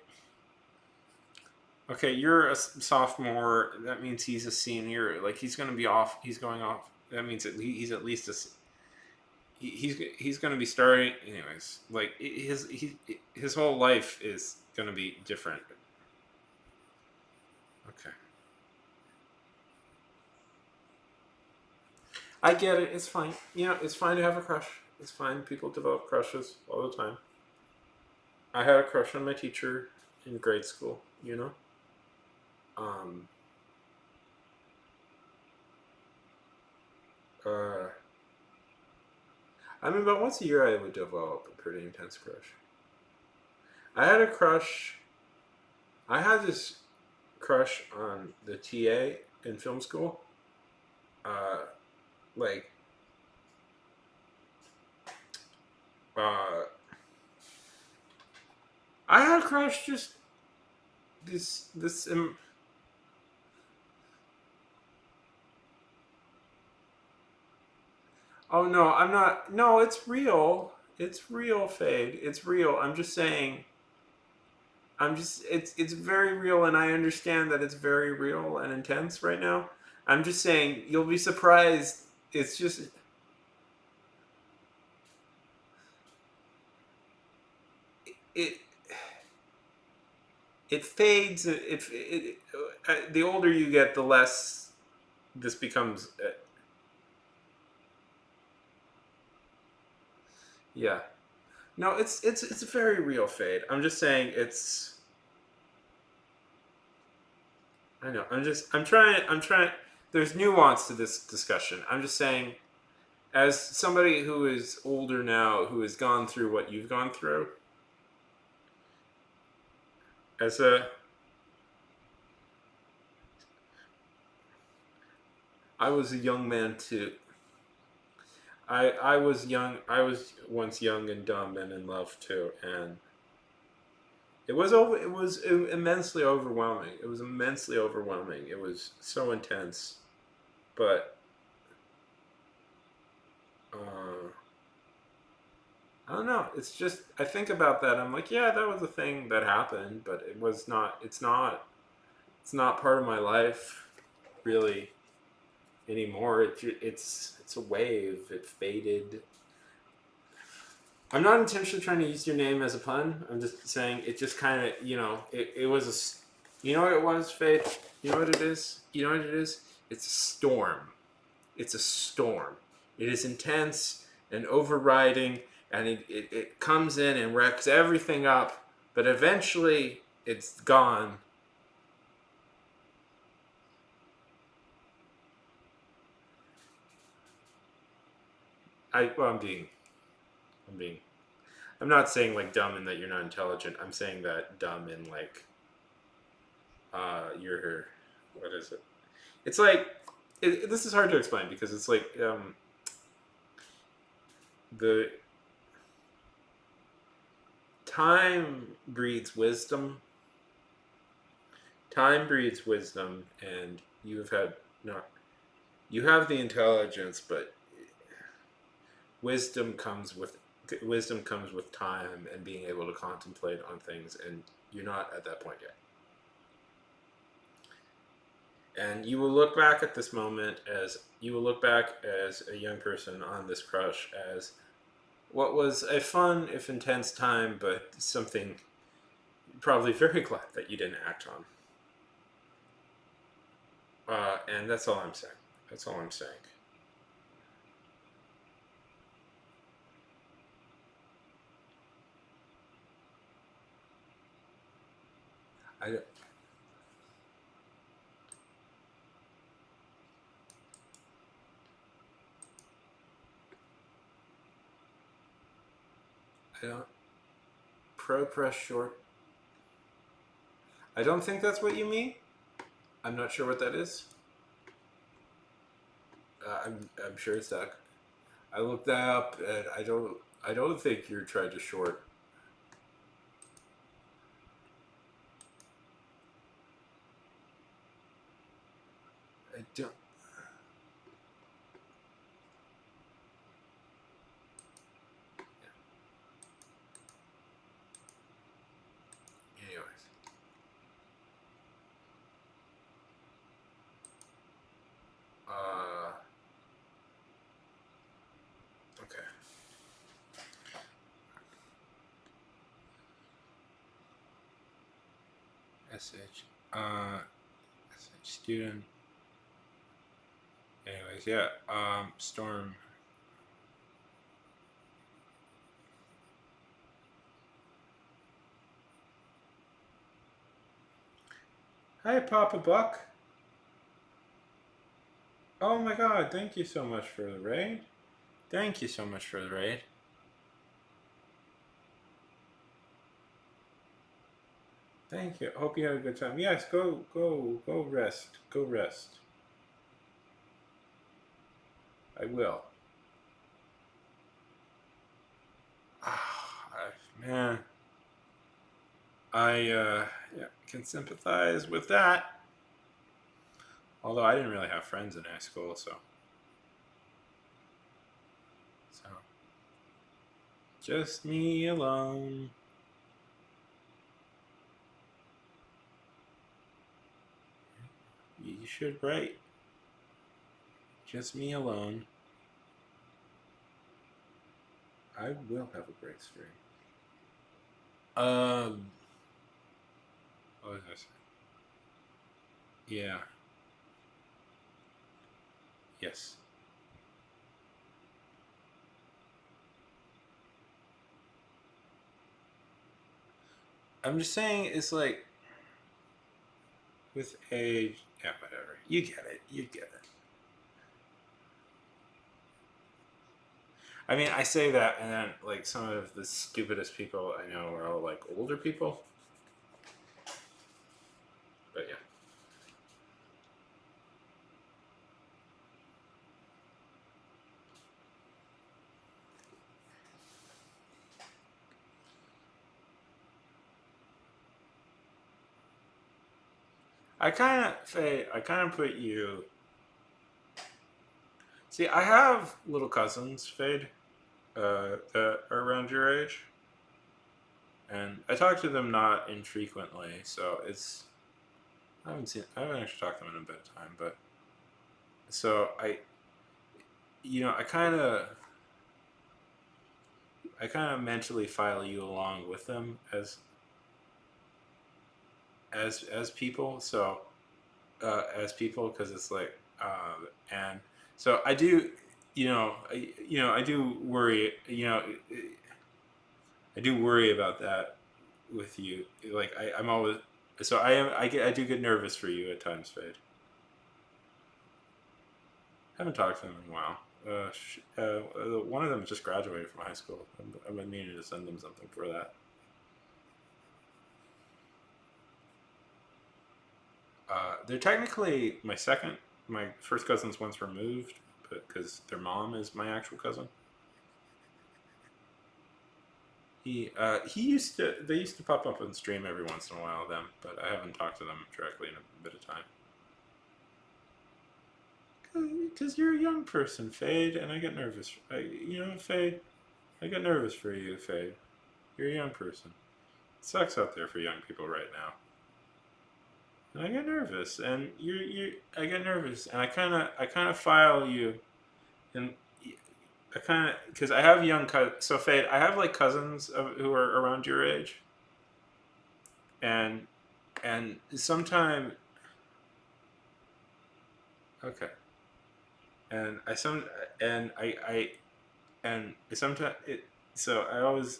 okay, you're a sophomore. That means he's a senior. Like he's going to be off. He's going off. That means that he's at least he's going to be starting. Anyways, like his whole life is going to be different. Okay, I get it. It's fine. You know, it's fine to have a crush. It's fine. People develop crushes all the time. I had a crush on my teacher in grade school. You know. Um. Uh. I mean, about once a year, I would develop a pretty intense crush. I had a crush. I had this crush on the TA in film school. Uh, like, uh, I had a crush just this. Oh no, I'm not. No, it's real. It's real, Fade. It's real. I'm just saying. I'm just. It's very real, and I understand that it's very real and intense right now. I'm just saying you'll be surprised. It's just it it fades. The older you get, the less this becomes. Yeah. No, it's a very real fade. I'm just saying it's. I know. I'm trying. I'm trying. There's nuance to this discussion. I'm just saying, as somebody who is older now, who has gone through what you've gone through, as a, I was a young man too. I was young. I was once young and dumb and in love too, and it was over. It was immensely overwhelming. It was immensely overwhelming. It was so intense, but uh, I don't know. It's just I think about that. I'm like, yeah, that was a thing that happened, but it was not. It's not. It's not part of my life, really, anymore. It's a wave. It faded. I'm not intentionally trying to use your name as a pun. I'm just saying it just kind of, it was you know what it was, Fade? You know what it is? You know what it is? It's a storm. It's a storm. It is intense and overriding, and it comes in and wrecks everything up, but eventually it's gone. Well, I'm being, I'm not saying like dumb in that you're not intelligent. I'm saying that dumb in like, you're, what is it? It's like this is hard to explain because it's like the time breeds wisdom. Time breeds wisdom, and you've had not you have the intelligence, but wisdom comes with wisdom comes with time and being able to contemplate on things, and you're not at that point yet. And you will look back at this moment as you will look back as a young person on this crush as what was a fun, if intense time, but something probably very glad that you didn't act on. And that's all I'm saying. That's all I'm saying. I, I don't. Pro press short. I don't think that's what you mean. I'm not sure what that is. I'm sure it's that. I looked that up, and I don't think you're trying to short. I don't. SH. SH student. Anyways, yeah. Storm. Hi, Papa Buck. Oh my God! Thank you so much for the raid. Thank you so much for the raid. Thank you. Hope you had a good time. Yes, go rest. Go rest. I will. Man, I yeah, can sympathize with that. Although I didn't really have friends in high school, so just me alone. You should write. Just me alone. I will have a great stream. What was I saying? Yeah. Yes. I'm just saying it's like with age. Yeah, whatever. You get it. You get it. I mean, I say that, and then like some of the stupidest people I know are all like older people. But yeah. I kind of put you. See, I have little cousins, Fade, that are around your age, and I talk to them not infrequently. So it's I haven't actually talked to them in a bit of time, but so I kind of mentally file you along with them as people. So as people, because it's like and so I do, I do worry. I do worry about that with you. Like I'm always so I do get nervous for you at times, Fade. Haven't talked to them in a while. One of them just graduated from high school. I've been meaning to send them something for that. They're technically my second. My first cousin's once removed, but because their mom is my actual cousin. He used to. They used to pop up on stream every once in a while. Them, but I haven't talked to them directly in a bit of time. Because you're a young person, Fade, and I get nervous. Fade, I get nervous for you, Fade. You're a young person. It sucks out there for young people right now. And I get nervous, and I get nervous, and I kind of file you, and I kind of because I have young cousins. So Fade, I have like cousins who are around your age, and sometime okay, and I some and I and sometimes it. So I always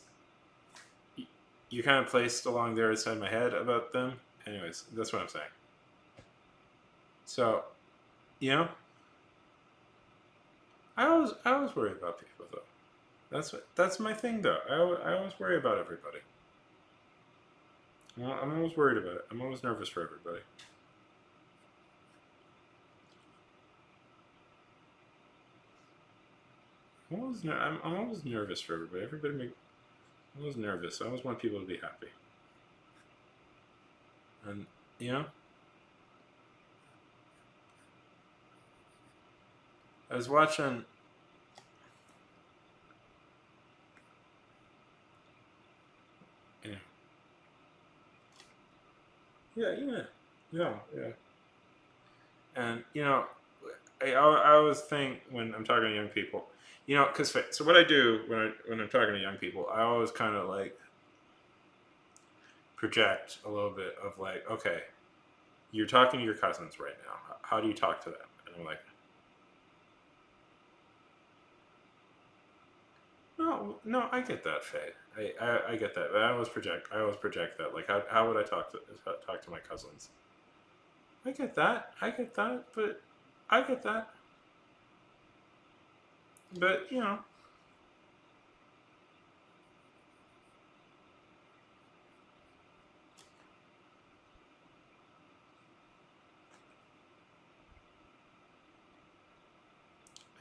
you kind of placed along there inside my head about them. Anyways, that's what I'm saying. So, you know, I always worry about people though. That's my thing though. I always worry about everybody. I'm always worried about it. I'm always nervous for everybody. I'm always nervous for everybody. I'm always nervous. I always want people to be happy. And you know, I was watching. Yeah, yeah. And I always think when I'm talking to young people, because so what I do when I'm talking to young people, I always kind of like project a little bit of like, okay, you're talking to your cousins right now. How do you talk to them? And I'm like, no, no, I get that, Faye. I get that. I always project that. Like, how would I talk to my cousins? I get that. I get that. But I get that. But I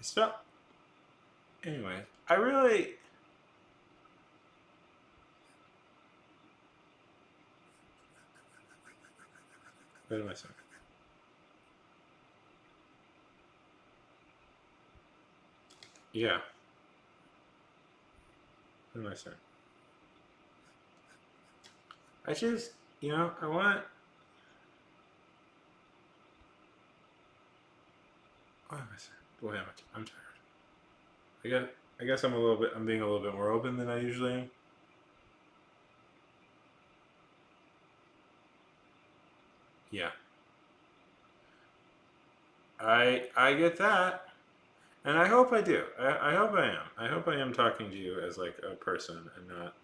still. Anyway, I really. What am I saying? Yeah. What am I saying? I just, I want. What am I saying? Boy, I'm tired. I guess, I guess I'm a little bit. I'm being a little bit more open than I usually am. Yeah. I get that, and I hope I do. I hope I am. I hope I am talking to you as like a person and not.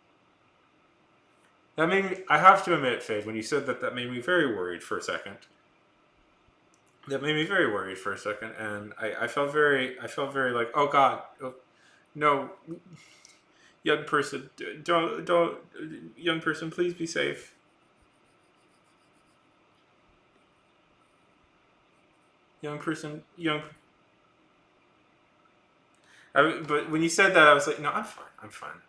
That made me. I have to admit, Faye, when you said that, that made me very worried for a second. That made me very worried for a second, and I felt very like, oh God, oh, no, young person, don't, young person, please be safe. Young person, young. But when you said that, I was like, no, I'm fine. I'm fine.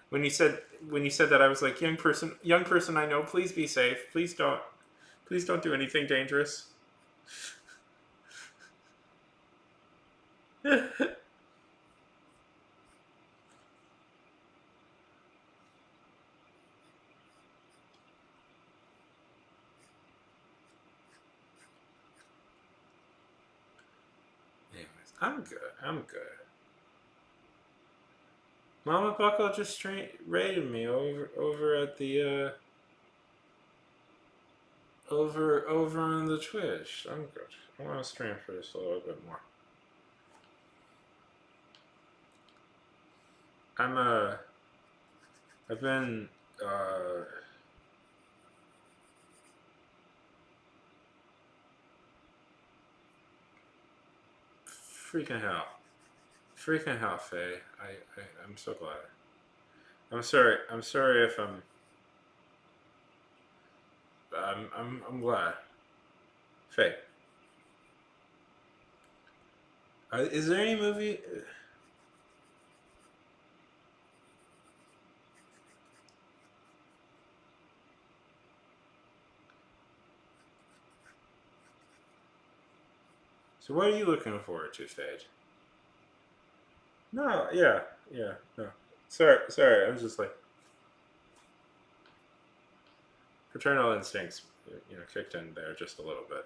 When you said that, I was like, young person, I know, please be safe. Please don't do anything dangerous. Anyways, I'm good. I'm good. Mama Buckle just straight raided me over at the over on the Twitch. I'm good. I want to stream for this a little bit more. I'm I've been freaking hell, freaking hell, Faye. I'm so glad. I'm sorry. I'm sorry if I'm glad. Faye, is there any movie? So what are you looking forward to, Faye? No, yeah, yeah, no. Sorry. I was just like paternal instincts, kicked in there just a little bit.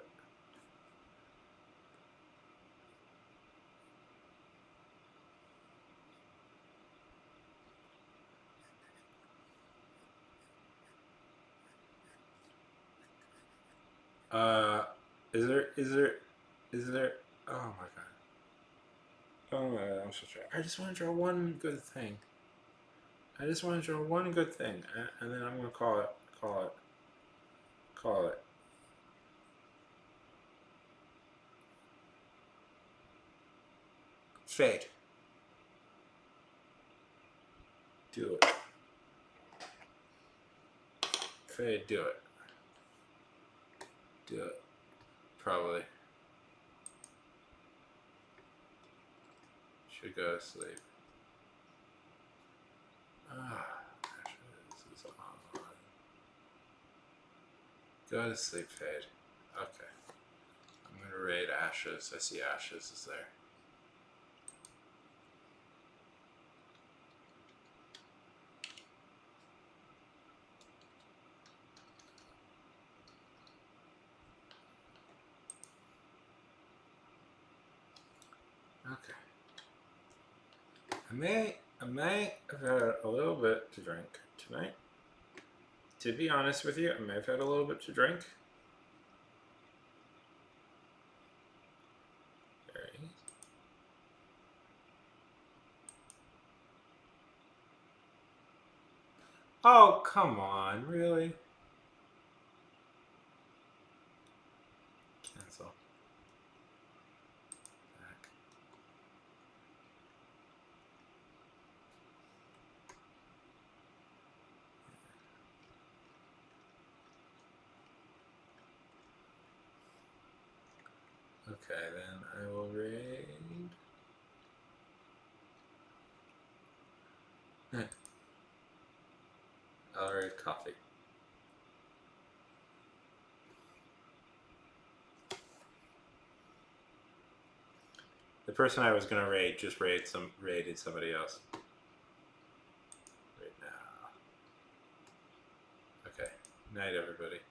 Uh, is there is there is there? Oh my god. Oh my god. I'm so sorry. I just want to draw one good thing. I just want to draw one good thing, and then I'm gonna call it. Fade. Do it. Fade. Do it. Do it. Probably. Should go to sleep. Ah, actually, this is on. Go to sleep, Fade. Okay. I'm gonna raid Ashes. I see Ashes is there. Okay. I may I may have had a little bit to drink tonight. To be honest with you, I may have had a little bit to drink. Very. Oh, come on, really? Cancel. Back. Okay, then I will raid. I'll raid coffee. The person I was gonna raid just raided somebody else. Right now. Okay. Night, everybody.